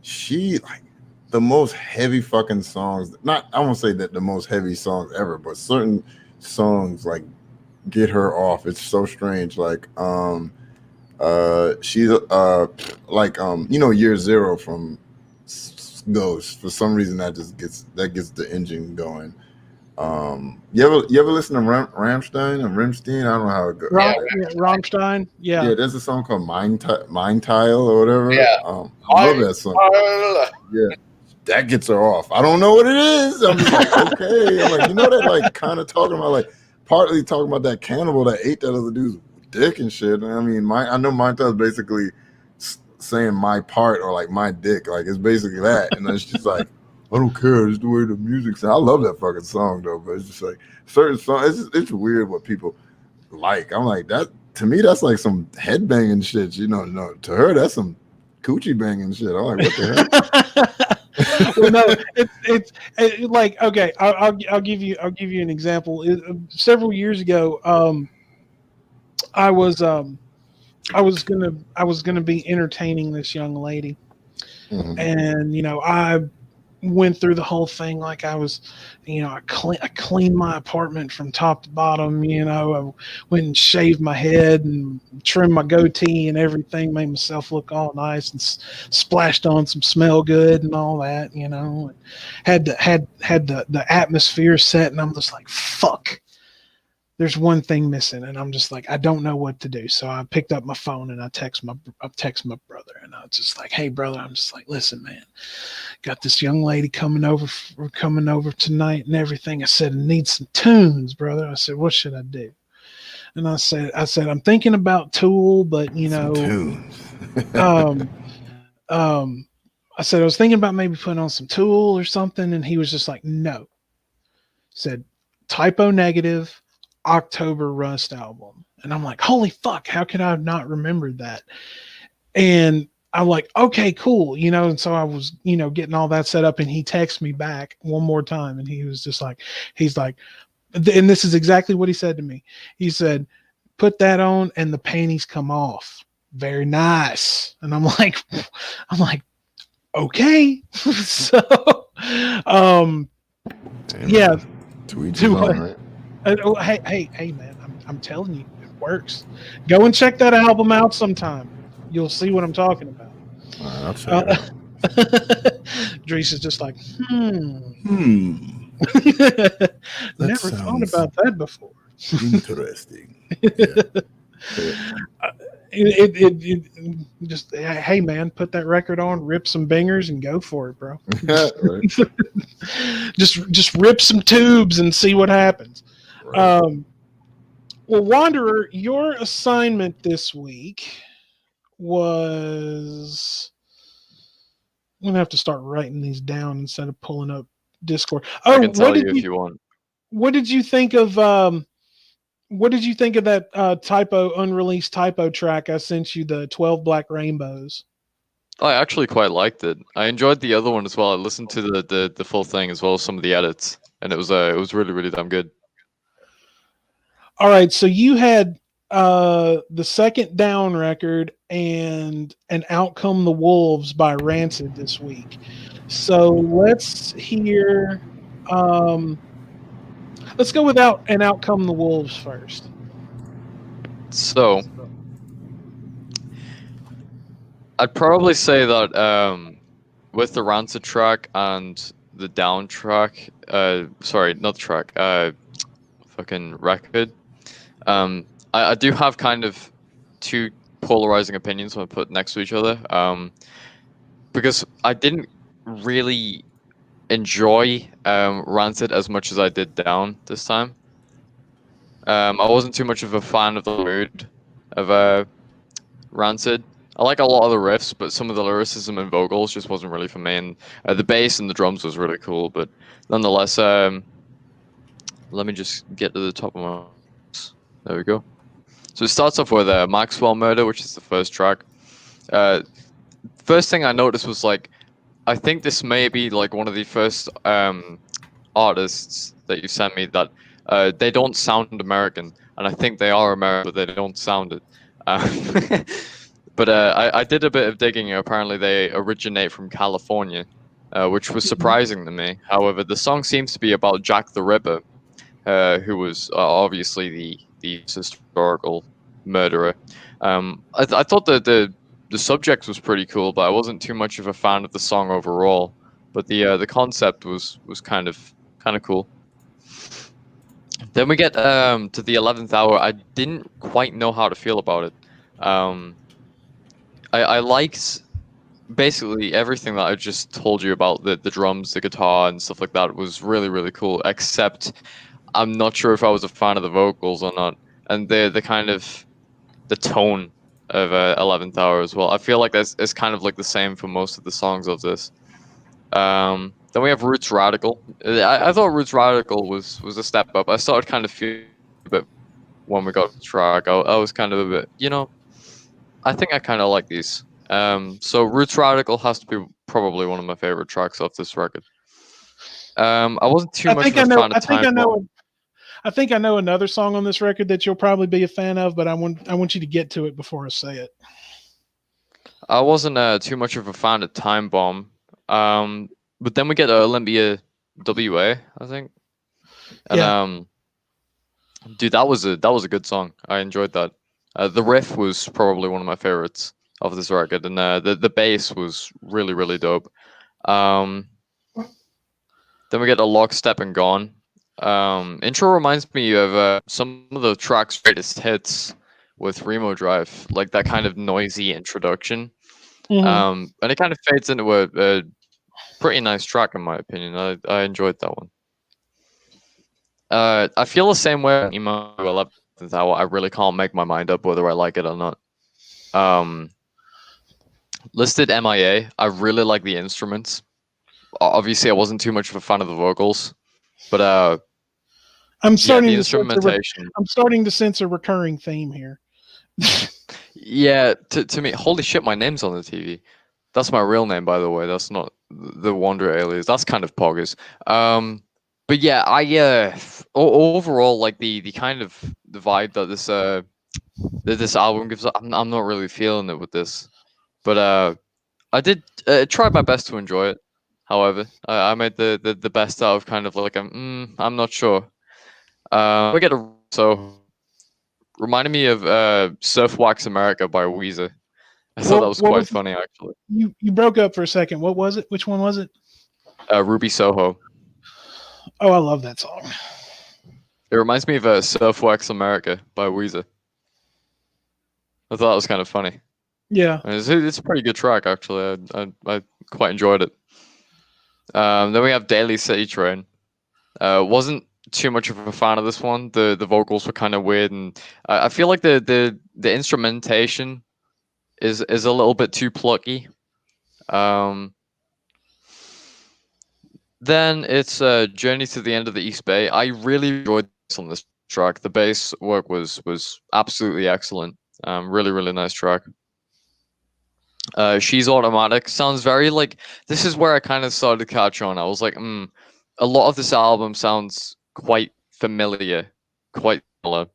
She like the most heavy fucking songs. I won't say that the most heavy songs ever, but certain songs like get her off. It's so strange. Like she's like Year Zero from Ghost. For some reason that gets the engine going. You ever listen to Rammstein or Rammstein? I don't know how it goes. Rammstein. Yeah. Yeah, there's a song called Mind Tile or whatever. Yeah. I love that song. Yeah. That gets her off. I don't know what it is. I'm just like, okay. I'm like, that like kind of talking about like partly talking about that cannibal that ate that other dude's dick and shit. I mean, I know Mind Tile is basically saying my part or like my dick. Like it's basically that. And it's just like, I don't care. It's the way the music sounds. I love that fucking song though, but it's just like certain songs. It's weird what people like. I'm like that. To me, that's like some headbanging shit. No, to her, that's some coochie banging shit. I'm like, what the hell? Well, no, it's like okay. I'll give you an example. Several years ago, I was gonna be entertaining this young lady, and I went through the whole thing like I was, I cleaned my apartment from top to bottom. I went and shaved my head and trimmed my goatee and everything, made myself look all nice and splashed on some smell good and all that. Had the atmosphere set, and I'm just like, fuck. There's one thing missing, and I'm just like, I don't know what to do. So I picked up my phone and I text my brother, and I was just like, hey brother, I'm just like, listen, man, got this young lady coming over tonight and everything. I said, I need some tunes, brother. I said, what should I do? And I said, I'm thinking about Tool, but some tunes. I said, I was thinking about maybe putting on some Tool or something, and he was just like, no. Said, Typo Negative, October Rust album. And I'm like, holy fuck, how could I have not remembered that? And I'm like, okay, cool. And so I was, getting all that set up, and he texted me back one more time, and he was just like, and this is exactly what he said to me. He said, put that on and the panties come off. Very nice. And I'm like, Okay. So, yeah. To each his own, right? Hey, man! I'm telling you, it works. Go and check that album out sometime. You'll see what I'm talking about. All right, I'll check it out. Driss is just like, hmm. That Never thought sounds about that before. interesting. Yeah. Just hey man, put that record on, rip some bangers, and go for it, bro. Right. just rip some tubes and see what happens. Right. Well, Wanderer, your assignment this week was. I'm gonna have to start writing these down instead of pulling up Discord. I Oh, can tell you if you want. what did you think of what did you think of that unreleased typo track I sent you, the 12 Black Rainbows? I actually quite liked it. I enjoyed the other one as well. I listened to the full thing as well as some of the edits, and it was really really damn good. All right, so you had the Second Down record and an Out Come the Wolves by Rancid this week. So let's hear let's go without an Out Come the Wolves first. So I'd probably say that with the Rancid track and the Down track, sorry, not the track, fucking record. I do have kind of two polarizing opinions when I put next to each other. Because I didn't really enjoy Rancid as much as I did Down this time. I wasn't too much of a fan of the mood of Rancid. I like a lot of the riffs, but some of the lyricism and vocals just wasn't really for me. And the bass and the drums was really cool, but nonetheless, let me just get to the top of my. There we go. So it starts off with Maxwell Murder, which is the first track. First thing I noticed was like, I think this may be like one of the first artists that you sent me that they don't sound American, and I think they are American, but they don't sound it. But I did a bit of digging. Apparently, they originate from California, which was surprising to me. However, the song seems to be about Jack the Ripper, who was obviously the historical murderer. I thought that the subject was pretty cool, but I wasn't too much of a fan of the song overall. But the concept was kind of cool. Then we get to the 11th hour. I didn't quite know how to feel about it. I liked basically everything that I just told you about, the drums, the guitar, and stuff like that was really really cool. Except I'm not sure if I was a fan of the vocals or not, and the kind of the tone of 11th hour as well. I feel like it's kind of like the same for most of the songs of this. Then we have Roots Radical. I thought Roots Radical was a step up. I started kind of feeling a bit when we got the track. I was kind of a bit, I think I kind of like these. So Roots Radical has to be probably one of my favorite tracks off this record. I wasn't too much of a fan of Time Bomb. I think I know another song on this record that you'll probably be a fan of, but I want you to get to it before I say it. I wasn't too much of a fan of Time Bomb. But then we get Olympia WA, I think. And dude, that was a good song. I enjoyed that. The riff was probably one of my favorites of this record, and the bass was really really dope. Then we get a Lockstep and Gone. Intro reminds me of some of the track's greatest hits with Remo Drive, like that kind of noisy introduction. And it kind of fades into a pretty nice track in my opinion. I enjoyed that one. I feel the same way. Emo 11th hour. I really can't make my mind up whether I like it or not. Listed MIA. I really like the instruments. Obviously, I wasn't too much of a fan of the vocals, but I'm starting the to instrumentation. I'm starting to sense a recurring theme here. Yeah, to me, holy shit, my name's on the TV. That's my real name, by the way. That's not the Wanderer alias. That's kind of poggers. But yeah, overall like the kind of the vibe that this album gives. I'm not really feeling it with this, but I did try my best to enjoy it. However, I made the best out of kind of like I'm not sure. We get a so reminded me of Surf Wax America by Weezer. I thought that was What quite was funny actually. you broke up for a second? What was it? Which one was it? Ruby Soho. Oh, I love that song. It reminds me of Surf Wax America by Weezer. I thought that was kind of funny. Yeah. It's a pretty good track actually. I quite enjoyed it. Then we have Daily City Train. Wasn't too much of a fan of this one. The vocals were kind of weird, and I feel like the instrumentation is a little bit too plucky. Then it's Journey to the End of the East Bay. I really enjoyed this on this track. The bass work was absolutely excellent. Really nice track. She's Automatic sounds very like this is where I kind of started to catch on. I was like, a lot of this album sounds quite familiar, quite similar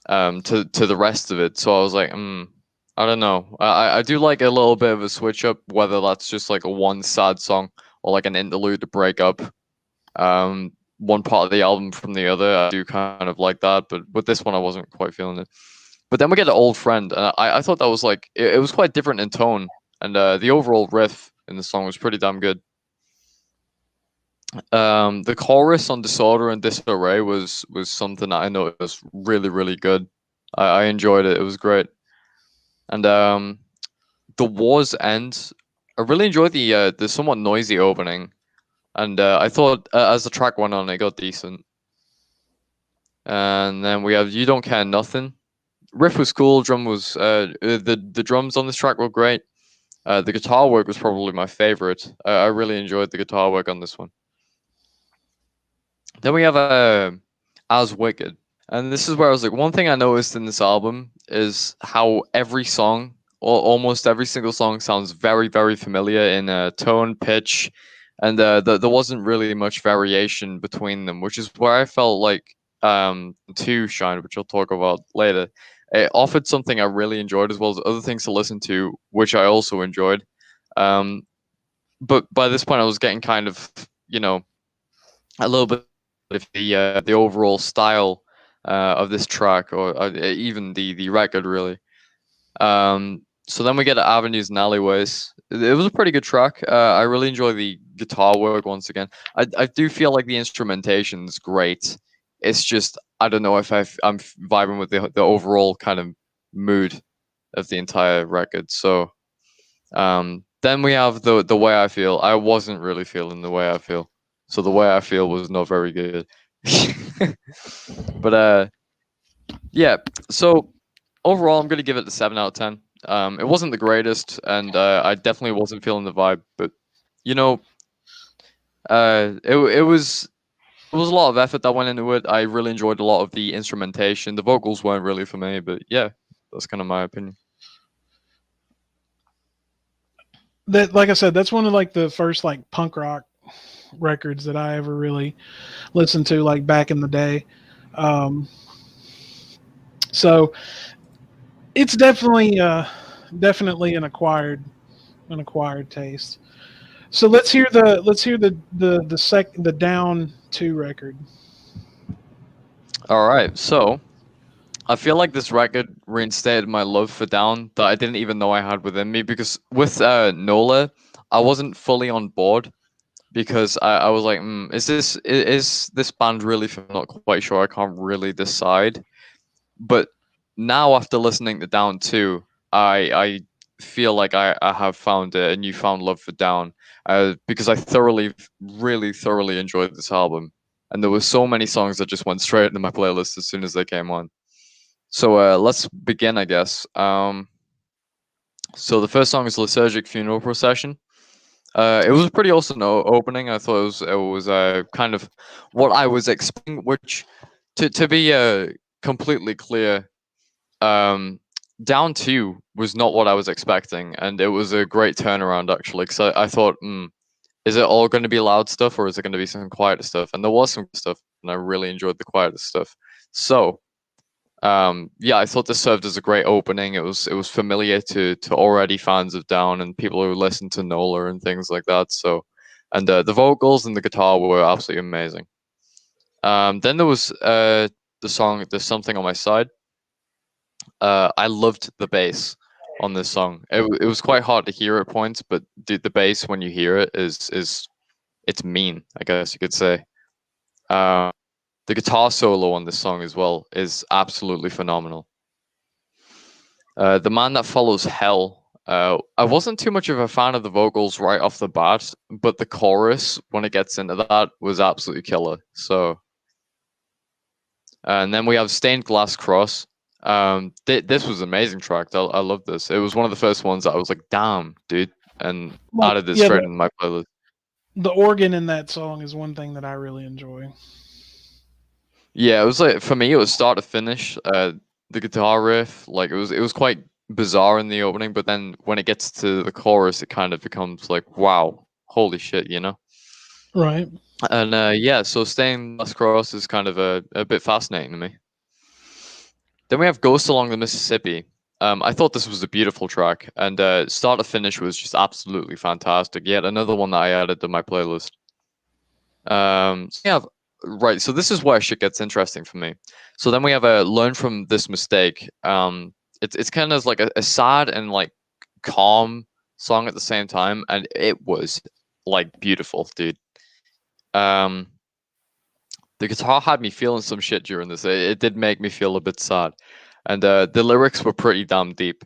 to the rest of it. So I was like, I don't know. I do like a little bit of a switch up, whether that's just like a one sad song or like an interlude to break up one part of the album from the other. I do kind of like that, but with this one, I wasn't quite feeling it. But then we get an Old Friend, and I thought that was like it was quite different in tone, and the overall riff in the song was pretty damn good. The chorus on Disorder and Disarray was something that I noticed was really good. I enjoyed it. It was great. And the War's End. I really enjoyed the somewhat noisy opening, and I thought as the track went on, it got decent. And then we have You Don't Care Nothing. Riff was cool. Drum was the drums on this track were great. The guitar work was probably my favorite. I really enjoyed the guitar work on this one. Then we have As Wicked, and this is where I was like, one thing I noticed in this album is how every song, or almost every single song, sounds very familiar in tone, pitch, and there wasn't really much variation between them, which is where I felt like Two Shine, which I'll talk about later. It offered something I really enjoyed as well as other things to listen to, which I also enjoyed. But by this point, I was getting kind of, a little bit of the overall style of this track, or even the record, really. So then we get to Avenues and Alleyways. It was a pretty good track. I really enjoy the guitar work once again. I do feel like the instrumentation's great. It's just I don't know if I'm vibing with the overall kind of mood of the entire record. So then we have the Way I Feel. I wasn't really feeling The Way I Feel. So The Way I Feel was not very good. But yeah. So overall, I'm gonna give it a 7 out of 10. It wasn't the greatest, and I definitely wasn't feeling the vibe. But it was a lot of effort that went into it. I really enjoyed a lot of the instrumentation. The vocals weren't really for me, but yeah, that's kind of my opinion. That, like I said, that's one of like the first like punk rock records that I ever really listened to, like back in the day. So it's definitely an acquired taste. So let's hear the Down 2 record. All right, so I feel like this record reinstated my love for Down that I didn't even know I had within me, because with Nola, I wasn't fully on board because I was like, is this band really? I'm not quite sure. I can't really decide. But now after listening to Down 2, I feel like I have found a newfound love for Down because I really thoroughly enjoyed this album. And there were so many songs that just went straight into my playlist as soon as they came on. So let's begin, I guess. So the first song is Liturgic Funeral Procession. It was a pretty awesome opening. I thought it was kind of what I was expecting, which to be completely clear, Down 2 was not what I was expecting, and it was a great turnaround actually, because I thought, is it all going to be loud stuff or is it going to be some quieter stuff? And there was some stuff, and I really enjoyed the quieter stuff. So Yeah, I thought this served as a great opening. It was familiar to already fans of Down and people who listen to Nola and things like that. So, and the vocals and the guitar were absolutely amazing. Then there was the song "There's Something on My Side." I loved the bass on this song. It was quite hard to hear at points, but the bass when you hear it is it's mean, I guess you could say. The guitar solo on this song as well is absolutely phenomenal. The Man That Follows Hell. I wasn't too much of a fan of the vocals right off the bat, but the chorus when it gets into that was absolutely killer. So, and then we have Stained Glass Cross. This was an amazing track. I love this. It was one of the first ones that I was like, "Damn, dude," and added it straight into my playlist. The organ in that song is one thing that I really enjoy. Yeah, it was like for me, it was start to finish. The guitar riff, like it was quite bizarre in the opening, but then when it gets to the chorus, it kind of becomes like, wow, holy shit, you know? Right. And yeah, so Stained Glass Cross is kind of a bit fascinating to me. Then we have Ghost Along the Mississippi. I thought this was a beautiful track, and start to finish was just absolutely fantastic. Yet another one that I added to my playlist. So yeah, right. So this is where shit gets interesting for me. So then we have a learn from this mistake. It's kind of like a sad and like calm song at the same time, and it was like beautiful, dude. The guitar had me feeling some shit during this. It did make me feel a bit sad, and the lyrics were pretty damn deep.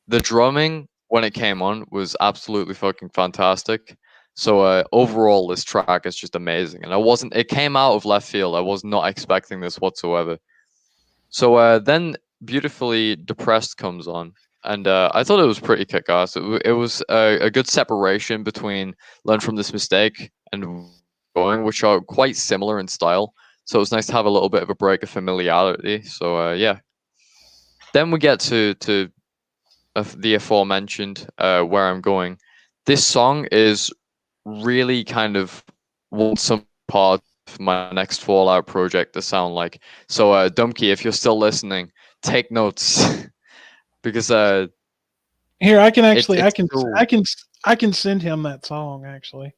The drumming when it came on was absolutely fucking fantastic. So overall, this track is just amazing, and it came out of left field. I was not expecting this whatsoever. So then Beautifully Depressed comes on, and I thought it was pretty kick-ass. It was a good separation between Learn from This Mistake and Going, which are quite similar in style. So it was nice to have a little bit of a break of familiarity. So yeah. Then we get to the aforementioned Where I'm Going. This song is really kind of want some part of my next Fallout project to sound like. So Dumpkey, if you're still listening, take notes because here I can actually I can send him that song actually.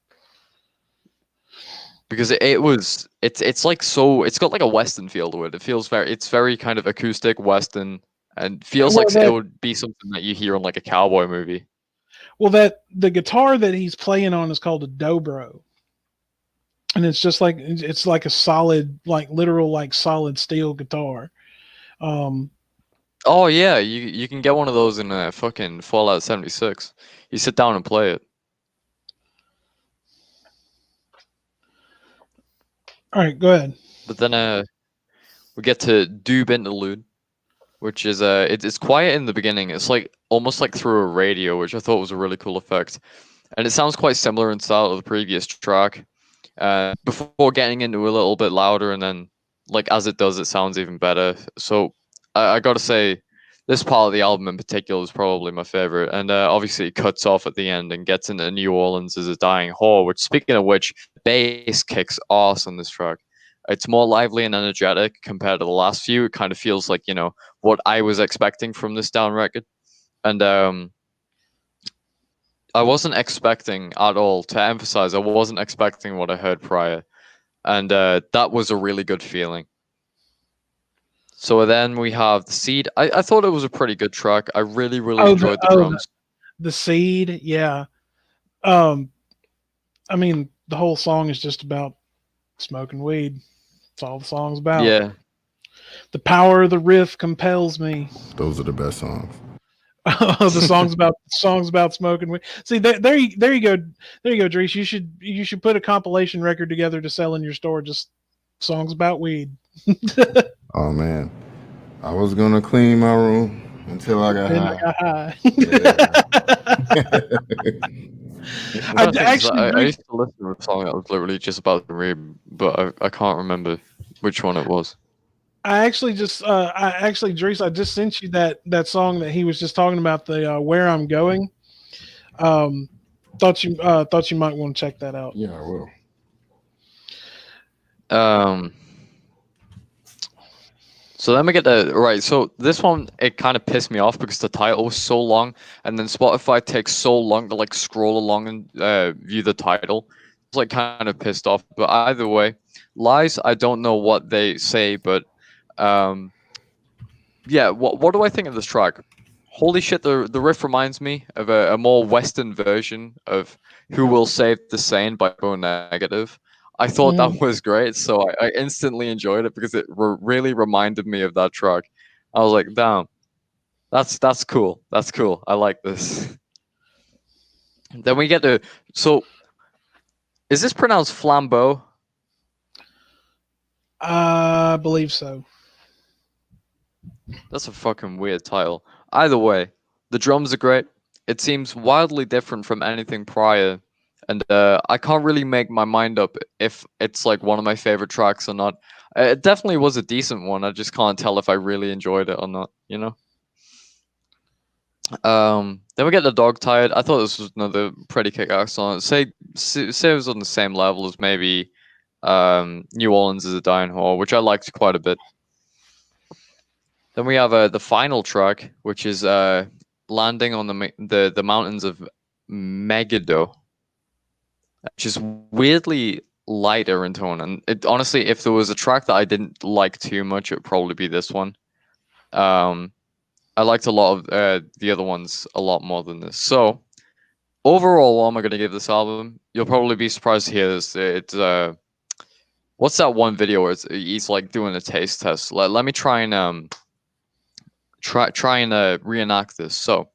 Because it's like so it's got like a western feel to it. It's very kind of acoustic western and feels like it would be something that you hear in like a cowboy movie. Well, the guitar that he's playing on is called a dobro, and it's just like it's like a solid, like literal, like solid steel guitar. Oh yeah, you can get one of those in a fucking Fallout 76. You sit down and play it. All right, go ahead. But then we get to Doob Interlude, which is it's quiet in the beginning. It's like almost like through a radio, which I thought was a really cool effect. And it sounds quite similar in style to the previous track. Before getting into a little bit louder, and then like as it does, it sounds even better. So I gotta say, this part of the album in particular is probably my favorite. And obviously, it cuts off at the end and gets into New Orleans as a dying whore. Which, speaking of which, bass kicks ass on this track. It's more lively and energetic compared to the last few. It kind of feels like, you know, what I was expecting from this Down record. And I wasn't expecting at all, to emphasize, I wasn't expecting what I heard prior. And that was a really good feeling. So then we have The Seed. I thought it was a pretty good track. I really enjoyed the drums. The Seed, yeah. I mean, the whole song is just about smoking weed. That's all the song's about. Yeah. The power of the riff compels me. Those are the best songs. The songs about smoking weed. See, there you go, Driss. You should put a compilation record together to sell in your store. Just songs about weed. Oh man, I was gonna clean my room until I got high. I used to listen to a song that was literally just about the read, but I can't remember which one it was. Driss, I just sent you that song that he was just talking about, the Where I'm Going. Thought you might want to check that out. Yeah, I will. So let me get the right. So this one, it kind of pissed me off because the title was so long, and then Spotify takes so long to like scroll along and view the title. It's like kind of pissed off. But either way, Lies. I don't know what they say, but yeah. What do I think of this track? Holy shit! The riff reminds me of a more Western version of "Who Will Save the Sane" by Bo Negative. I thought that was great, so I instantly enjoyed it because it really reminded me of that track. I was like, damn, that's cool. That's cool. I like this. Then we get to so. Is this pronounced flambeau? I believe so. That's a fucking weird title. Either way, the drums are great. It seems wildly different from anything prior, and I can't really make my mind up if it's like one of my favorite tracks or not. It definitely was a decent one. I just can't tell if I really enjoyed it or not. You know. Then we get the Dog Tired. I thought this was another pretty kick-ass song. Say it was on the same level as maybe New Orleans is a Dying Whore, which I liked quite a bit. Then we have the final track, which is landing on the mountains of Megiddo, which is weirdly lighter in tone. And it honestly, if there was a track that I didn't like too much, it would probably be this one. I liked a lot of the other ones a lot more than this. So overall, what am I going to give this album? You'll probably be surprised to hear this. It's what's that one video where he's like doing a taste test? Let me try and try and reenact this. So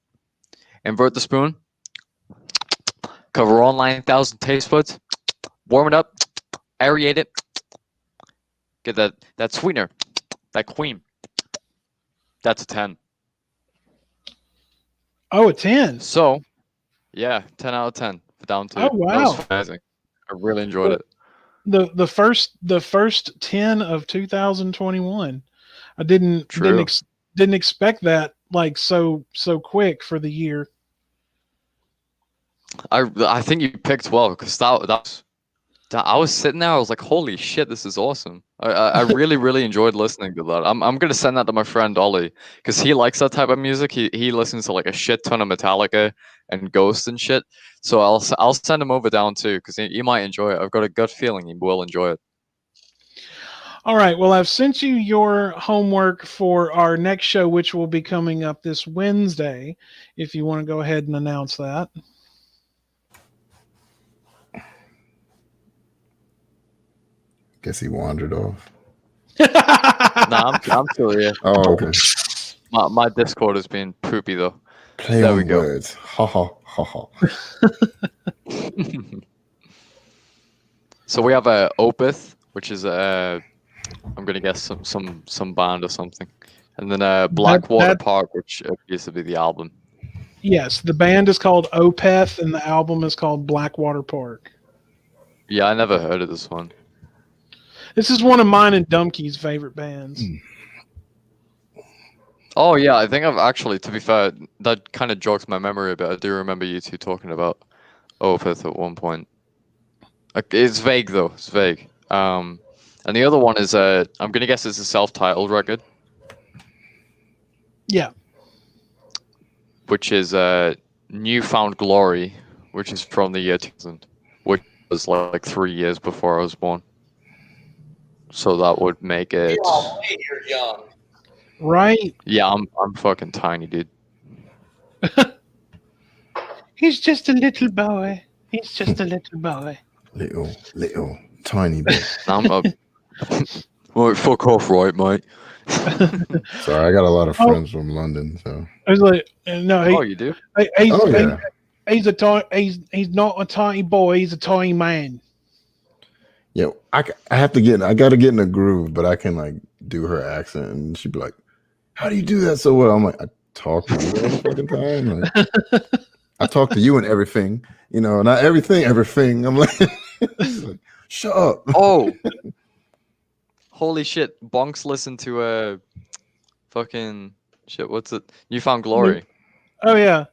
invert the spoon, cover all 9,000 taste buds, warm it up, aerate it, get that sweetener, that cream. That's a 10. Oh, a 10. So, yeah, 10 out of 10 for down two. Oh, wow. That was amazing. I really enjoyed it. The first 10 of 2021. I didn't expect that like so quick for the year. I think you picked well because I was sitting there. I was like, "Holy shit, this is awesome!" I really enjoyed listening to that. I'm gonna send that to my friend Ollie because he likes that type of music. He listens to like a shit ton of Metallica and Ghost and shit. So I'll send him over down too because he might enjoy it. I've got a gut feeling he will enjoy it. All right. Well, I've sent you your homework for our next show, which will be coming up this Wednesday. If you want to go ahead and announce that. Guess he wandered off. Nah, I'm still here. Oh, okay. My Discord has been poopy though. Play There on we go. words. Ha ha ha ha. So we have a Opeth, which is I'm gonna guess some band or something, and then Blackwater Park, which appears to be the album. Yes, the band is called Opeth, and the album is called Blackwater Park. Yeah, I never heard of this one. This is one of mine and Dumpkey's favorite bands. Oh yeah, I think I've actually, to be fair, that kind of jogs my memory a bit. I do remember you two talking about Opeth at one point. It's vague though. It's vague. And the other one is I'm gonna guess it's a self-titled record. Yeah. Which is Newfound Glory, which is from the year 2000, which was like 3 years before I was born. So that would make it. Oh, hey, you're young. Right. Yeah, I'm fucking tiny, dude. He's just a little boy. He's just a little boy. Little, tiny bit. I'm up. Right, fuck off, right, mate. Sorry, I got a lot of friends from London, so. I was like, no. Oh, you do? He's not a tiny boy. He's a tiny man. Yeah, I got to get in a groove, but I can like do her accent, and she'd be like, "How do you do that so well?" I'm like, "I talk to you all the fucking time. Like, I talk to you and everything, you know, not everything. I'm like, like, shut up." Oh, holy shit! Bonks listened to fucking shit. What's it? Newfound Glory. Oh yeah.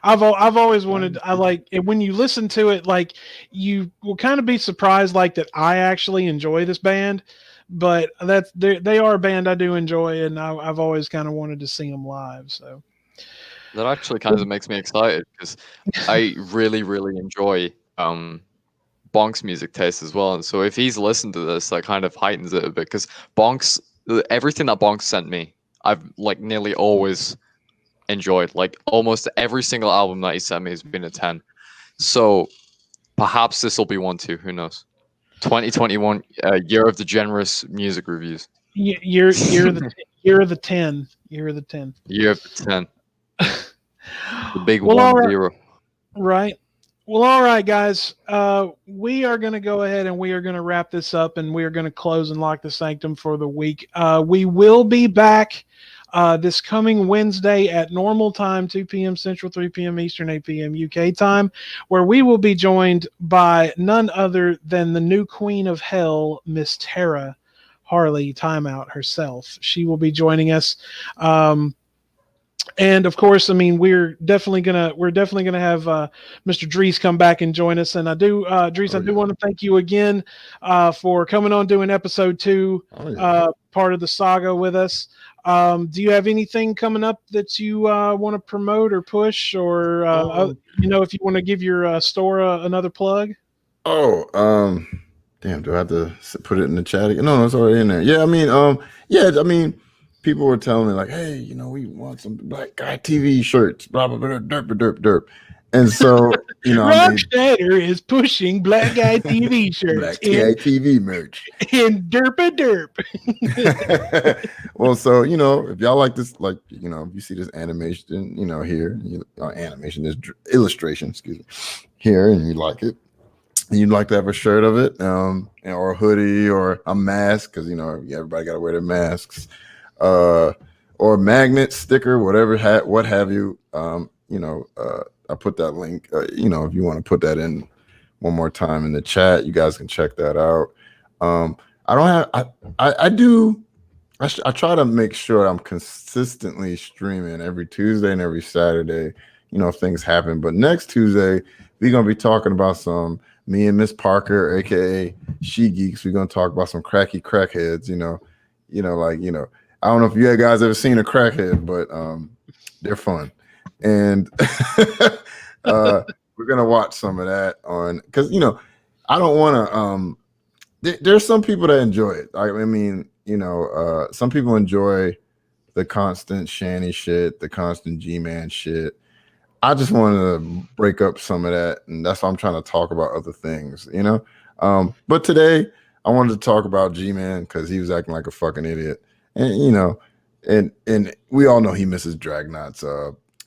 I've always wanted. I like it when you listen to it. Like you will kind of be surprised, like that I actually enjoy this band, but they are a band I do enjoy, and I've always kind of wanted to see them live. So That actually kind of makes me excited because I really, really enjoy Bonk's music taste as well. And so if he's listened to this, that kind of heightens it a bit because everything that Bonk sent me, I've like nearly always enjoyed. Like almost every single album that he sent me has been a 10. So perhaps this will be one too. Who knows? 2021, year of the generous music reviews. Year of the 10. Year of the 10. Year of the 10. The big Well, 1-0. Right. Well, all right, guys. We are going to go ahead and we are going to wrap this up, and we are going to close and lock the sanctum for the week. We will be back this coming Wednesday at normal time, 2 p.m. Central, 3 p.m. Eastern, 8 p.m. UK time, where we will be joined by none other than the new queen of hell, Miss Tara Harley Timeout herself. She will be joining us. And of course, I mean, we're definitely gonna have Mr. Driss come back and join us. And I do, Driss, I do want to thank you again for coming on doing episode 2, part of the saga with us. Do you have anything coming up that you want to promote or push, or if you want to give your store another plug? Damn, do I have to put it in the chat again? No, it's already in there. Yeah, I mean, people were telling me like, hey, we want some Black Guy TV shirts, blah blah blah, derp. And so, Rockstader is pushing Black Guy TV shirts. Black Guy TV merch. And derp. Well, so, if y'all like this, like, if you see this animation, here, animation, this illustration, excuse me, here, and you like it, and you'd like to have a shirt of it, or a hoodie or a mask, because, everybody got to wear their masks, or a magnet, sticker, whatever, hat, what have you, I put that link, if you want to put that in one more time in the chat, you guys can check that out. I try to make sure I'm consistently streaming every Tuesday and every Saturday, if things happen. But next Tuesday, we're going to be talking about me and Miss Parker, aka She Geeks. We're going to talk about some cracky crackheads, I don't know if you guys ever seen a crackhead, but they're fun. And we're going to watch some of that because, I don't want to, there's some people that enjoy it. I mean, some people enjoy the constant Shanny shit, the constant Gman shit. I just want to break up some of that, and that's why I'm trying to talk about other things, But today, I wanted to talk about Gman because he was acting like a fucking idiot, and and we all know he misses Dragnot's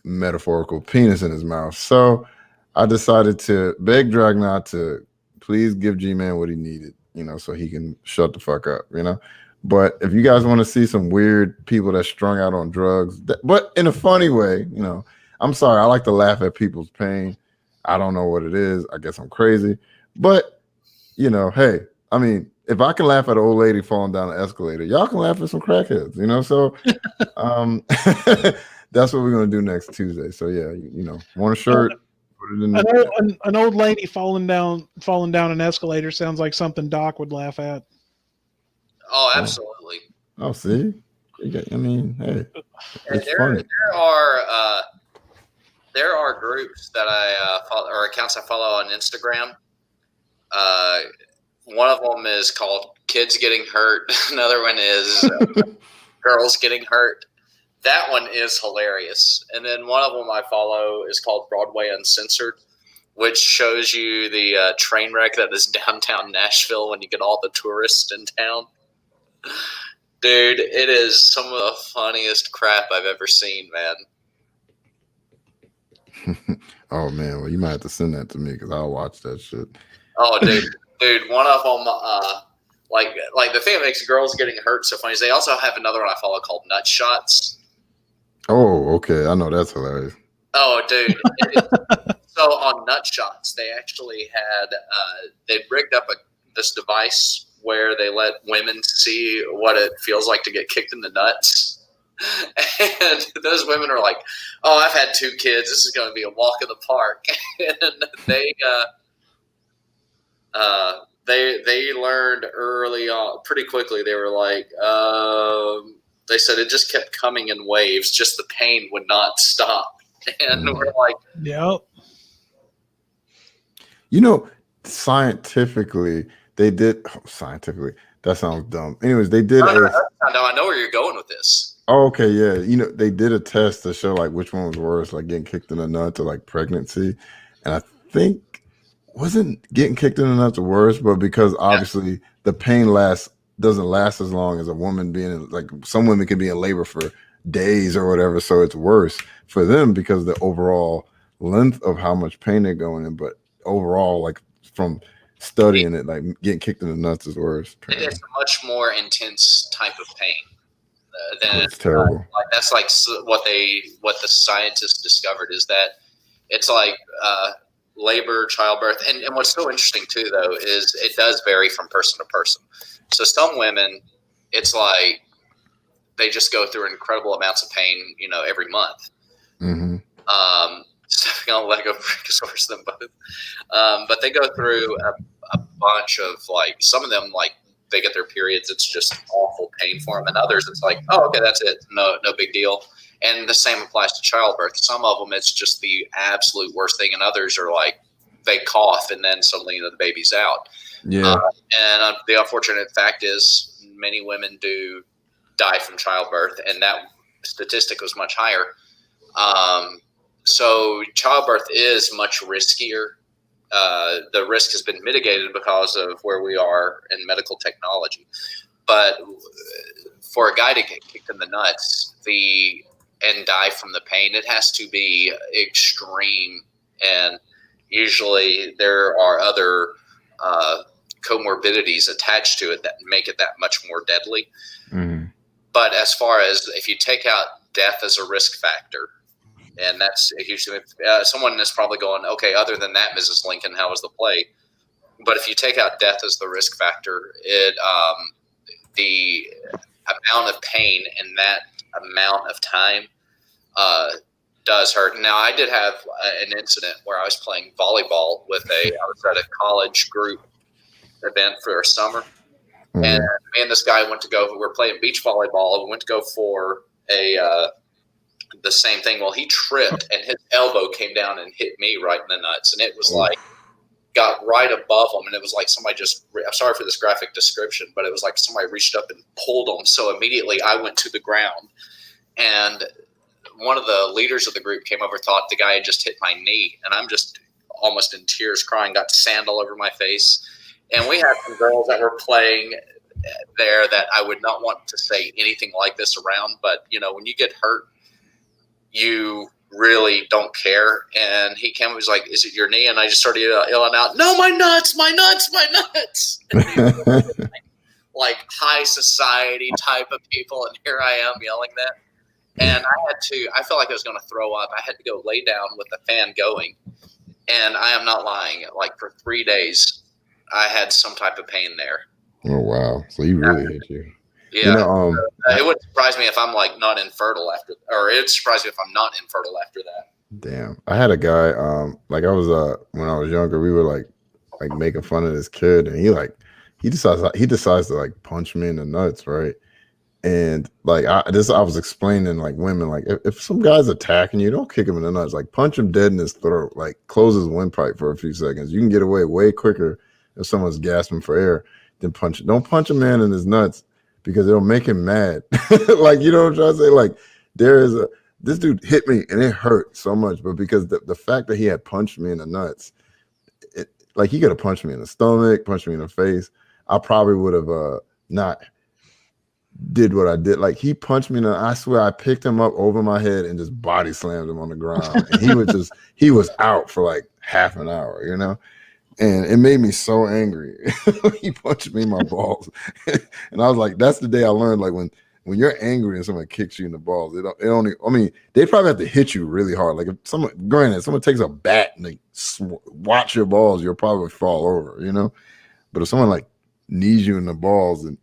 metaphorical penis in his mouth. So I decided to beg Dragnot to please give Gman what he needed, so he can shut the fuck up, But if you guys want to see some weird people that strung out on drugs, but in a funny way, I'm sorry, I like to laugh at people's pain. I don't know what it is. I guess I'm crazy. But, hey, I mean, if I can laugh at an old lady falling down an escalator, y'all can laugh at some crackheads, So that's what we're going to do next Tuesday. So, yeah, want a shirt, put it in an old lady falling down an escalator sounds like something Doc would laugh at. Oh, absolutely. Oh, see? I mean, hey, it's funny. There are groups that I follow, or accounts I follow on Instagram. One of them is called Kids Getting Hurt. Another one is Girls Getting Hurt. That one is hilarious. And then one of them I follow is called Broadway Uncensored, which shows you the train wreck that is downtown Nashville when you get all the tourists in town. Dude, it is some of the funniest crap I've ever seen, man. Oh man, well you might have to send that to me because I'll watch that shit. Oh, dude, one of them, like the thing that makes Girls Getting Hurt so funny is they also have another one I follow called Nut Shots. Oh, okay, I know that's hilarious. Oh, dude. So on Nut Shots, they actually had they rigged up this device where they let women see what it feels like to get kicked in the nuts. And those women are like, oh, I've had 2 kids. This is going to be a walk in the park. And they learned early on, pretty quickly. They were like, they said it just kept coming in waves. Just the pain would not stop, and we're like, yep. You know, scientifically, they did. Scientifically, that sounds dumb. Anyways, they did. I know where you're going with this. Oh, okay, yeah. You know, they did a test to show like which one was worse, like getting kicked in the nuts or like pregnancy. And I think wasn't getting kicked in the nuts worse, but because obviously the pain doesn't last as long as a woman being like some women can be in labor for days or whatever, so it's worse for them because of the overall length of how much pain they're going in. But overall, like from studying it, like getting kicked in the nuts is worse. It is a much more intense type of pain. It's terrible. That's like what the scientists discovered is that it's like labor, childbirth, and what's so interesting too though is it does vary from person to person. So some women, it's like they just go through incredible amounts of pain, every month. Mm-hmm. Stepping on a Lego brick is worse than both. But they go through a bunch of like some of them like. They get their periods, it's just awful pain for them, and others it's like, oh, okay, that's it, no big deal. And the same applies to childbirth. Some of them it's just the absolute worst thing, and others are like they cough and then suddenly the baby's out. And the unfortunate fact is many women do die from childbirth, and that statistic was much higher. So childbirth is much riskier. The risk has been mitigated because of where we are in medical technology. But for a guy to get kicked in the nuts and die from the pain, it has to be extreme. And usually there are other comorbidities attached to it that make it that much more deadly. Mm-hmm. But as far as if you take out death as a risk factor, and that's a huge thing. Someone is probably going, okay, other than that, Mrs. Lincoln, how was the play? But if you take out death as the risk factor, the amount of pain in that amount of time does hurt. Now, I did have an incident where I was playing volleyball I was at a college group event for a summer. Mm-hmm. And me and this guy we were playing beach volleyball. We went to go for the same thing. Well, he tripped and his elbow came down and hit me right in the nuts. And it was like, got right above him. And it was like somebody I'm sorry for this graphic description, but it was like somebody reached up and pulled him. So immediately I went to the ground, and one of the leaders of the group came over, thought the guy had just hit my knee. And I'm just almost in tears crying, got sand all over my face. And we had some girls that were playing there that I would not want to say anything like this around. But, when you get hurt, you really don't care. And he came and was like, is it your knee? And I just started yelling out, no, my nuts, my nuts, my nuts. Like high society type of people. And here I am yelling that. And I felt like I was going to throw up. I had to go lay down with the fan going. And I am not lying. Like for 3 days, I had some type of pain there. Oh, wow. So you really hit you. Yeah, it wouldn't surprise me if I'm like not infertile after, or it'd surprise me if I'm not infertile after that. Damn, I had a guy. Like I was when I was younger, we were like making fun of this kid, and he decides to like punch me in the nuts, right? And like I was explaining like women, like if some guy's attacking you, don't kick him in the nuts, like punch him dead in his throat, like close his windpipe for a few seconds. You can get away way quicker if someone's gasping for air than punch. Don't punch a man in his nuts, because it'll make him mad. Like, you know what I'm trying to say? Like, this dude hit me and it hurt so much, but because the fact that he had punched me in the nuts, like he could have punched me in the stomach, punched me in the face, I probably would have not did what I did. Like he punched me I swear I picked him up over my head and just body slammed him on the ground. And he was out for like half an hour, And it made me so angry. He punched me in my balls. And I was like, that's the day I learned, like when you're angry and someone kicks you in the balls, they probably have to hit you really hard. Like if someone takes a bat and they watch your balls, you'll probably fall over, But if someone like knees you in the balls, and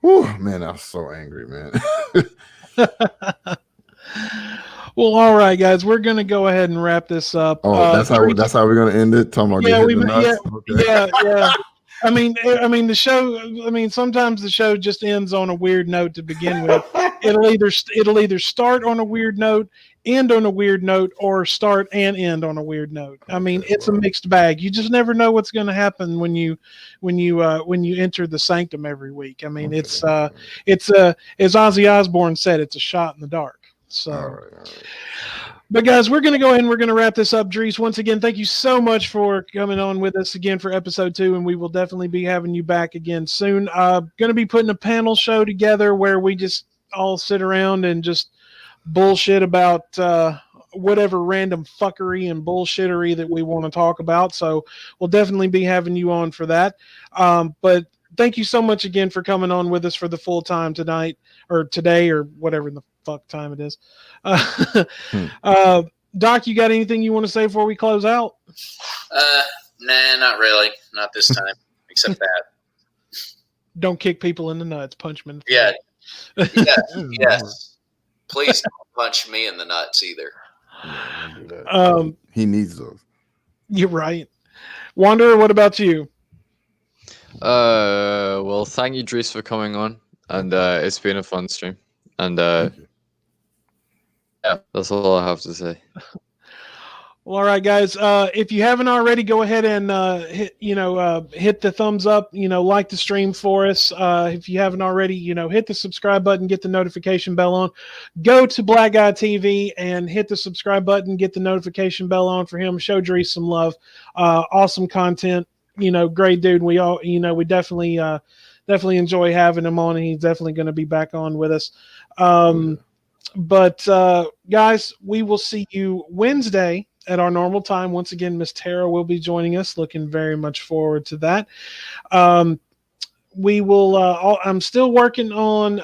whew, man, I was so angry, man. Well, all right, guys, we're gonna go ahead and wrap this up. Oh, that's how we're gonna end it. Talking about yeah, getting hit in the nuts. Yeah. the show. Sometimes the show just ends on a weird note to begin with. It'll either start on a weird note, end on a weird note, or start and end on a weird note. It's a mixed bag. You just never know what's going to happen when you enter the sanctum every week. It's as Ozzy Osbourne said, it's a shot in the dark. So. All right. But guys, we're going to go ahead and we're going to wrap this up. Driss, once again, thank you so much for coming on with us again for episode 2, and we will definitely be having you back again soon. Going to be putting a panel show together where we just all sit around and just bullshit about whatever random fuckery and bullshittery that we want to talk about. So we'll definitely be having you on for that. But thank you so much again for coming on with us for the full time tonight or today or whatever the fuck time it is. Doc, you got anything you want to say before we close out? Nah, not really. Not this time, except that. Don't kick people in the nuts. Punch them in the face. Yes. Please don't punch me in the nuts either. He needs those. You're right. Wanderer, what about you? Well, thank you, Driss, for coming on, and it's been a fun stream. And yeah, that's all I have to say. Well, all right, guys. If you haven't already, go ahead and hit the thumbs up. Like the stream for us. If you haven't already, hit the subscribe button, get the notification bell on. Go to BlackguyTv and hit the subscribe button, get the notification bell on for him. Show Driss some love. Awesome content. Great dude. We all, we definitely enjoy having him on, and he's definitely going to be back on with us. But guys, we will see you Wednesday at our normal time. Once again, Miss Tara will be joining us. Looking very much forward to that. We will. I'm still working on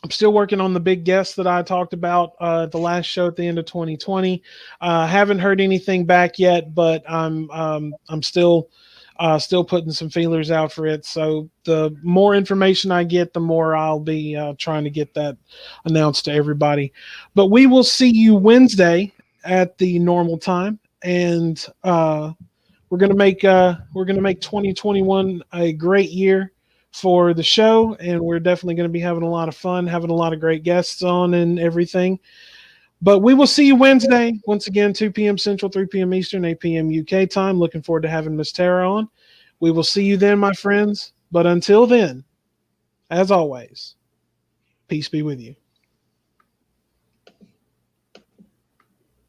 the big guest that I talked about the last show at the end of 2020. Haven't heard anything back yet, but I'm still putting some feelers out for it. So the more information I get, the more I'll be trying to get that announced to everybody. But we will see you Wednesday at the normal time, and we're gonna make 2021 a great year for the show, and we're definitely going to be having a lot of fun, having a lot of great guests on and everything. But we will see you Wednesday, once again, 2 p.m. Central, 3 p.m. Eastern, 8 p.m. UK time. Looking forward to having Miss Tara on. We will see you then, my friends. But until then, as always, peace be with you.